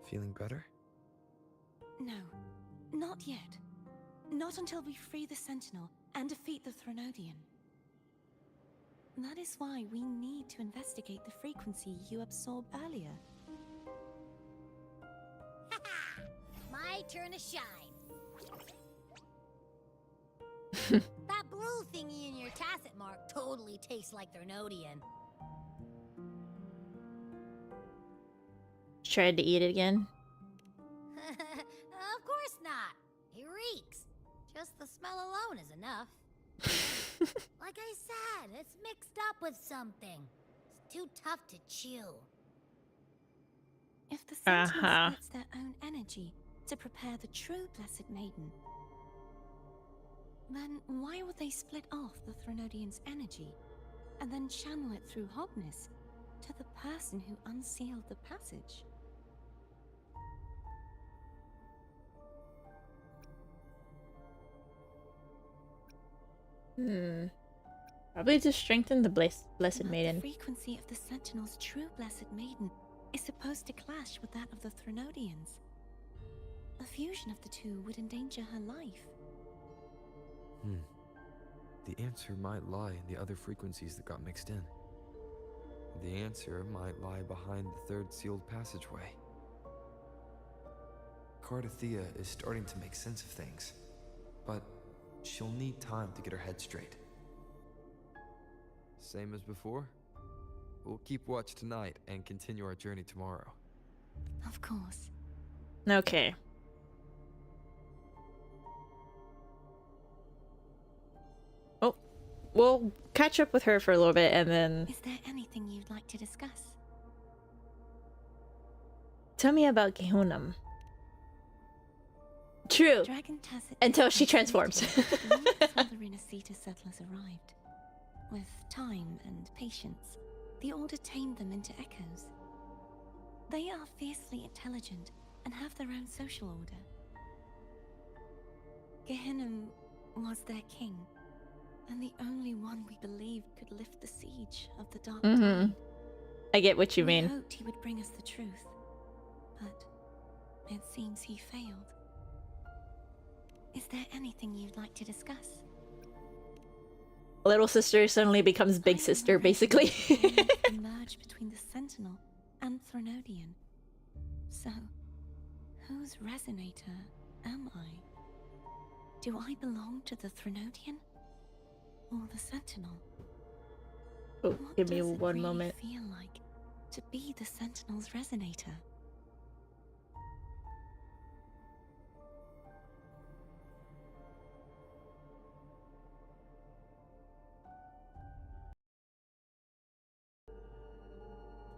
Feeling better? No, not yet. Not until we free the Sentinel and defeat the Threnodian. That is why we need to investigate the frequency you absorbed earlier. My turn to shine. That blue thingy in your tacit mark totally tastes like Threnodian. Tried to eat it again. Of course not. It reeks. Just the smell alone is enough. Like I said, it's mixed up with something. It's too tough to chew. If the Sentinel Uh-huh. splits their own energy to prepare the true Blessed Maiden, then why would they split off the Threnodian's energy and then channel it through Hognis to the person who unsealed the passage? Probably to strengthen the Blessed But Maiden. the frequency of the Sentinel's true Blessed Maiden is supposed to clash with that of the Threnodians. A fusion of the two would endanger her life. The answer might lie in the other frequencies that got mixed in. The answer might lie behind the third sealed passageway. Cardathea is starting to make sense of things, but she'll need time to get her head straight. Same as before? We'll keep watch tonight and continue our journey tomorrow. Of course. Okay. Oh, we'll catch up with her for a little bit and then... Is there anything you'd like to discuss? Tell me about Gehunam. True. Dragon Tacit Until she transforms. Southern Asita settlers arrived. With time and patience, the Order tamed them into echoes. They are fiercely intelligent and have their own social order. Gehinnom was their king, and the only one we believed could lift the siege of the Dark Tide. I get what you We mean. hoped he would bring us the truth, but it seems he failed. Is there anything you'd like to discuss? Little sister suddenly becomes big sister, basically. Emerge between the Sentinel and Threnodian. So, whose resonator am I? Do I belong to the Threnodian or the Sentinel? Oh, What give me does it one really moment. feel like to be the Sentinel's resonator?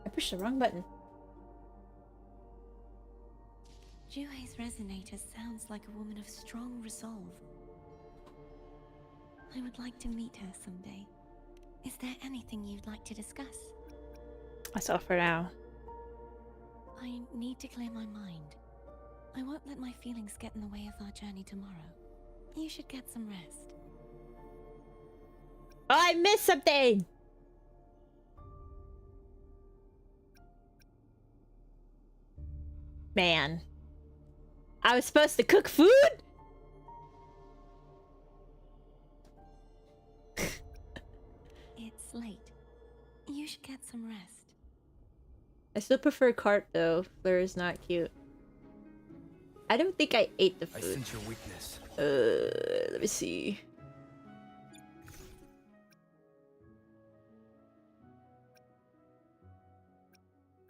I pushed the wrong button. Juhe's resonator sounds like a woman of strong resolve. I would like to meet her someday. Is there anything you'd like to discuss? That's all for now. I need to clear my mind. I won't let my feelings get in the way of our journey tomorrow. You should get some rest. Oh, I missed something! Man. I was supposed to cook food? It's late. You should get some rest. I still prefer cart though. Fleur is not cute. I don't think I ate the I food. sense your weakness. Let me see.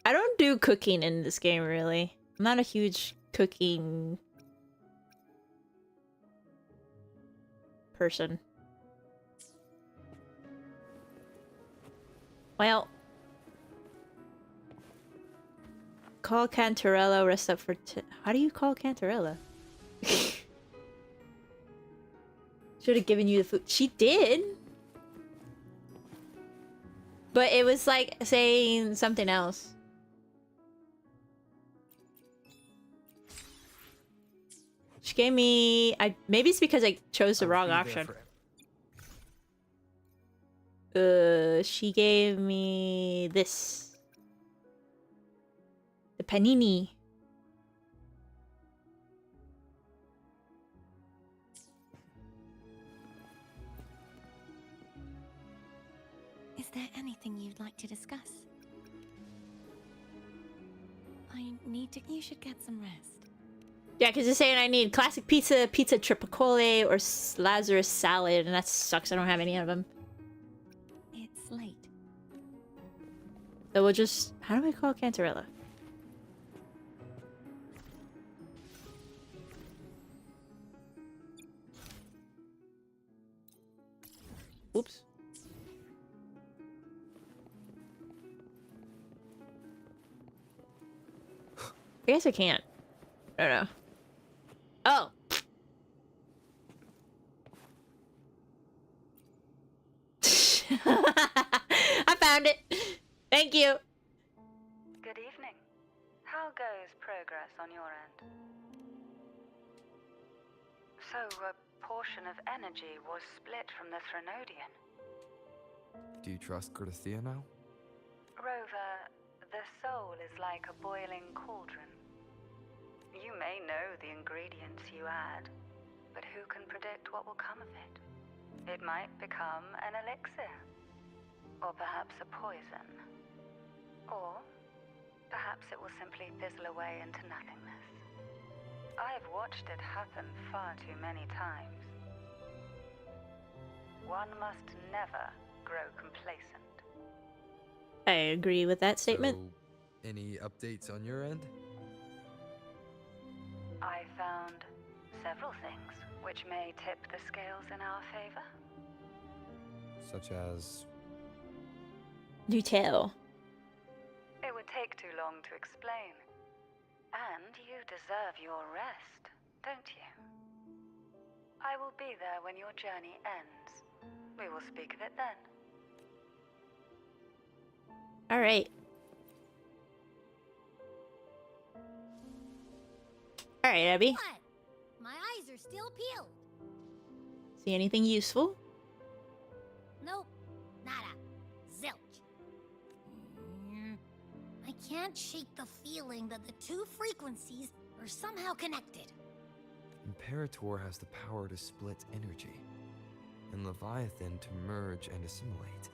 I don't do cooking in this game really. I'm not a huge cooking person. Well, call Cantarella, rest up for how do you call Cantarella? Should have given you the food. She did. But it was like saying something else. She gave me... maybe it's because I chose the wrong option. She gave me this. The panini. Is there anything you'd like to discuss? I need to... You should get some rest. Yeah, because it's saying I need classic pizza, pizza tripicole, or Lazarus salad, and that sucks. I don't have any of them. It's late. So we'll just... How do I call Cantarella? Oops. I guess I can't. I don't know. Oh! I found it! Thank you! Good evening. How goes progress on your end? So, a portion of energy was split from the Threnodian. Do you trust Gerthia now? Rover, the soul is like a boiling cauldron. You may know the ingredients you add, but who can predict what will come of it? It might become an elixir, or perhaps a poison, or perhaps it will simply fizzle away into nothingness. I've watched it happen far too many times. One must never grow complacent. I agree with that statement. So, any updates on your end? I found several things which may tip the scales in our favor. Such as... Do tell. It would take too long to explain. And you deserve your rest, don't you? I will be there when your journey ends. We will speak of it then. All right. All right, Abby. What? My eyes are still peeled. See anything useful? Nope. Nada. Zilch. I can't shake the feeling that the two frequencies are somehow connected. Imperator has the power to split energy, and Leviathan to merge and assimilate.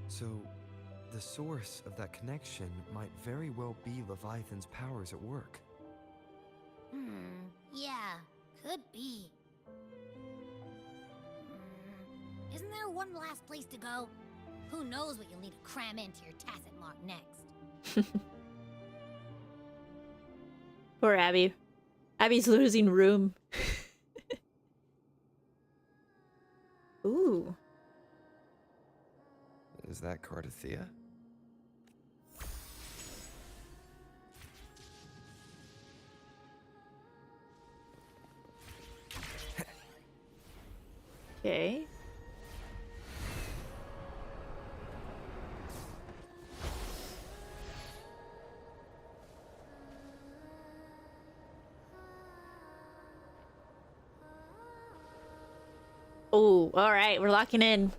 So, the source of that connection might very well be Leviathan's powers at work. Yeah, could be. Isn't there one last place to go? Who knows what you'll need to cram into your tacit mark next? Poor Abby. Abby's losing room. Ooh. Is that Cardathea? Okay. Oh, all right, we're locking in.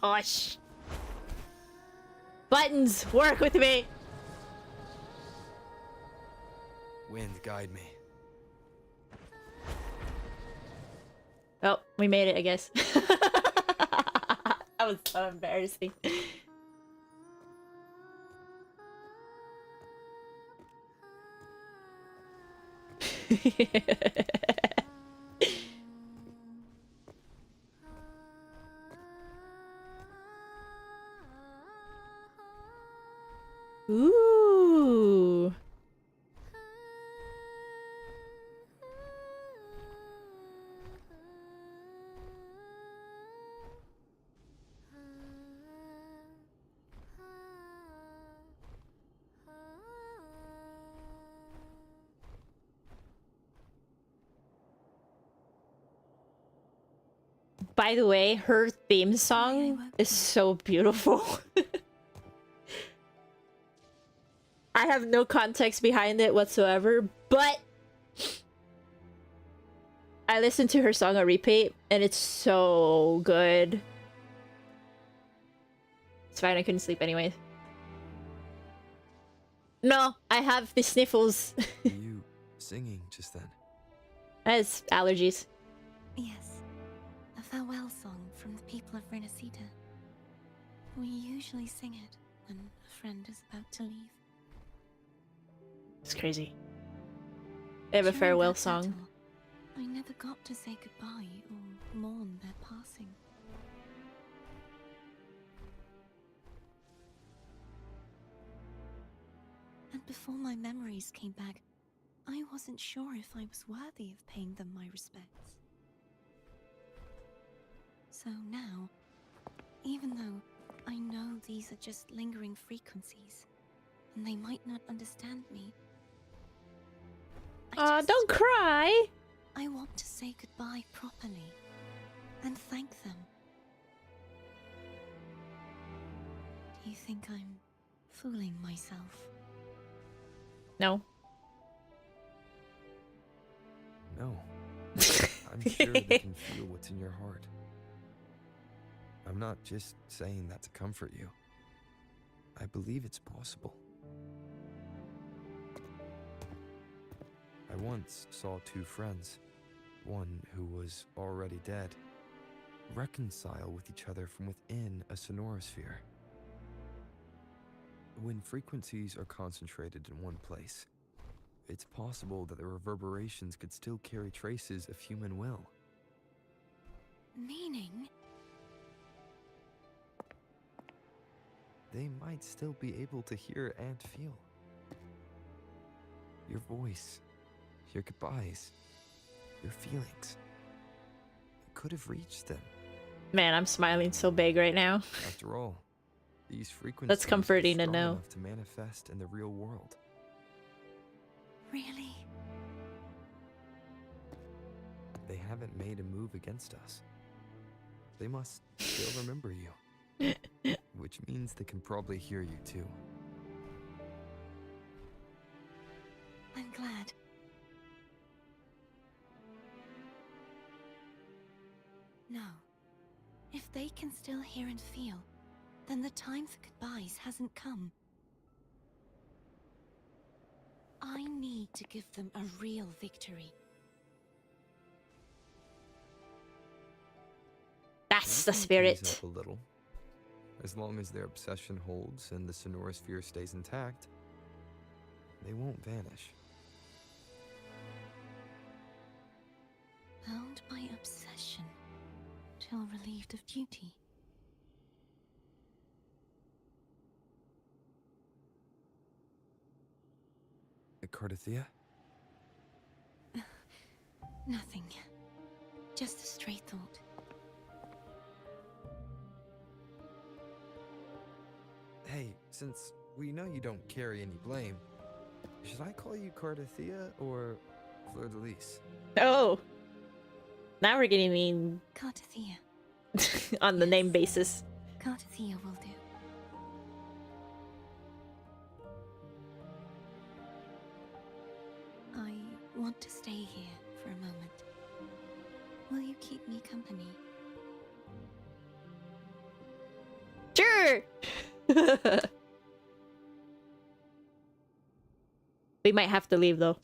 Gosh. Buttons, work with me. Wind, guide me. Oh, we made it, I guess. That was so embarrassing. Ooh. By the way, her theme song is so beautiful. I have no context behind it whatsoever, but I listened to her song on repeat and it's so good. It's fine, I couldn't sleep anyways. No, I have the sniffles. Were you singing just then? That's allergies. Yes, a farewell song from the people of Renacita. We usually sing it when a friend is about to leave. It's crazy. They have a During farewell that song. battle, I never got to say goodbye or mourn their passing. And before my memories came back, I wasn't sure if I was worthy of paying them my respects. So now, even though I know these are just lingering frequencies, and they might not understand me, Don't cry! I want to say goodbye properly and thank them. Do you think I'm fooling myself? No. I'm sure they can feel what's in your heart. I'm not just saying that to comfort you. I believe it's possible. I once saw two friends, one who was already dead, reconcile with each other from within a sonorosphere. When frequencies are concentrated in one place, it's possible that the reverberations could still carry traces of human will. Meaning? They might still be able to hear and feel. Your voice, your goodbyes, Your feelings. You could have reached them. Man, I'm smiling so big right now. After all, these frequencies That's comforting are to strong know. enough to manifest in the real world. Really? They haven't made a move against us. They must still remember you. Which means they can probably hear you too. I'm glad. No. If they can still hear and feel, then the time for goodbyes hasn't come. I need to give them a real victory. That's the They can spirit. ease up a little. As long as their obsession holds and the Sonorosphere stays intact, they won't vanish. Bound by obsession, till relieved of duty. Cardathia? Nothing. Just a stray thought. Hey, since we know you don't carry any blame, should I call you Cardathia or Fleur de Lis? Oh. Now we're getting mean Cardathia. on the name basis. Cardathia will do. I want to stay here for a moment. Will you keep me company? Sure. We might have to leave though.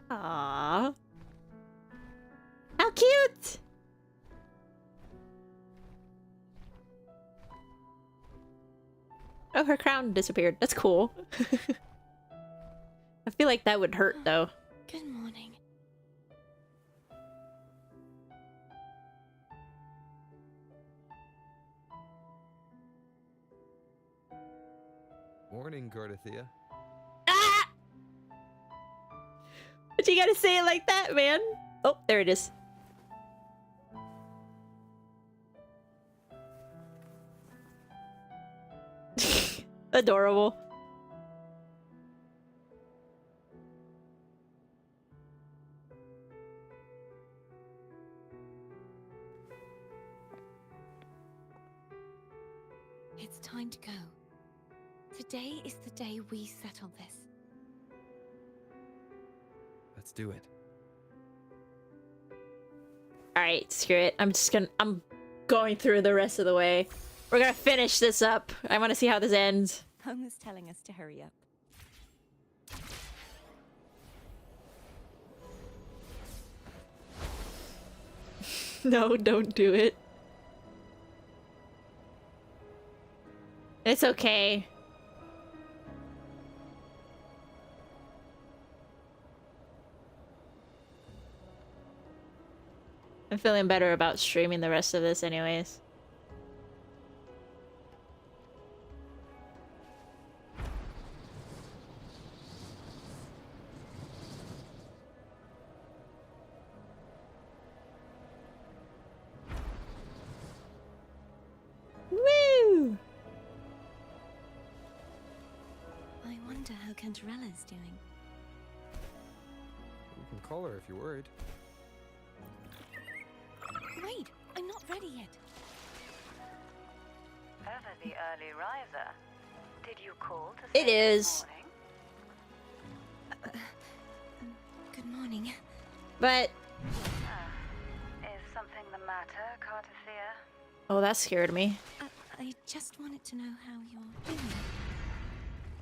Aww. How cute! Oh, her crown disappeared. That's cool. I feel like that would hurt though. Good morning. Morning, Cardathia. Ah! But you gotta say it like that, man. Oh, there it is. Adorable. It's time to go. Today is the day we settle this. Let's do it. Alright, screw it. I'm going through the rest of the way. We're gonna finish this up. I wanna see how this ends. Home is telling us to hurry up. No, don't do it. It's okay. I'm feeling better about streaming the rest of this anyways. Woo! I wonder how Cantarella's doing. You can call her if you're worried. Wait, I'm not ready yet. Ever the early riser. Did you call to say It is. good morning? Good morning. But Is something the matter, Cardathia? oh, that scared me. I just wanted to know how you're doing.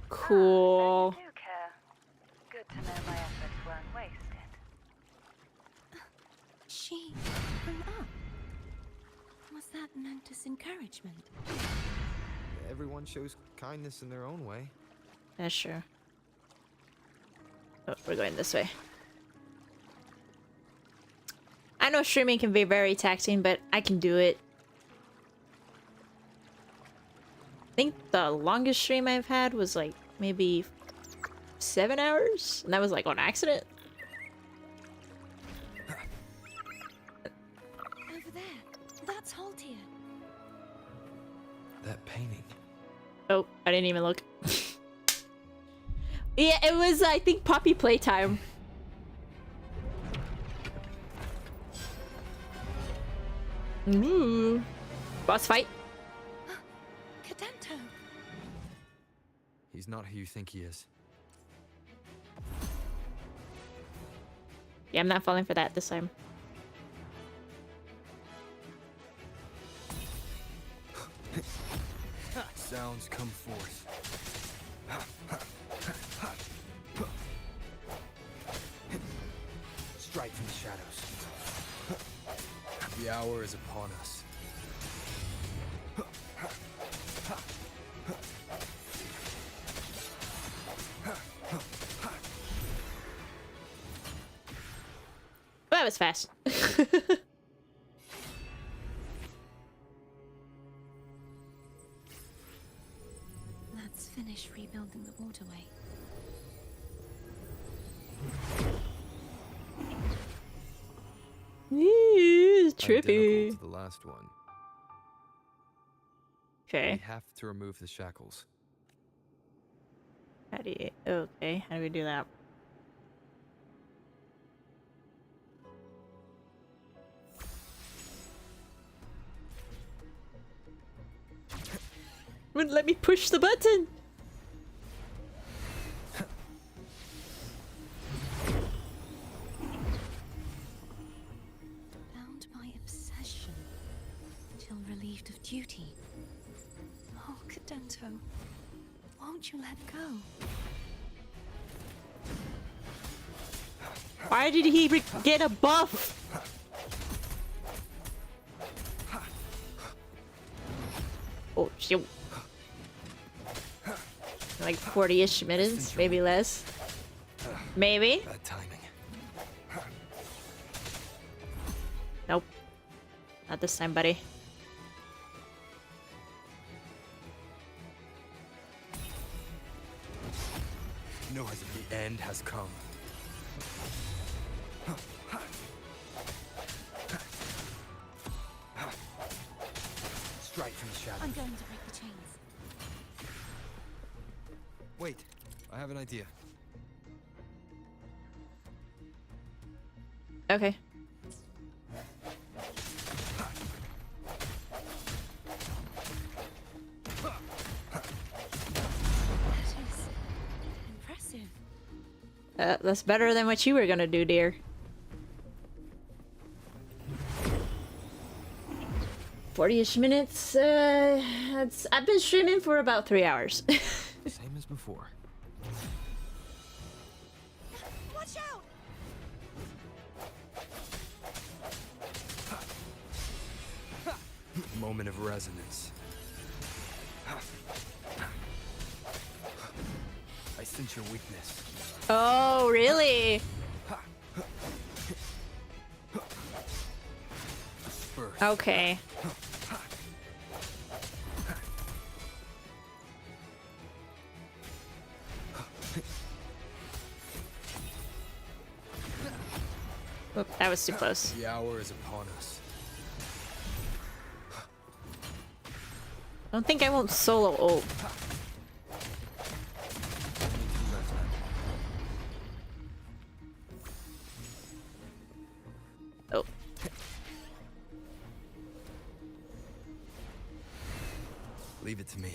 Cool. So you do care. Good to know my efforts weren't wasted. She grew up. Was that meant as encouragement? Everyone shows kindness in their own way. That's true. Oh, we're going this way. I know streaming can be very taxing, but I can do it. I think the longest stream I've had was like maybe 7 hours, and that was like on accident. Over there. That's Haltier. That painting. Oh, I didn't even look. Yeah, it was, I think, Poppy playtime. Ooh. Boss fight. Cadento. He's not who you think he is. Yeah, I'm not falling for that this time. Sounds come forth. Strike from the shadows. The hour is upon us. Well, that was fast. Let's finish rebuilding the waterway. It's Identical trippy. to the last one. Okay. We have to remove the shackles. How do you... Okay, how do we do that? Wouldn't let me push the button! Bound by obsession till relieved of duty. Oh, Cadento, won't you let go? Why did he get a buff? Oh, shoot. Like 40-ish minutes, maybe less. Maybe? Bad timing. Nope. Not this time, buddy. No, the end has come. Strike from the shadows. I'm going to break the chains. Wait, I have an idea. Okay. That is impressive. That's better than what you were gonna do, dear. 40-ish minutes. I've been streaming for about 3 hours. Same as before. Watch out! Moment of resonance. I sense your weakness. Oh, really? Spurs. Okay. Oop, that was too close. The hour is upon us. I don't think I won't solo ult. Oh. Leave it to me.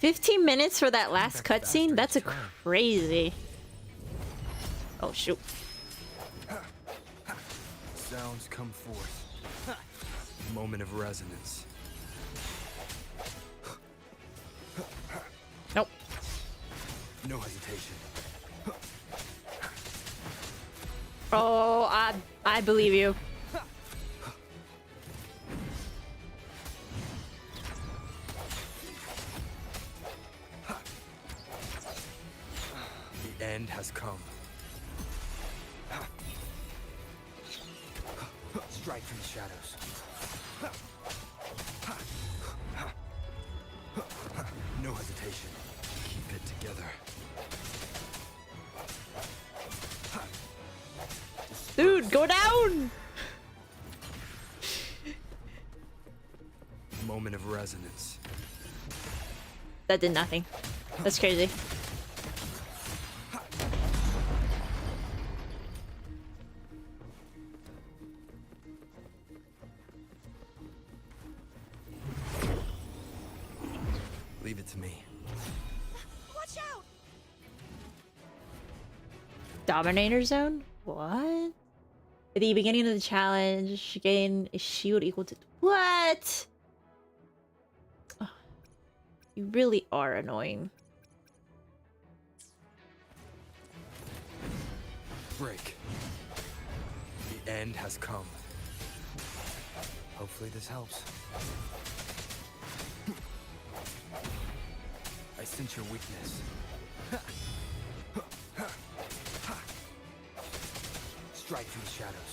15 minutes for that last Back faster cutscene? That's a each time. crazy. Oh, shoot. Sounds come forth. Moment of resonance. Nope. No hesitation. Oh, I believe you. end has come. Strike from the shadows. No hesitation. Keep it together. Dude, go down! Moment of resonance. That did nothing. That's crazy. Leave it to me. Watch out! Dominator zone? What? At the beginning of the challenge, gain a shield equal to... What? Ugh. You really are annoying. Break. The end has come. Hopefully this helps. I sense your weakness. Strike from the shadows.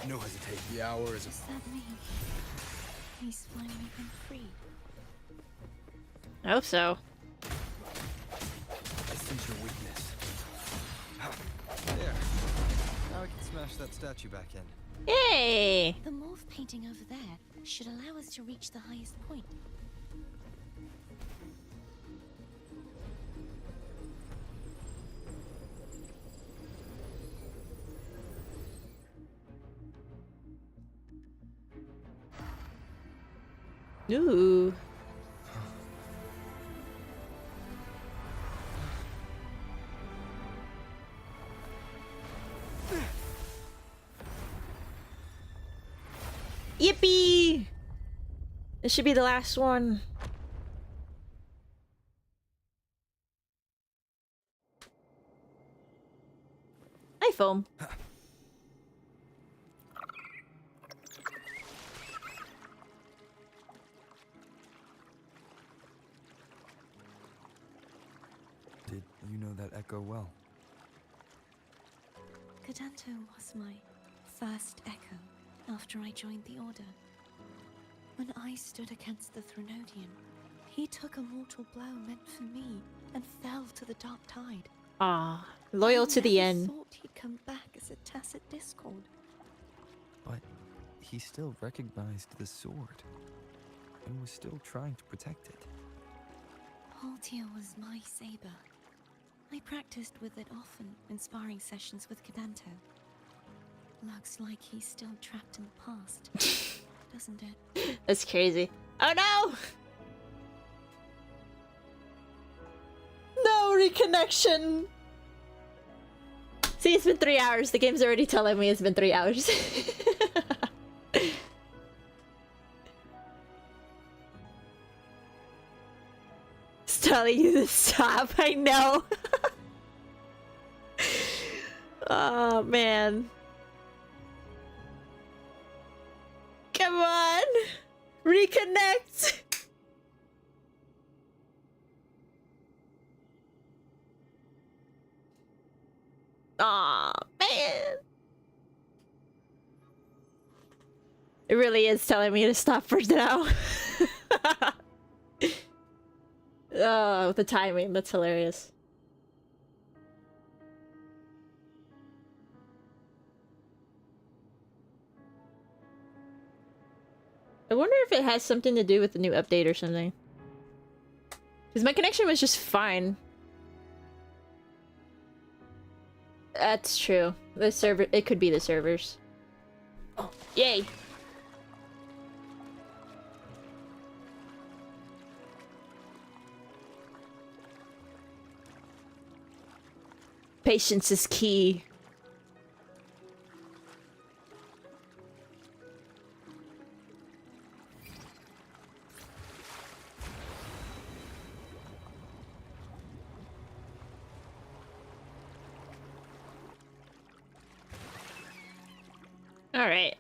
No hesitation. The hour is... Does that mean he's finally been freed? I hope so. I sense your weakness. There. Now I can smash that statue back in. Yay! The morph painting over there should allow us to reach the highest point. Ooh. Yippee! This should be the last one. Hi, Foam. Did you know that echo well? Cadanto was my first echo after I joined the Order. When I stood against the Threnodian, he took a mortal blow meant for me and fell to the dark tide. Ah, loyal to the I end. thought he'd come back as a tacit discord. But he still recognized the sword and was still trying to protect it. Haltia was my saber. I practiced with it often in sparring sessions with Cadanto. Looks like he's still trapped in the past, doesn't it? That's crazy. Oh no! No reconnection! See, it's been 3 hours. The game's already telling me it's been 3 hours. It's telling you to stop. I know. Oh, man. Come on! Reconnect! Aw, man! It really is telling me to stop for now. Oh, the timing, that's hilarious. I wonder if it has something to do with the new update or something. Because my connection was just fine. That's true. The server, it could be the servers. Oh, yay! Patience is key. All right.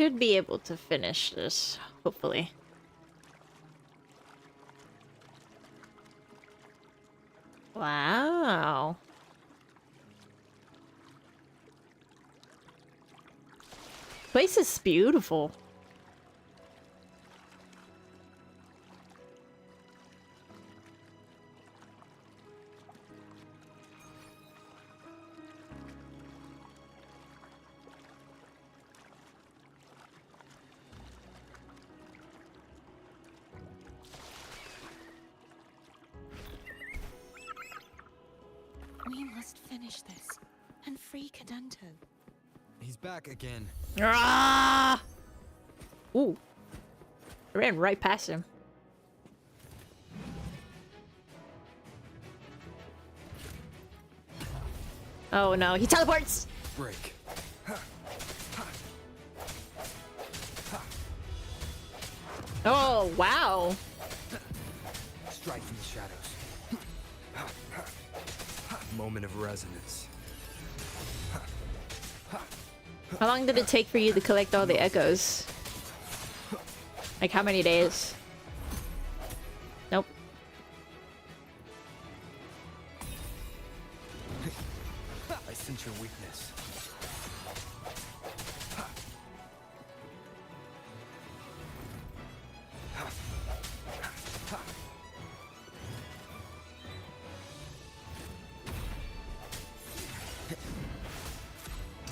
should be able to finish this, hopefully. Wow. Place is beautiful. We must finish this and free Cadento. He's back again. Ah! Ooh. I ran right past him. Oh no, he teleports! Break. Oh, wow. Strike from the shadows. Moment of resonance. How long did it take for you to collect all the echoes? Like how many days? Nope. I sense your weakness.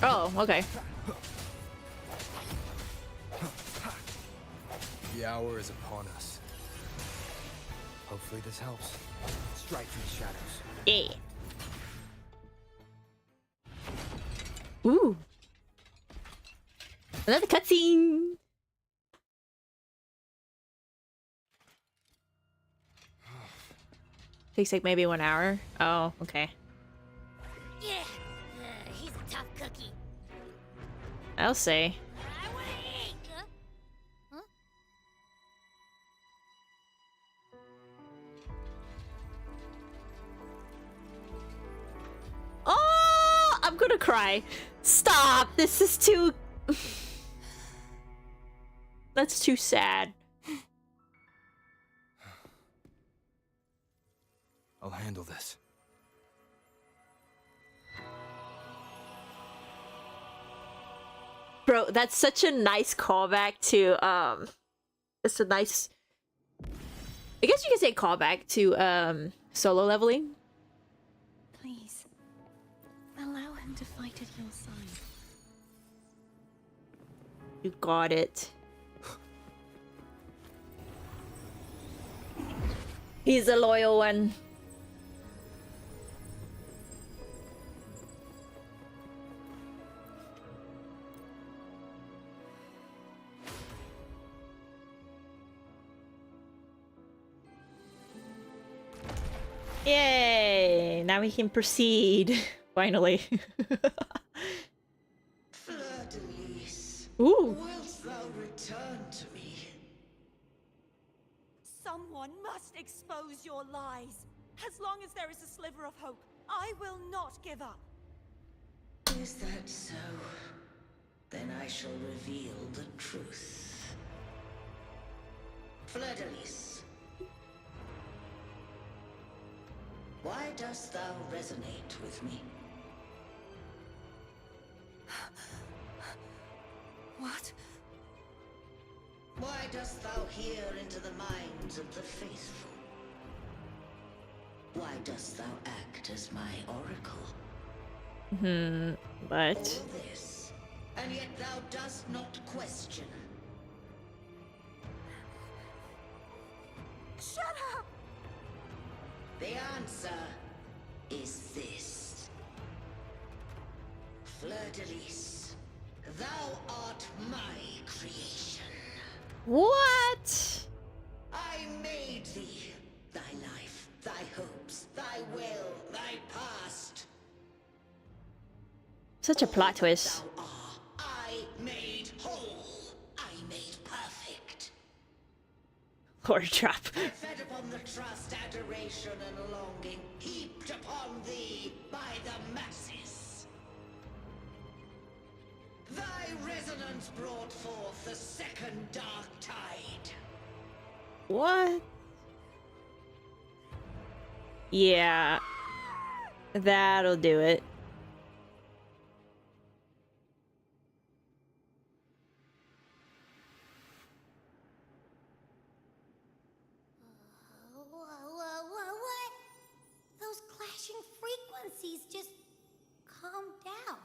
Oh, okay. The hour is upon us. Hopefully this helps. Strike from the shadows. Yeah. Ooh. Another cutscene. Takes like maybe 1 hour. Oh, okay. Yeah, he's a tough cookie. I'll say. I wanna eat. Huh? Oh, I'm gonna cry. Stop. This is too... That's too sad. I'll handle this. Bro, that's such a nice callback to, it's a nice... I guess you can say callback to, solo leveling. Please, allow him to fight at your side. You got it. He's a loyal one. Yay! Now we can proceed. Finally. Fleur-de-lis, Ooh. wilt thou return to me? Someone must expose your lies. As long as there is a sliver of hope, I will not give up. Is that so? Then I shall reveal the truth. Fleur-de-lis, why dost thou resonate with me? What? Why dost thou hear into the minds of the faithful? Why dost thou act as my oracle? But... All this, and yet thou dost not question. Shut up! The answer is this. Fleur-de-lis, thou art my creation. What? I made thee, thy life, thy hopes, thy will, thy past. Such a plot twist. Thou art, I made whole, I made perfect. Lord drop. I fed upon the trust, adoration, and longing heaped upon thee by the masses. Thy resurrection Resonance brought forth the second dark tide. What? Yeah. That'll do it. What? Those clashing frequencies just calm down.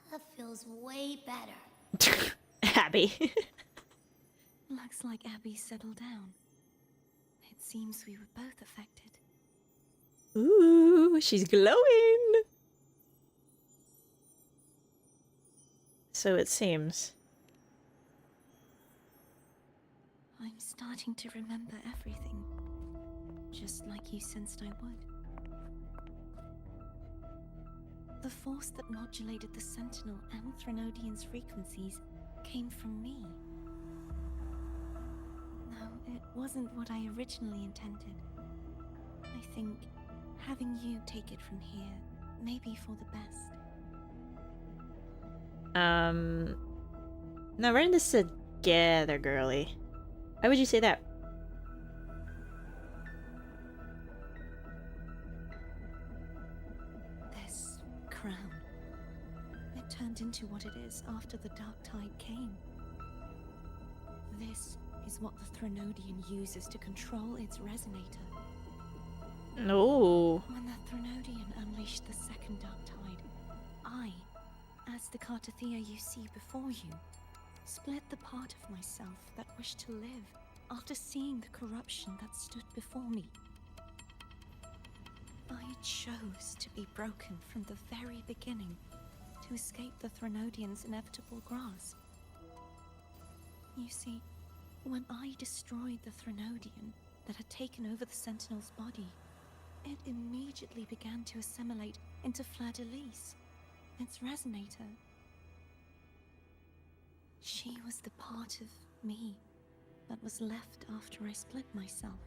That feels way better. Abby. Looks like Abby settled down. It seems we were both affected. Ooh, she's glowing. So it seems. I'm starting to remember everything, just like you sensed I would. The force that modulated the Sentinel and Threnodian's frequencies came from me. No, it wasn't what I originally intended. I think having you take it from here may be for the best. No, we're in this together, girly. Why would you say that? This crown. It turned into what it is after the Dark Tide came. This is what the Threnodian uses to control its resonator. No. When the Threnodian unleashed the second Dark Tide, I, as the Cartothea you see before you, split the part of myself that wished to live after seeing the corruption that stood before me. I chose to be broken from the very beginning to escape the Threnodian's inevitable grasp. You see, when I destroyed the Threnodian that had taken over the Sentinel's body, it immediately began to assimilate into Fleur-de-Lis, its resonator. She was the part of me that was left after I split myself.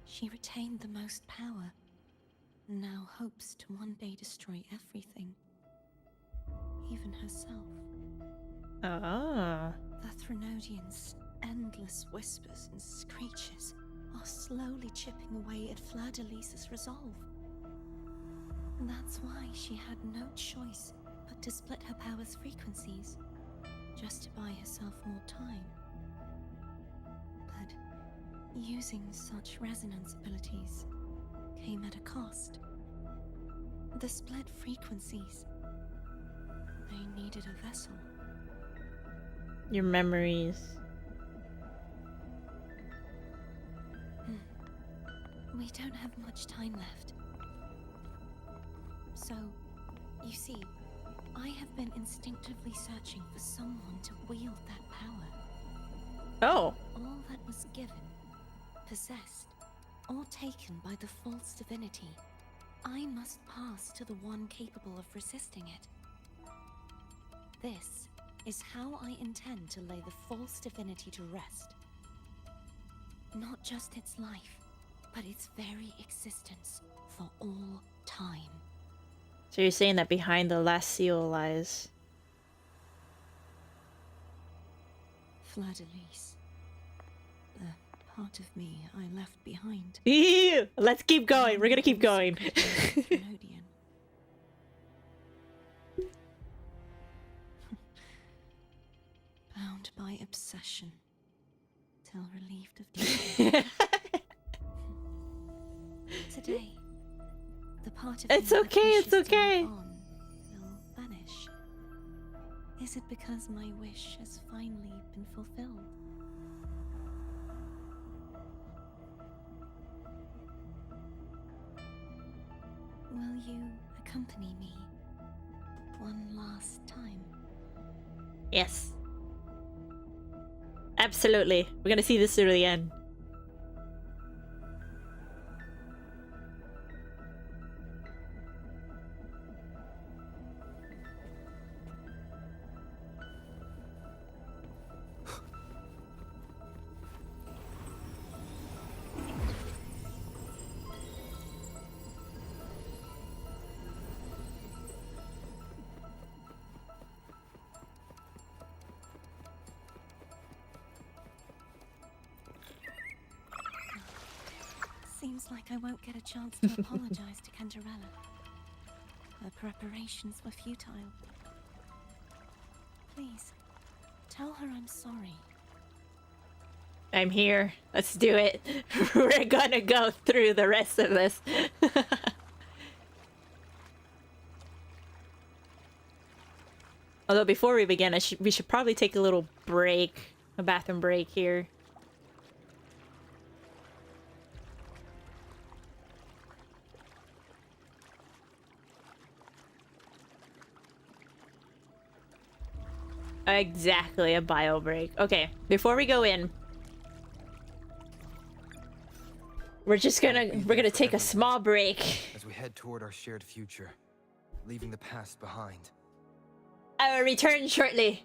She retained the most power, and now hopes to one day destroy everything, even herself. Ah. The Threnodian's endless whispers and screeches are slowly chipping away at Fleur-de-Lis's resolve. And that's why she had no choice but to split her power's frequencies, just to buy herself more time. But using such resonance abilities came at a cost. The split frequencies, they needed a vessel. Your memories. We don't have much time left. So, you see, I have been instinctively searching for someone to wield that power. Oh. All that was given, possessed, or taken by the false divinity, I must pass to the one capable of resisting it. This is how I intend to lay the false divinity to rest. Not just its life, but its very existence for all time. So you're saying that behind the last seal lies... Fleur-de-Lis. The part of me I left behind. Ew! Let's keep going. We're gonna keep going. Threnodian. Bound by obsession, till relieved of duty. Today, the part of It's me that okay, wishes it's to okay. live on will vanish. Is it because my wish has finally been fulfilled? Will you accompany me one last time? Yes. Absolutely. We're gonna see this through the end. Seems like I won't get a chance to apologize to Cantarella. Her preparations were futile. Please, tell her I'm sorry. I'm here. Let's do it. We're gonna go through the rest of this. Although before we begin, we should probably take a little break, a bathroom break here. Exactly, a bio break. Okay, before we go in, we're gonna take a small break. As we head toward our shared future, leaving the past behind. I will return shortly.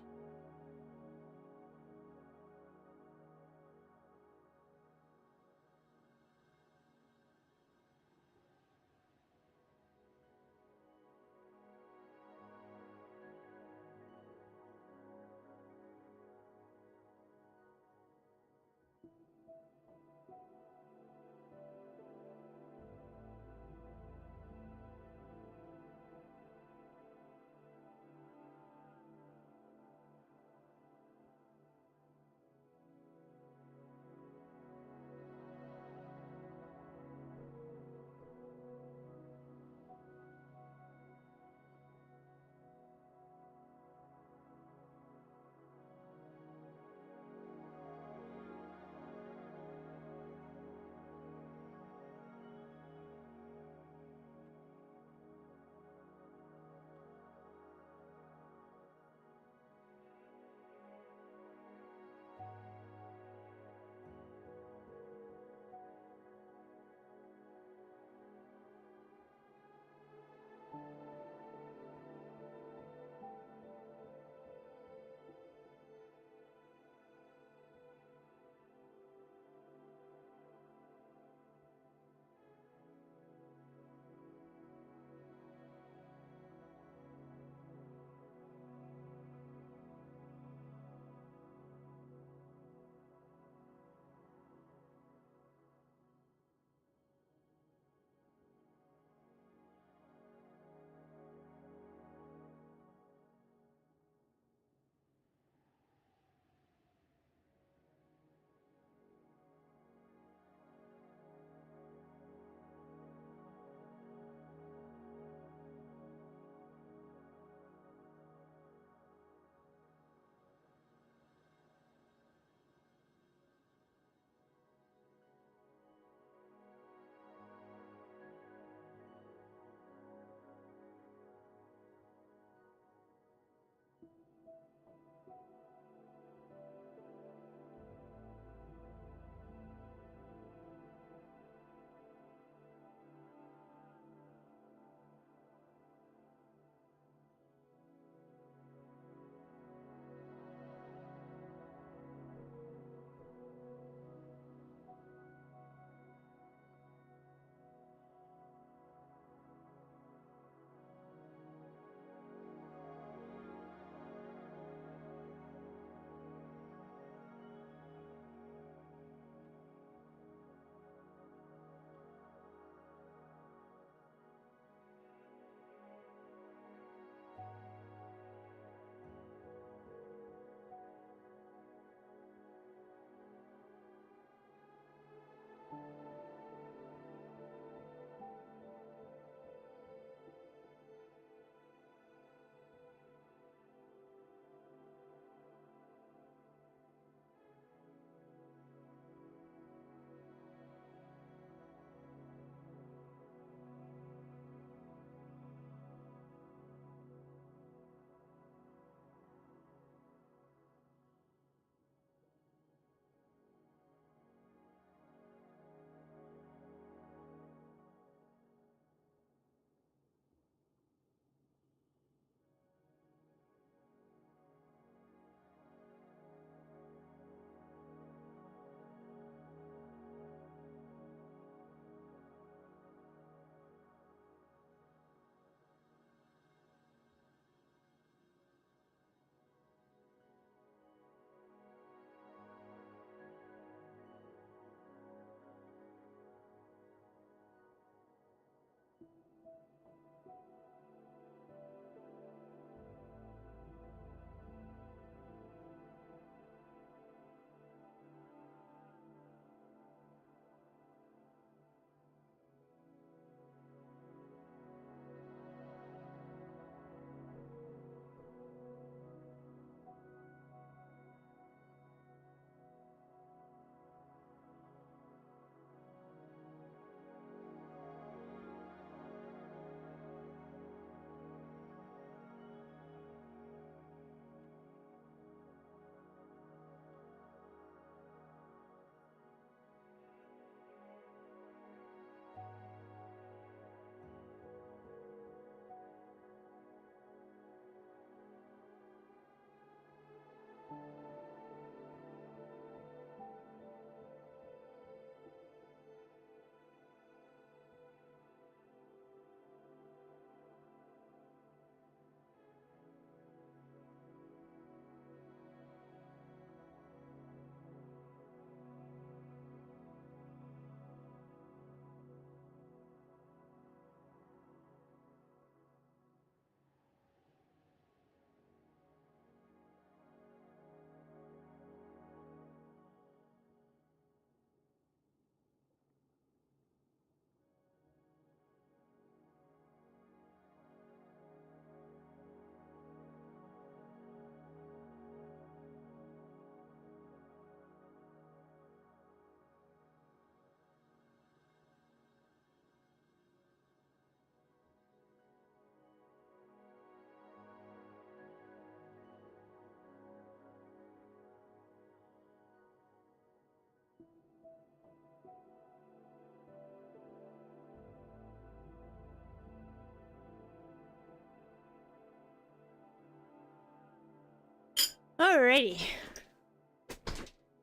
Alrighty.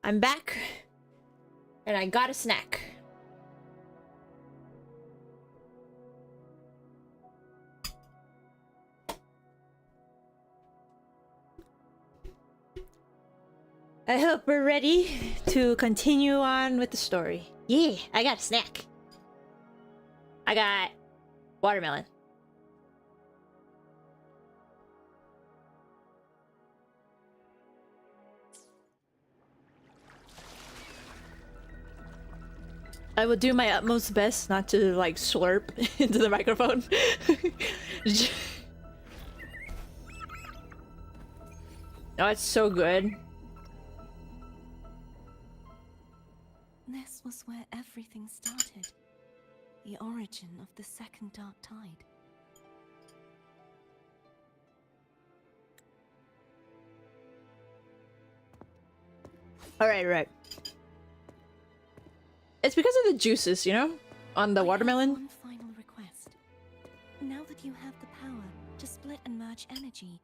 I'm back. And I got a snack. I hope we're ready to continue on with the story. Yeah, I got a snack. I got watermelon. I will do my utmost best not to like slurp into the microphone. Oh, it's so good. This was where everything started. The origin of the second dark tide. Alright. It's because of the juices, you know? On the watermelon. One final request. Now that you have the power to split and merge energy,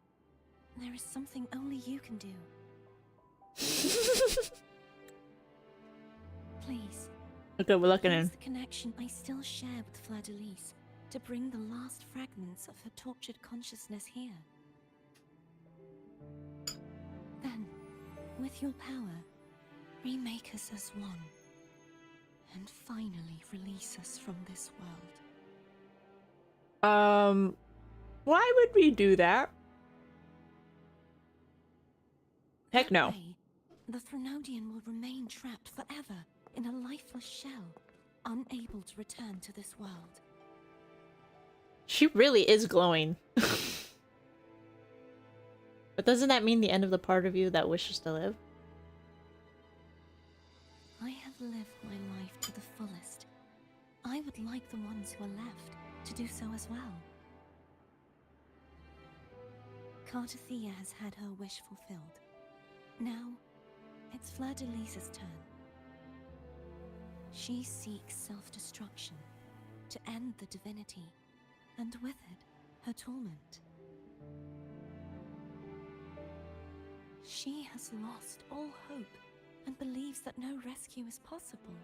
there is something only you can do. Please. Okay, we're looking in. Use the connection I still share with Fleur-de-Lis to bring the last fragments of her tortured consciousness here. Then, with your power, remake us as one. And finally release us from this world. Why would we do that? Heck no. That way, the Threnodian will remain trapped forever in a lifeless shell, unable to return to this world. She really is glowing. But doesn't that mean the end of the part of you that wishes to live? I have lived my life to the fullest. I would like the ones who are left to do so as well. Cartathea has had her wish fulfilled. Now, it's Fleur-de-Lis's turn. She seeks self-destruction to end the divinity, and with it, her torment. She has lost all hope and believes that no rescue is possible.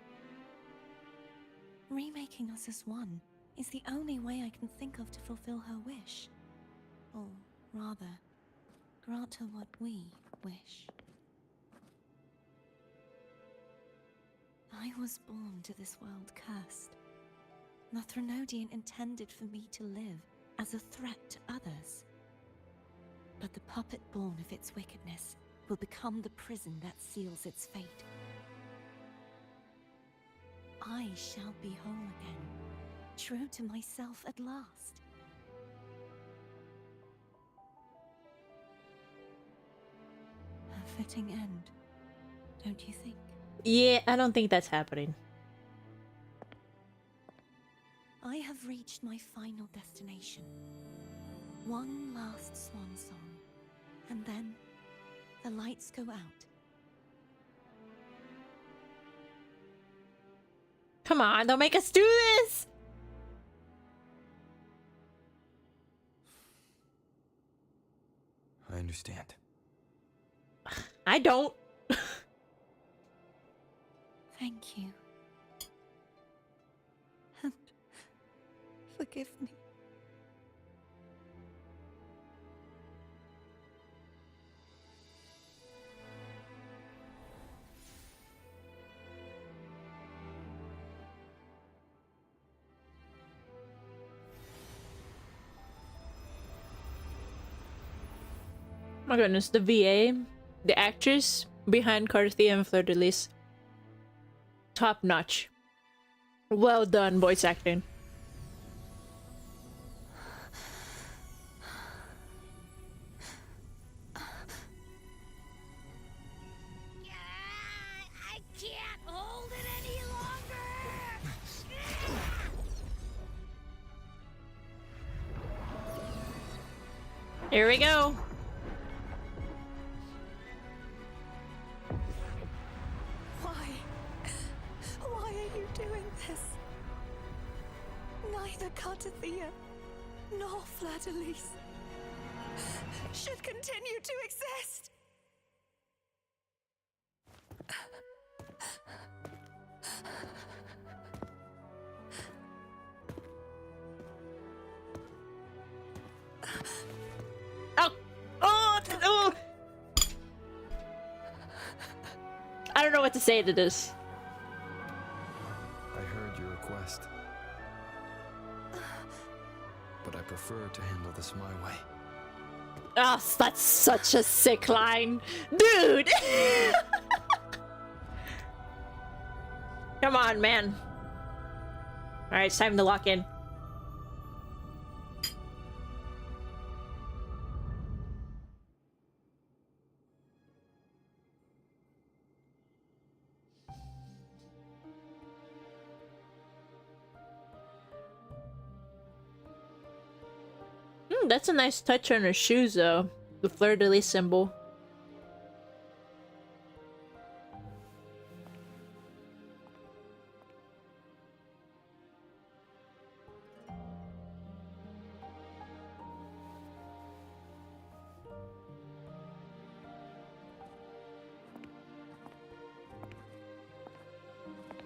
Remaking us as one is the only way I can think of to fulfill her wish. Or rather, grant her what we wish. I was born to this world cursed. The Threnodian intended for me to live as a threat to others. But the puppet born of its wickedness will become the prison that seals its fate. I shall be whole again, true to myself at last. A fitting end, don't you think? Yeah, I don't think that's happening. I have reached my final destination. One last swan song, and then the lights go out. Come on, don't make us do this! I understand. I don't. Thank you. And forgive me. My goodness, the VA, the actress behind Cartathea and Fleur-de-Lis, top notch. Well done, voice acting. I can't hold it any longer! Here we go. Why are you doing this? Neither Cartathea nor Fleur-de-Lis should continue to exist. to say to this? I heard your request. But I prefer to handle this my way. Oh, that's such a sick line. Dude! Come on, man. Alright, it's time to lock in. That's a nice touch on her shoes, though. The fleur-de-lis symbol.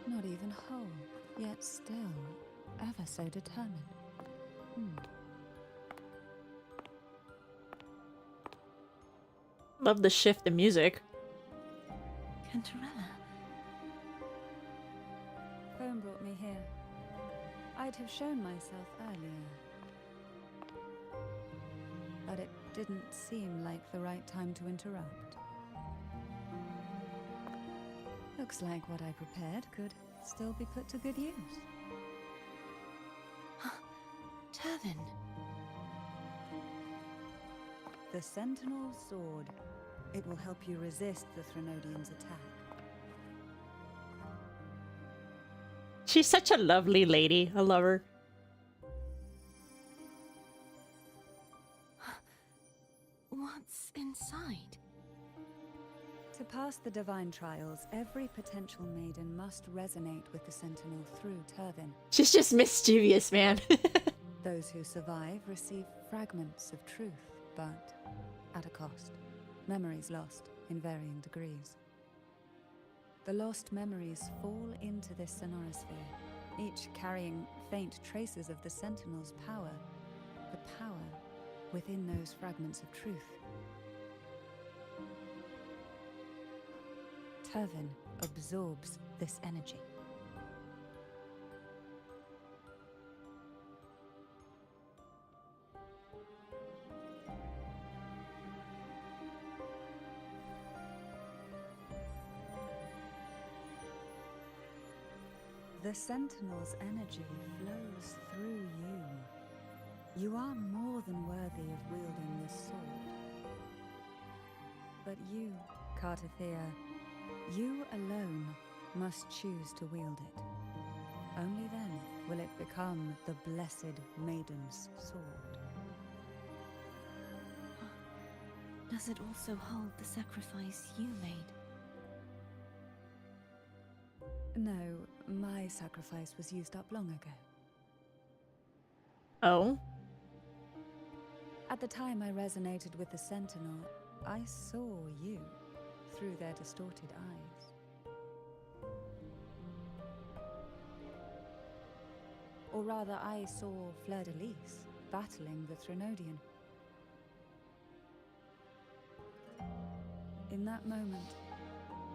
Not even whole, yet still ever so determined. Love the shift in music. Cantarella. Phone brought me here. I'd have shown myself earlier. But it didn't seem like the right time to interrupt. Looks like what I prepared could still be put to good use. Turvin. The Sentinel Sword. It will help you resist the Threnodian's attack. She's such a lovely lady. I love her. What's inside? To pass the divine trials, every potential maiden must resonate with the Sentinel through Turvin. She's just mischievous, man. Those who survive receive fragments of truth, but at a cost. Memories lost in varying degrees. The lost memories fall into this sonorosphere, each carrying faint traces of the Sentinel's power, the power within those fragments of truth. Turvin absorbs this energy. The Sentinel's energy flows through you. You are more than worthy of wielding this sword. But you, Cartathea, you alone must choose to wield it. Only then will it become the Blessed Maiden's sword. Does it also hold the sacrifice you made? No, my sacrifice was used up long ago. Oh? At the time I resonated with the Sentinel, I saw you through their distorted eyes. Or rather, I saw Fleur-de-Lis battling the Threnodian. In that moment,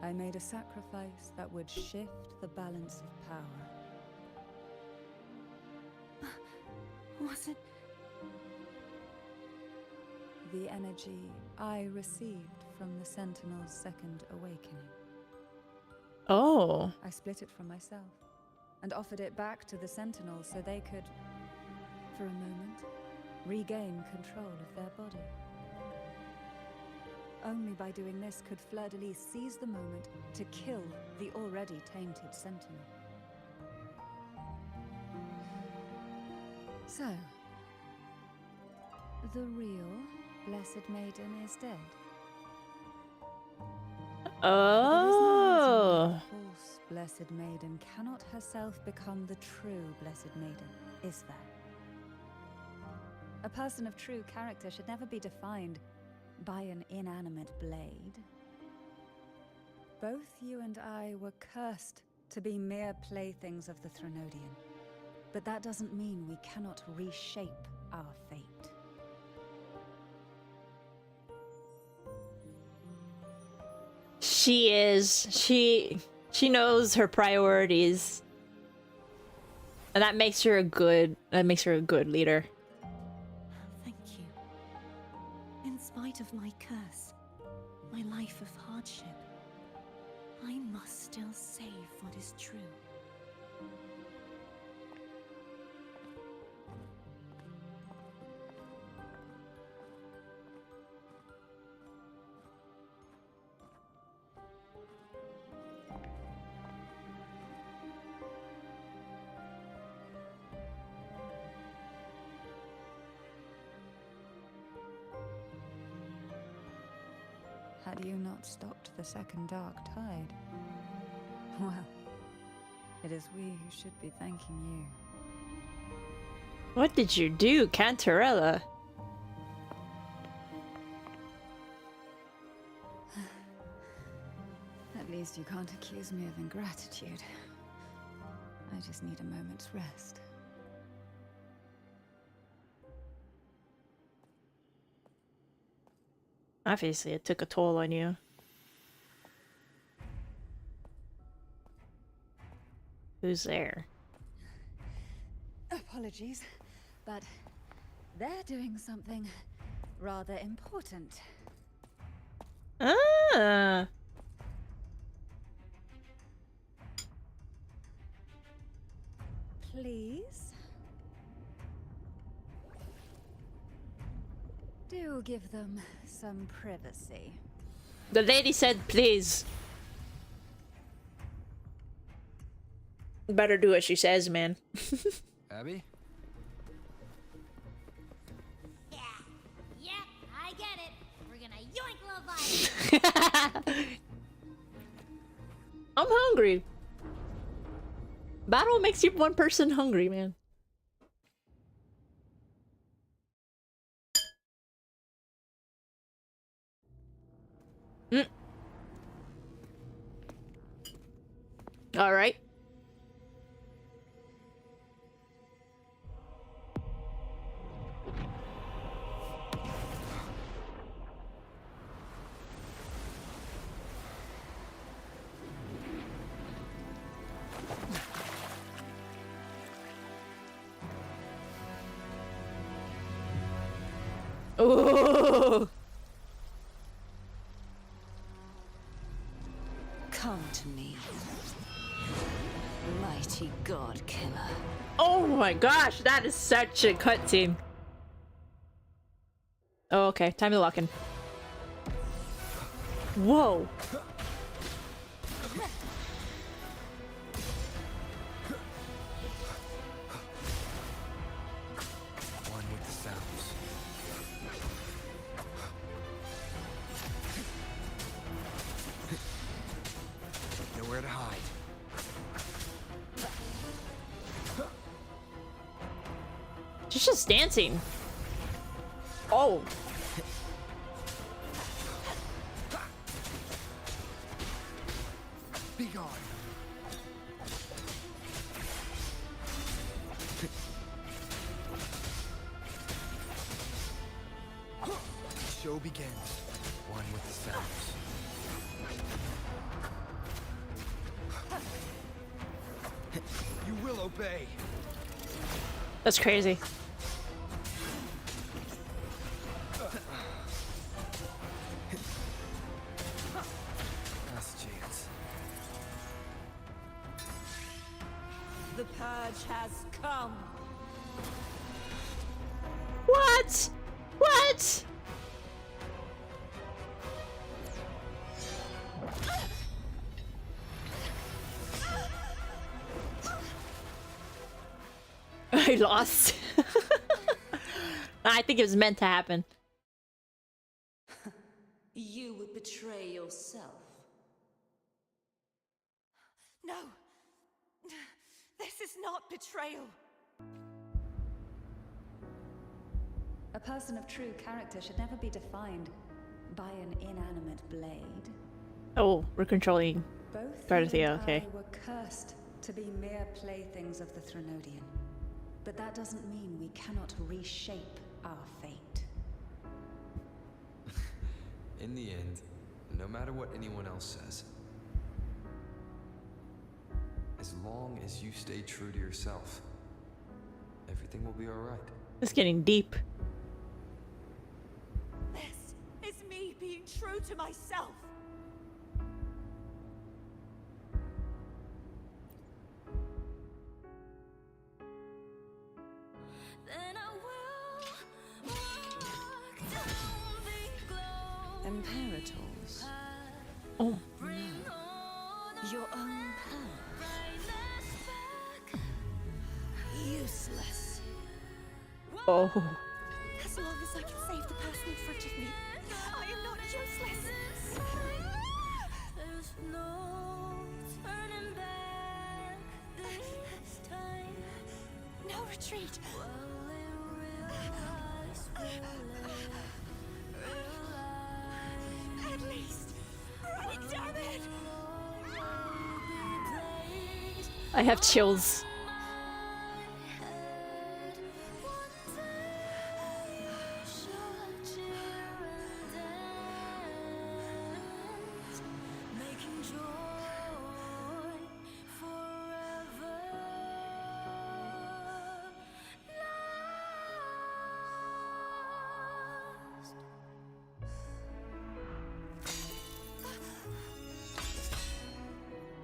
I made a sacrifice that would shift the balance of power. Was it? The energy I received from the Sentinel's second awakening. Oh. I split it from myself and offered it back to the Sentinels so they could, for a moment, regain control of their body. Only by doing this could Fleur-de-Lis seize the moment to kill the already tainted Sentinel. So, the real Blessed Maiden is dead. Oh. The false Blessed Maiden cannot herself become the true Blessed Maiden, is there? A person of true character should never be defined by an inanimate blade. Both you and I were cursed to be mere playthings of the Threnodian. But that doesn't mean we cannot reshape our fate. She is. She knows her priorities. And that makes her a good leader. Thank you. In spite of my curse, my life of hardship, I must still save what is true. Had you not stopped the second dark tide? Well, it is we who should be thanking you. What did you do, Cantarella? At least you can't accuse me of ingratitude. I just need a moment's rest. Obviously, it took a toll on you. Who's there? Apologies, but they're doing something rather important. Ah! Please? Do give them some privacy. The lady said, please. Better do what she says, man. Abby? Yeah. Yep, I get it. We're gonna yoink Love Island. I'm hungry. Battle makes you one person hungry, man. All right. Ooh. Come to me, mighty god killer. Oh my gosh, that is such a cutscene. Oh, okay, time to lock in. Whoa. One with the sounds. Nowhere to hide. She's just dancing. Oh. Be gone. The show begins. One with the sounds. You will obey. That's crazy. Last chance. The purge has come. What? What? I lost. I think it was meant to happen. You would betray yourself. No. This is not betrayal. A person of true character should never be defined by an inanimate blade. Oh, we're controlling Both Garthia, you and okay. I were cursed to be mere playthings of the Threnodian. But that doesn't mean we cannot reshape our fate. In the end, No matter what anyone else says. As long as you stay true to yourself, everything will be alright. It's getting deep. This is me being true to myself. Then I will walk down the globe. Imperators. Oh. Your own power. Useless. Oh. As long as I can save the person in front of me, I am not useless. There's no turning back this time. No retreat. At least, right, damn it! I have chills.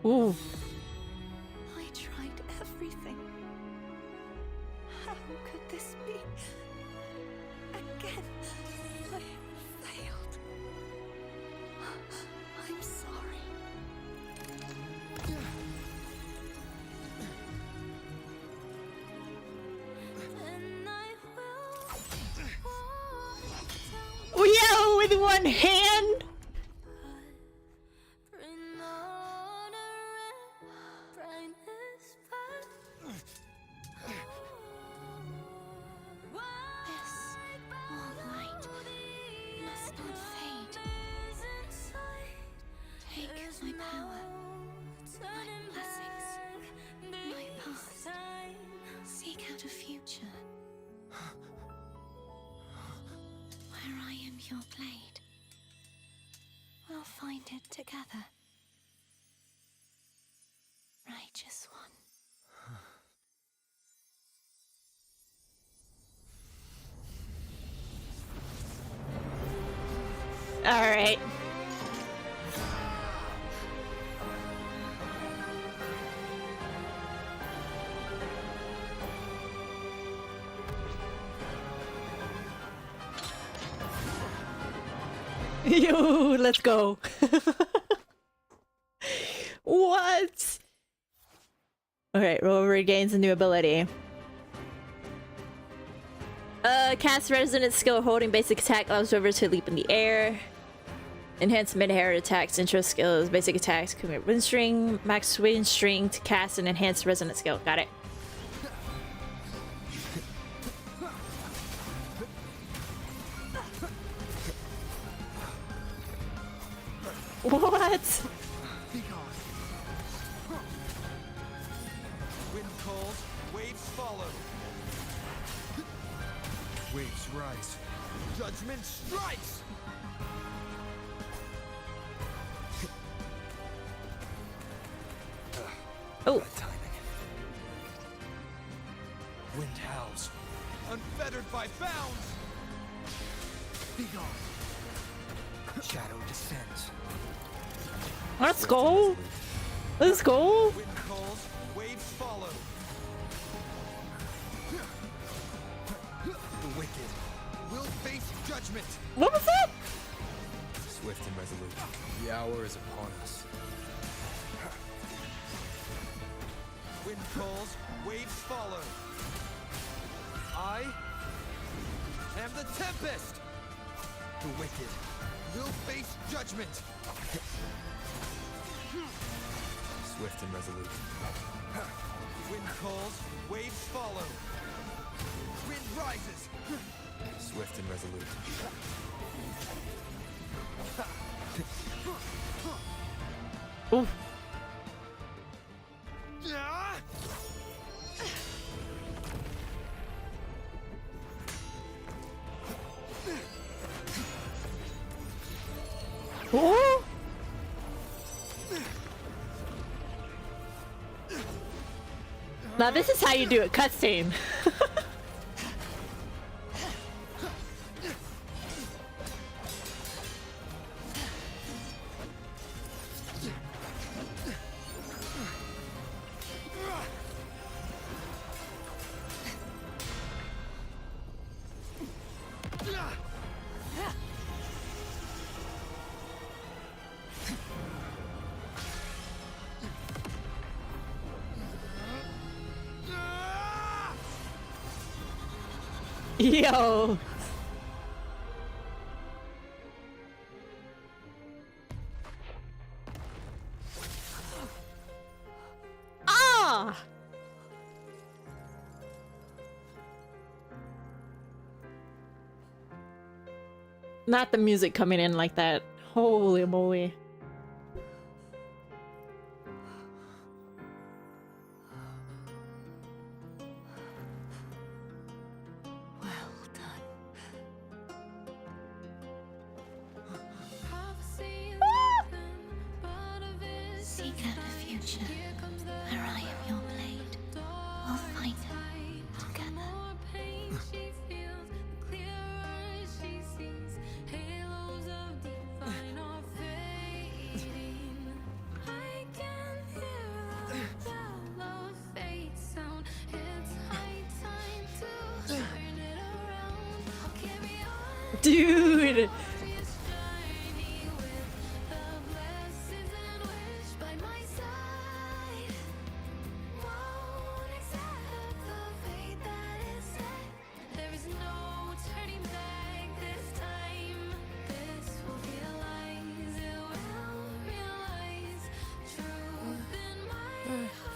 Ooh. I tried everything. How could this be? Again, I failed. I'm sorry. Oh yeah, with one hand. Your blade. We'll find it together. Righteous one. All right. Yo, let's go. What? Okay, Rover regains a new ability. Cast resonance skill holding basic attack allows Rover to leap in the air. Enhance mid-air attacks, intro skills, basic attacks, commit wind string, max wind string to cast an enhanced resonance skill. Got it. What? Wind calls, waves follow. Waves rise. Judgment strikes! Oh. Bad timing. Wind howls. Unfettered by bounds! Be gone. Shadow descends. Let's go. Let's go. Wind calls, waves follow. The wicked will face judgment. What was that? Swift and resolute. The hour is upon us. Wind calls, waves follow. I am the tempest. The wicked will face judgment. Swift and resolute. Wind calls, waves follow. Wind rises. Swift and resolute. Ooh. Oh. Now this is how you do a cutscene. Yo. Ah. Not the music coming in like that. Holy moly. Seek out the future, where I am your blade. We'll fight it together. Dude.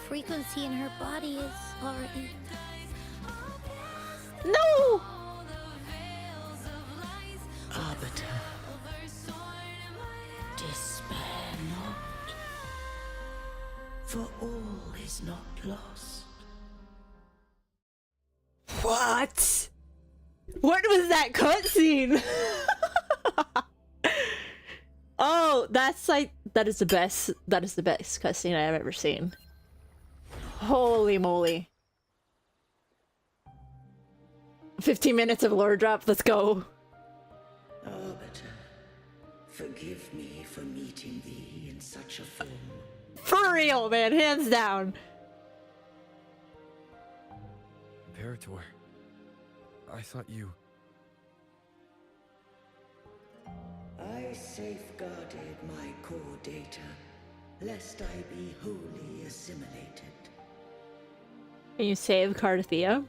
Frequency in her body is already. No! Arbiter, despair not, for all is not lost. What? What was that cutscene? Oh, that's like that is the best cutscene I've ever seen. Holy moly. 15 minutes of lore drop, let's go. Arbiter, forgive me for meeting thee in such a form. For real, man, hands down. Imperator, I thought you... I safeguarded my core data, lest I be wholly assimilated. Can you save Carthea?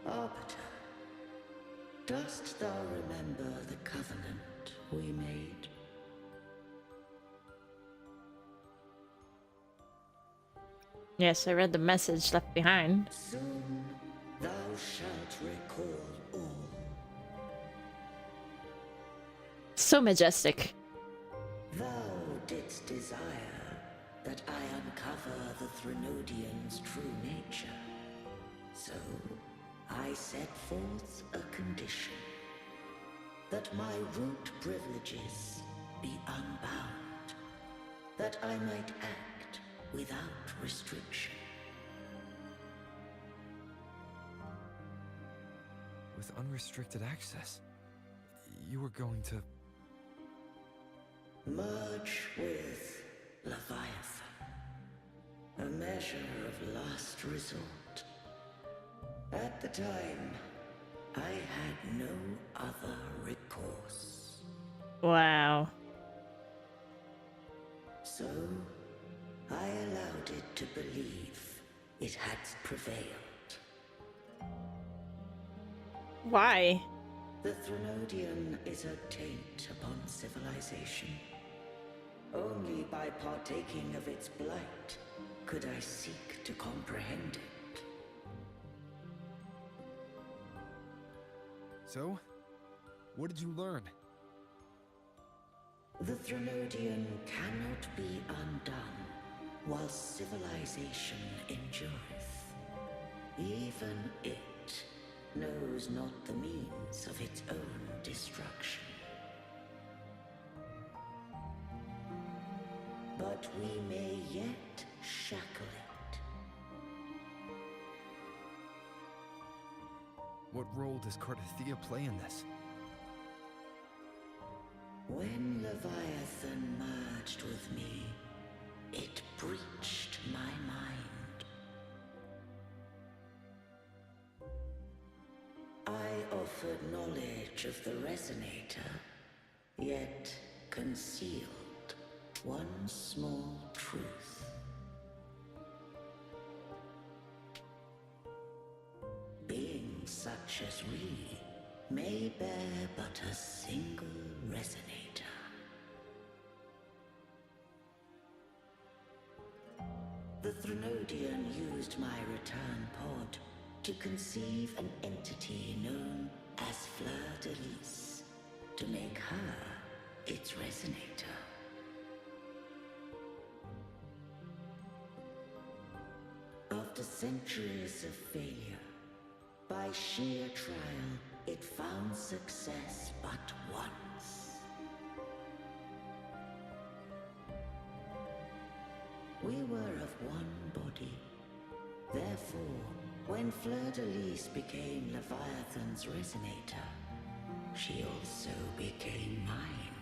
Arbiter, dost thou remember the covenant we made? Yes, I read the message left behind. Soon thou shalt recall all. So majestic. Thou didst desire that I uncover the Threnodian's true nature. So I set forth a condition. That my root privileges be unbound. That I might act without restriction. With unrestricted access, you were going to... Merge with Leviathan. A measure of last resort. At the time, I had no other recourse. Wow. So, I allowed it to believe it had prevailed. Why? The Threnodian is a taint upon civilization. Only by partaking of its blight could I seek to comprehend it. So? What did you learn? The Threnodian cannot be undone while civilization endureth. Even it knows not the means of its own destruction. But we may yet shackle it. What role does Cardathia play in this? When Leviathan merged with me, it breached my mind. I offered knowledge of the Resonator, yet concealed one small truth. Beings such as we may bear but a single Resonator. The Threnodian used my return pod to conceive an entity known as Fleur de Lis, to make her its Resonator. After centuries of failure, by sheer trial, it found success but once. We were of one body. Therefore, when Fleur de Lis became Leviathan's Resonator, she also became mine.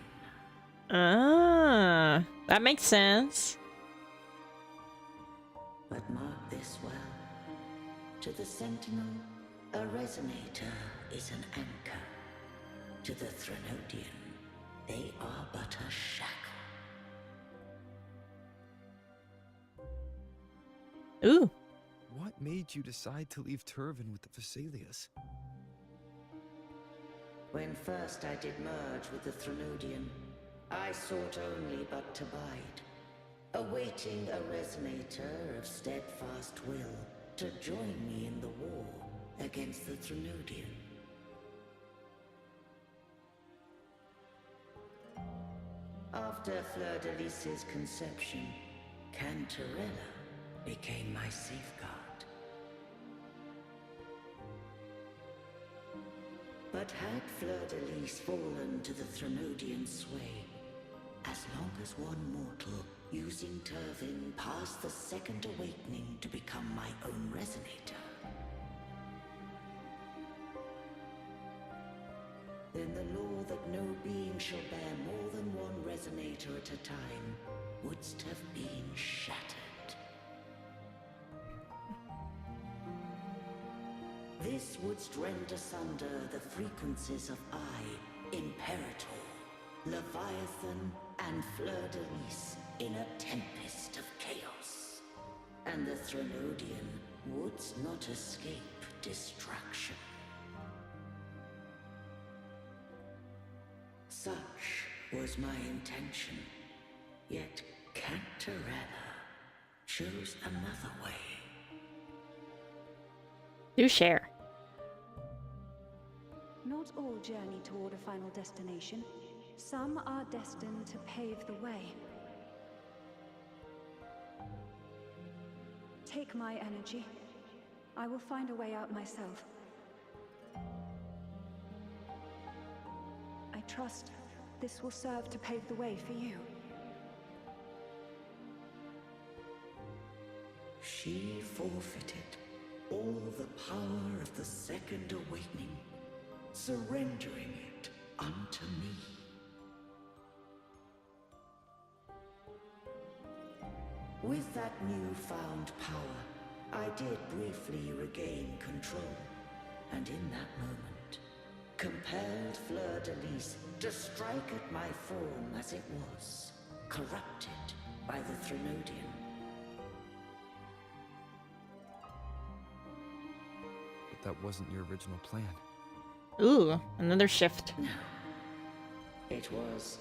Ah, that makes sense. But mark this well. To the Sentinel, a Resonator is an anchor. To the Threnodian, they are but a shackle. Ooh. What made you decide to leave Turvin with the Vesalius? When first I did merge with the Threnodian, I sought only but to bide, awaiting a Resonator of steadfast will to join me in the war against the Threnodian. After Fleur de Lis's conception, Cantarella became my safeguard. But had Fleur de Lis fallen to the Threnodian sway, as long as one mortal using Turvin passed the second awakening to become my own Resonator, then the law that no being shall bear more than one Resonator at a time wouldst have been shattered. This wouldst rend asunder the frequencies of I, Imperator, Leviathan, and Fleur de Lis in a tempest of chaos. And the Threnodian wouldst not escape destruction. Such was my intention, yet Cantarella chose another way. Do share. Not all journey toward a final destination. Some are destined to pave the way. Take my energy. I will find a way out myself. I trust this will serve to pave the way for you. She forfeited all the power of the second awakening, surrendering it unto me. With that newfound power, I did briefly regain control, and in that moment, compelled Fleur de Lis to strike at my form as it was, corrupted by the Threnodian. But that wasn't your original plan. Ooh, another shift. No. It was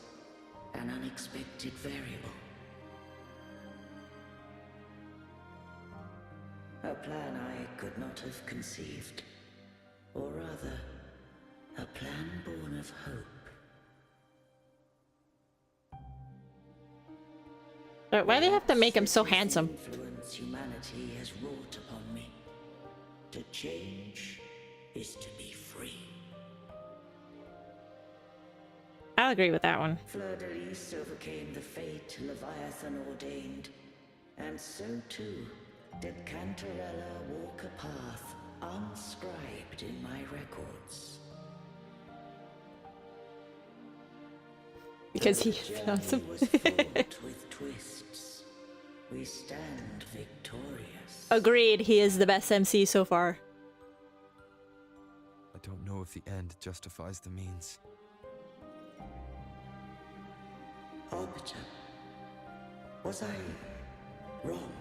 an unexpected variable. A plan I could not have conceived. Or rather, a plan born of hope. But why do they have to make him so handsome? Influence humanity has wrought upon me. To change is to be free. I'll agree with that one. Fleur de Lis overcame the fate Leviathan ordained, and so too did Cantarella walk a path unscribed in my records. Because Though he the found some. journey was fraught with twists, we stand victorious. Agreed, he is the best MC so far. I don't know if the end justifies the means. Arbiter, was I wrong?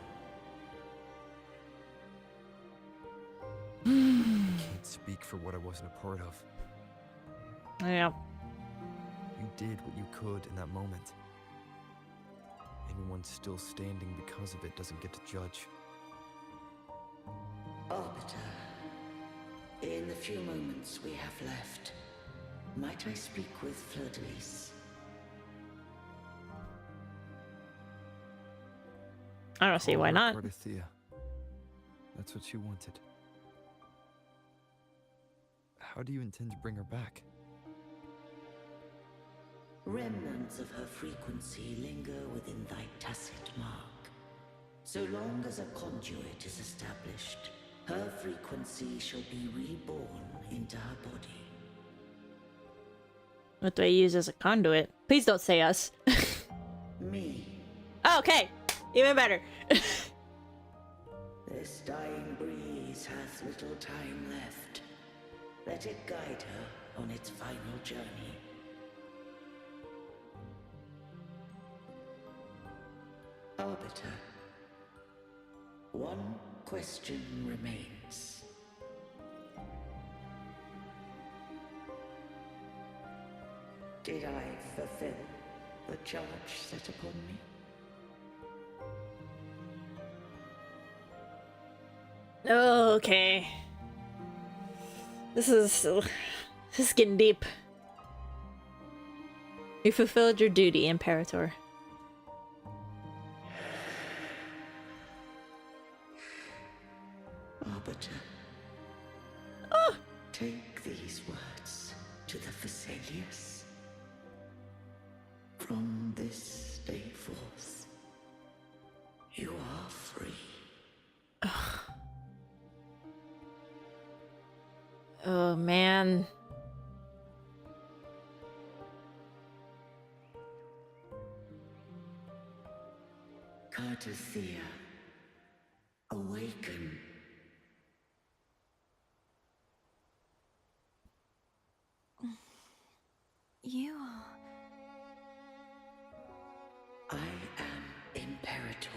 I can't speak for what I wasn't a part of. Yeah. You did what you could in that moment. Anyone still standing because of it doesn't get to judge. Arbiter, in the few moments we have left, might I speak with Fleur-de-Lis? I don't see why not. Part of Thea. That's what she wanted. How do you intend to bring her back? Remnants of her frequency linger within thy tacit mark. So long as a conduit is established, her frequency shall be reborn into her body. What do I use as a conduit? Please don't say us. Me. Okay, even better. This dying breeze hath little time left. Let it guide her on its final journey. Arbiter, one question remains. Did I fulfill the charge set upon me? Okay. This is getting deep. You fulfilled your duty, Imperator. Arbiter, take these words to the Vesalius. From this day forth, you are free. Oh man. Cartothea, awaken. You are... I am Imperator,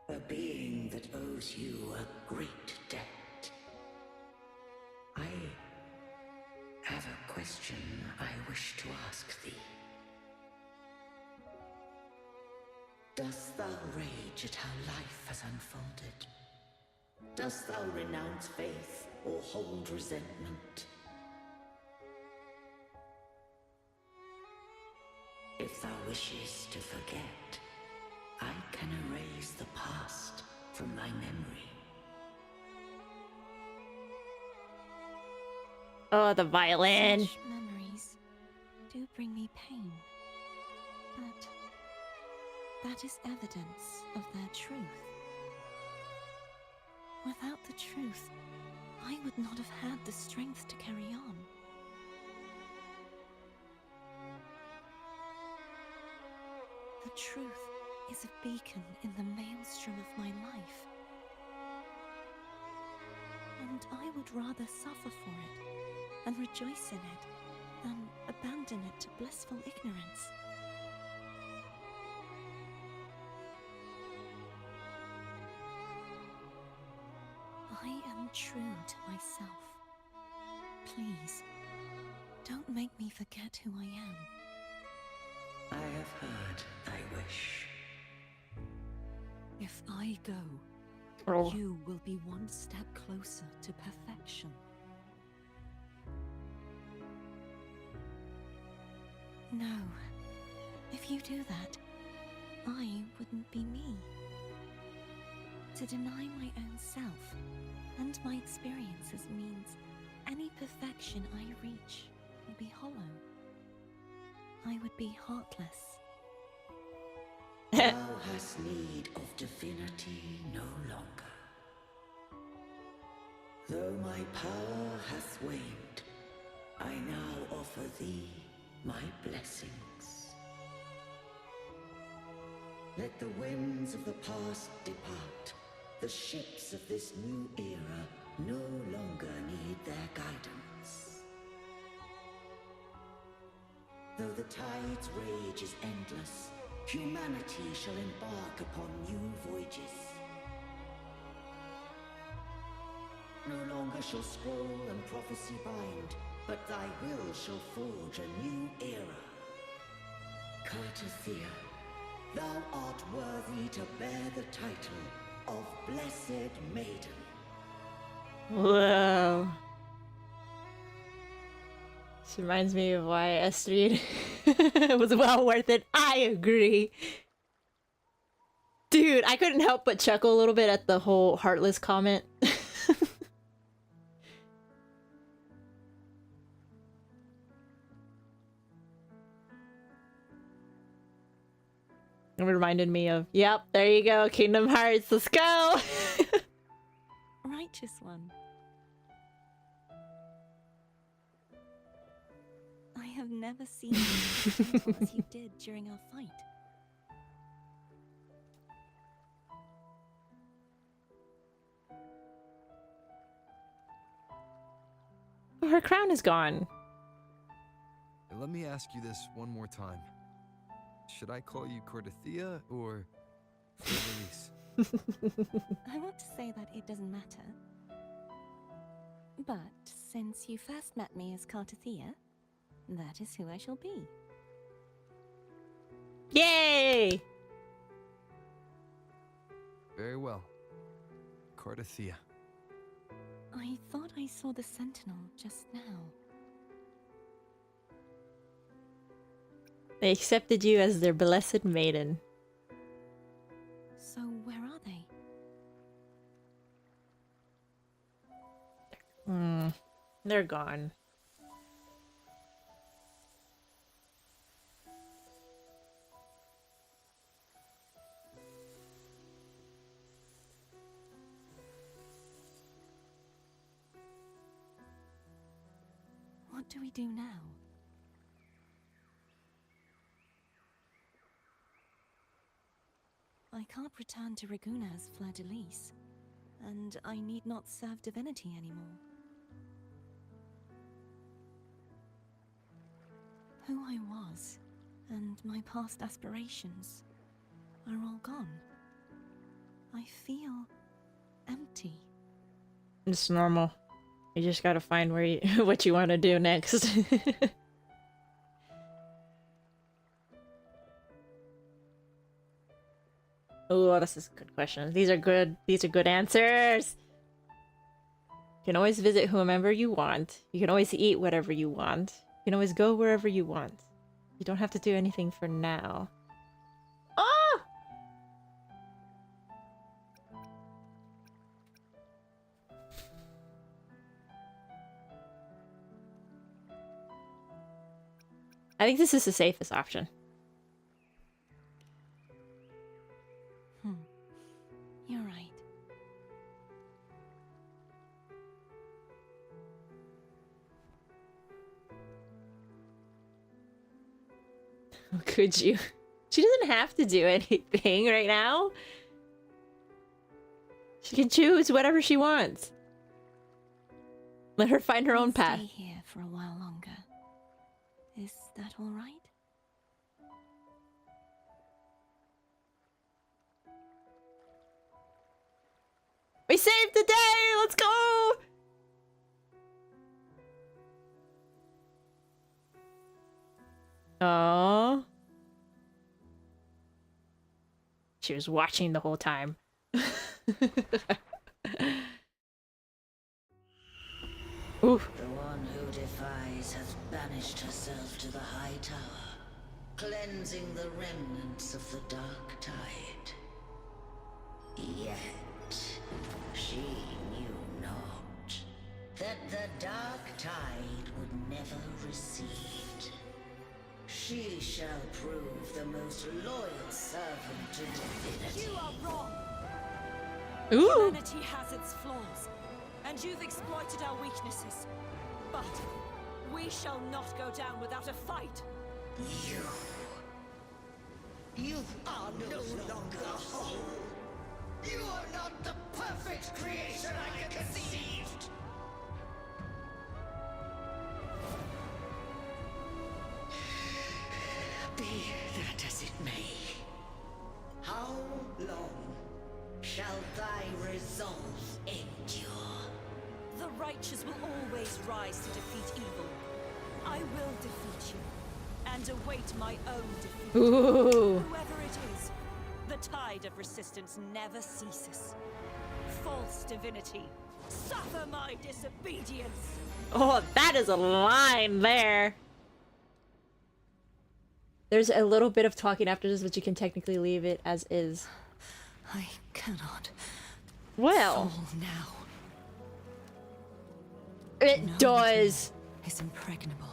a being that owes you a great debt. I have a question I wish to ask thee. Dost thou rage at how life has unfolded? Dost thou renounce faith or hold resentment? If thou wishes to forget, I can erase the past from thy memory. Oh, the violin. Such memories do bring me pain, but that is evidence of their truth. Without the truth, I would not have had the strength to carry on. The truth is a beacon in the maelstrom of my life. And I would rather suffer for it and rejoice in it than abandon it to blissful ignorance. I am true to myself. Please, don't make me forget who I am. I have heard thy wish. If I go, Oh. you will be one step closer to perfection. No. If you do that, I wouldn't be me. To deny my own self and my experiences means any perfection I reach will be hollow. I would be heartless. Thou hast need of divinity no longer. Though my power hath waned, I now offer thee my blessings. Let the winds of the past depart. The ships of this new era no longer need their guidance. Though the tide's rage is endless, humanity shall embark upon new voyages. No longer shall scroll and prophecy bind, but thy will shall forge a new era. Cartathea, thou art worthy to bear the title of Blessed Maiden. Whoa. This reminds me of why S3 was well worth it. I agree. Dude, I couldn't help but chuckle a little bit at the whole Heartless comment. It reminded me of, yep, there you go, Kingdom Hearts, let's go! Righteous one. I have never seen you as gentle as you did during our fight. Oh, her crown is gone. Let me ask you this one more time. Should I call you Cartathea or Elise? I want to say that it doesn't matter. But since you first met me as Cartathea, that is who I shall be. Yay! Very well. Cartathea. I thought I saw the Sentinel just now. They accepted you as their blessed maiden. So where are they? They're gone. What do we do now? I can't return to Raguna as Fleur-de-Lis, and I need not serve divinity anymore. Who I was, and my past aspirations, are all gone. I feel empty. It's normal. You just gotta find where you what you want to do next. Oh, this is a good question. These are good answers. You can always visit whomever you want. You can always eat whatever you want. You can always go wherever you want. You don't have to do anything for now. Ah! I think this is the safest option. You're right. Could you? She doesn't have to do anything right now. She can choose whatever she wants. Let her find her own path. Stay here for a while longer. Is that all right? We saved the day! Let's go! Oh. She was watching the whole time. Oof. The one who defies has banished herself to the high tower, cleansing the remnants of the dark tide. Yet, she knew not that the dark tide would never recede. She shall prove the most loyal servant to divinity. You are wrong. Ooh. Humanity has its flaws, and you've exploited our weaknesses. But we shall not go down without a fight. You are no longer whole. You are not the perfect creation I conceived. Be that as it may, how long shall thy resolve endure? The righteous will always rise to defeat evil. I will defeat you, and await my own defeat. Ooh. Whoever it is, the tide of resistance never ceases. False divinity, suffer my disobedience! Oh, that is a line there. There's a little bit of talking after this, but you can technically leave it as is. I cannot. Well, fall now. it No does. one is impregnable.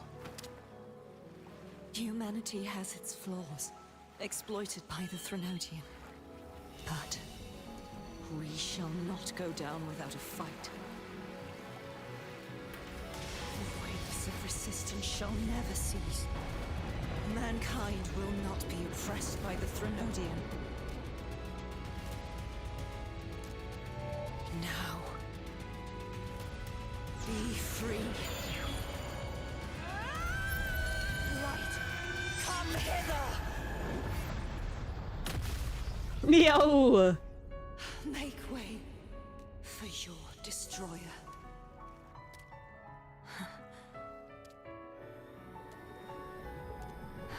Humanity has its flaws, exploited by the Threnodian. But we shall not go down without a fight. The waves of resistance shall never cease. Mankind will not be oppressed by the Threnodian. Now, be free. Light, come hither! Yo. Make way for your destroyer.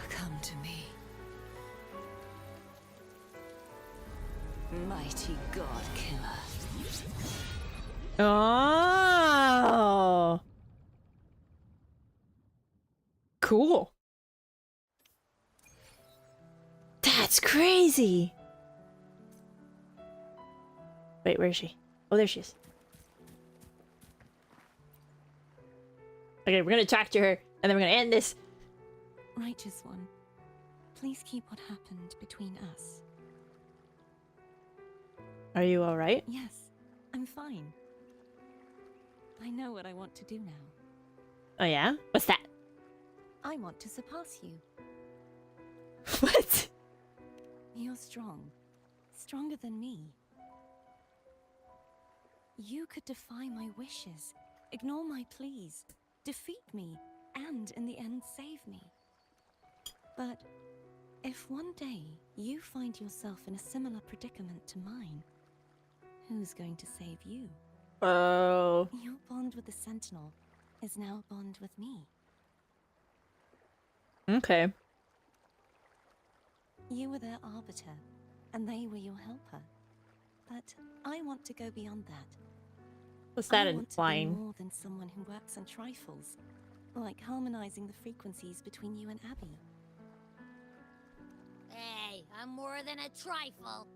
Come to me. Mighty God Killer. Oh. Cool. That's crazy. Wait, where is she? Oh, there she is. Okay, we're gonna talk to her, and then we're gonna end this. Righteous One, please keep what happened between us. Are you alright? Yes, I'm fine. I know what I want to do now. Oh yeah? What's that? I want to surpass you. What? You're strong. Stronger than me. You could defy my wishes, ignore my pleas, defeat me, and in the end save me. But if one day you find yourself in a similar predicament to mine, who's going to save you? Oh. Your bond with the Sentinel is now a bond with me. Okay. You were their arbiter, and they were your helper. But I want to go beyond that. What's that I want to be implying? more than someone who works on trifles, like harmonizing the frequencies between you and Abby. Hey, I'm more than a trifle.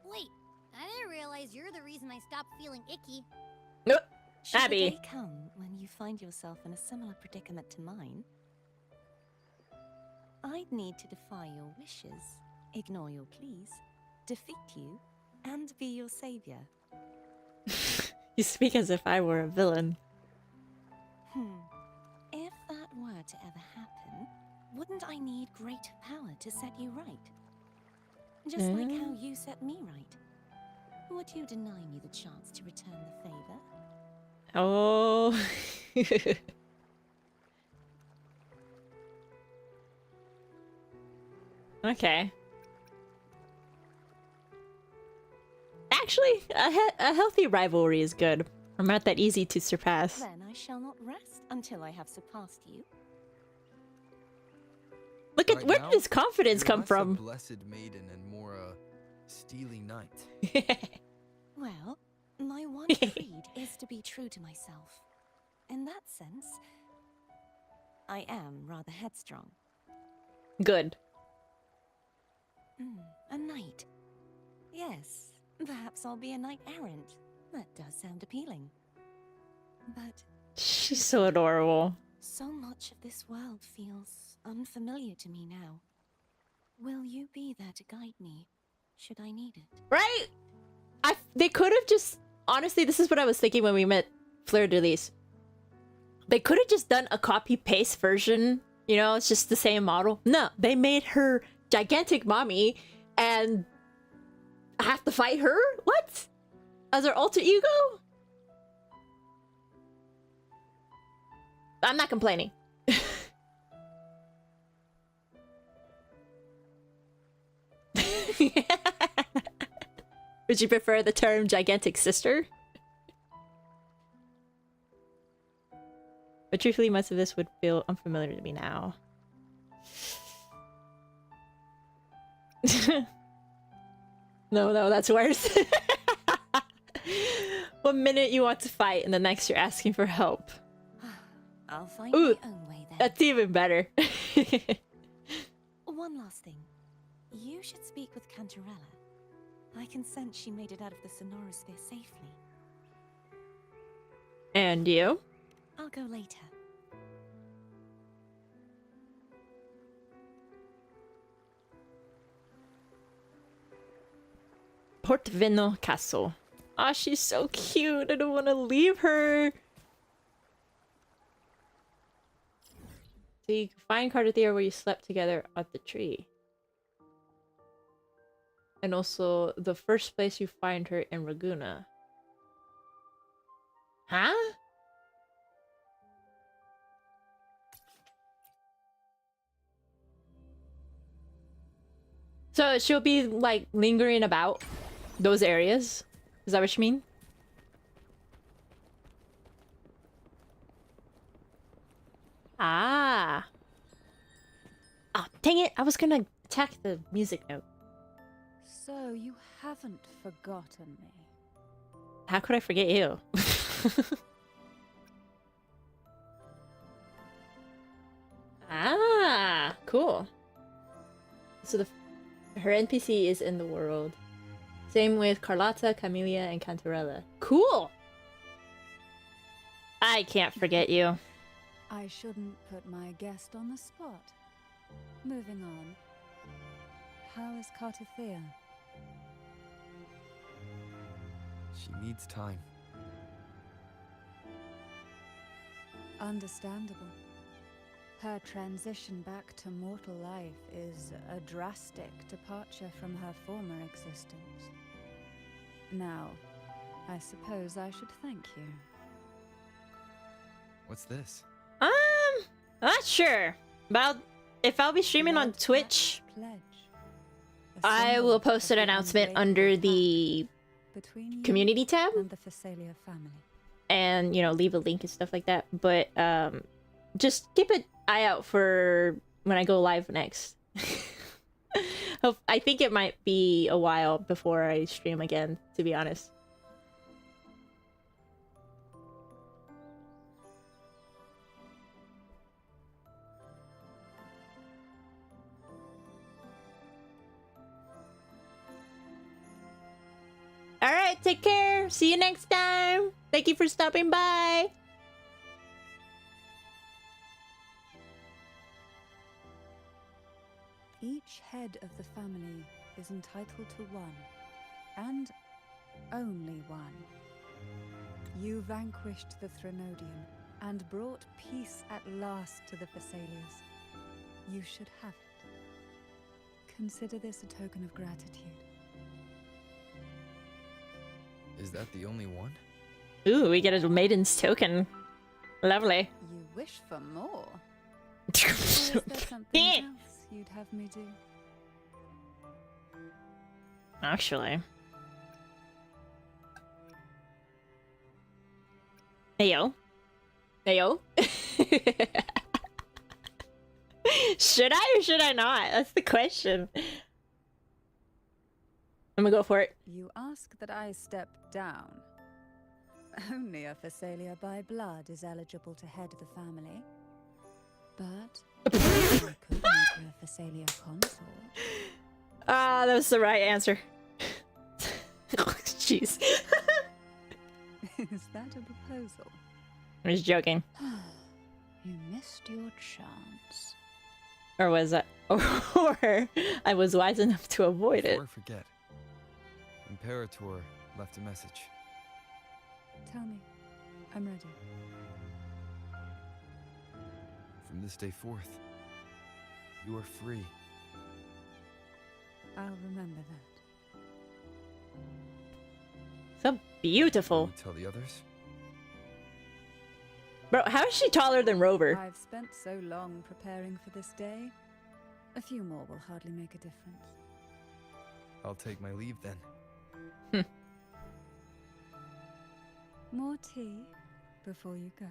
Wait, I didn't realize you're the reason I stopped feeling icky. Nope. Should Abby. the day come when you find yourself in a similar predicament to mine, I'd need to defy your wishes, ignore your pleas, defeat you, and be your savior. You speak as if I were a villain. If that were to ever happen, wouldn't I need great power to set you right? Just like how you set me right. Would you deny me the chance to return the favor? Oh. Okay. Actually, a healthy rivalry is good. I'm not that easy to surpass. Then I shall not rest until I have surpassed you. Look at Right where now, did this confidence you're come less from? a blessed maiden and more a steely knight. Well, my one creed is to be true to myself. In that sense, I am rather headstrong. Good. A knight. Yes, perhaps I'll be a knight errant. That does sound appealing. But She's so adorable. so much of this world feels unfamiliar to me now. Will you be there to guide me, should I need it? Right? They could have just honestly, this is what I was thinking when we met Fleur de Lis. They could have just done a copy-paste version. You know, it's just the same model. No, they made her gigantic mommy and I have to fight her? What? As her alter ego? I'm not complaining. Would you prefer the term gigantic sister? But truthfully, much of this would feel unfamiliar to me now. No, that's worse. 1 minute you want to fight, and the next you're asking for help. I'll find Ooh, my own way then. that's even better. One last thing. You should speak with Cantarella. I can sense she made it out of the Sonorosphere safely. And you? I'll go later. Port Vino Castle. Ah, she's so cute. I don't want to leave her. So you can find Cardathea where you slept together at the tree. And also the first place you find her in Raguna. Huh? So she'll be like lingering about those areas? Is that what you mean? Ah. Oh, dang it. I was gonna attack the music note. So you haven't forgotten me. How could I forget you? Ah, cool. So her NPC is in the world. Same with Carlotta, Camellia, and Cantarella. Cool! I can't forget you. I shouldn't put my guest on the spot. Moving on. How is Cardathea? She needs time. Understandable. Her transition back to mortal life is a drastic departure from her former existence. Now, I suppose I should thank you. What's this? Not sure. About if I'll be streaming on Twitch, I will post an announcement under the community tab. And the Phasalia family. And, you know, leave a link and stuff like that. But, just keep an eye out for when I go live next. I think it might be a while before I stream again, to be honest. Alright, take care. See you next time. Thank you for stopping by. Each head of the family is entitled to one, and only one. You vanquished the Threnodian and brought peace at last to the Phasalias. You should have it. Consider this a token of gratitude. Is that the only one? Ooh, we get a Maiden's token. Lovely. You wish for more? Or is there something else you'd have me do? Actually. Heyo. Heyo. Should I or should I not? That's the question. I'm gonna go for it. You ask that I step down. Only a Phasalia by blood is eligible to head the family. But I could make her a Phasalia consort. Ah, that was the right answer. Jeez. Is that a proposal? I'm just joking. You missed your chance. Or was that? Or I was wise enough to avoid it. Before I forget, Imperator left a message. Tell me. I'm ready. From this day forth, you are free. I'll remember that. So beautiful. Will you tell the others? Bro, how is she taller than Rover? I've spent so long preparing for this day. A few more will hardly make a difference. I'll take my leave then. More tea before you go.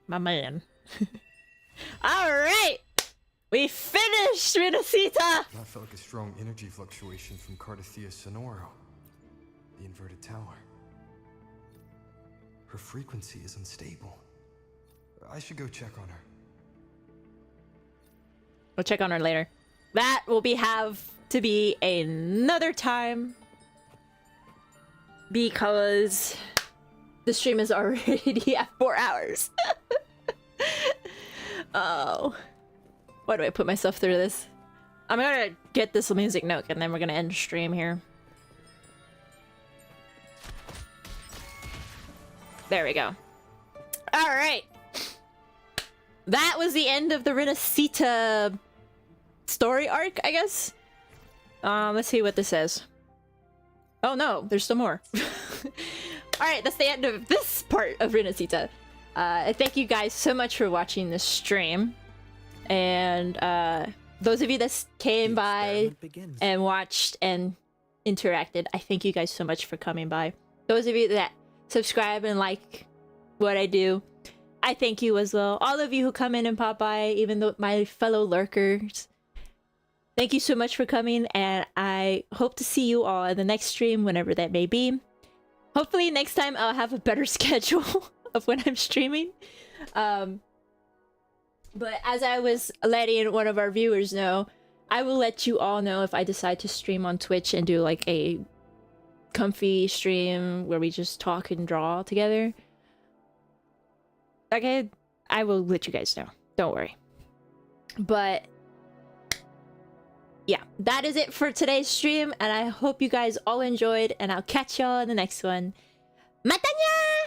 My man. Alright! We finished, Rinasita! That felt like a strong energy fluctuation from Cardathia Sonoro, the inverted tower. Her frequency is unstable. I should go check on her. We'll check on her later. That will have to be another time. Because the stream is already at 4 hours. Oh. Why do I put myself through this? I'm gonna get this music note and then we're gonna end stream here. There we go. Alright. That was the end of the Rinasita story arc, I guess. Let's see what this says. Oh no, there's still more. Alright, that's the end of this part of Rinasita. Thank you guys so much for watching this stream. And those of you that came by and watched and interacted, I thank you guys so much for coming by. Those of you that subscribe and like what I do, I thank you as well. All of you who come in and pop by, even though my fellow lurkers, thank you so much for coming, and I hope to see you all in the next stream, whenever that may be. Hopefully next time I'll have a better schedule of when I'm streaming. But as I was letting one of our viewers know, I will let you all know if I decide to stream on Twitch and do like a comfy stream where we just talk and draw together. Okay, I will let you guys know. Don't worry. But yeah, that is it for today's stream, and I hope you guys all enjoyed, and I'll catch y'all in the next one. Matanya!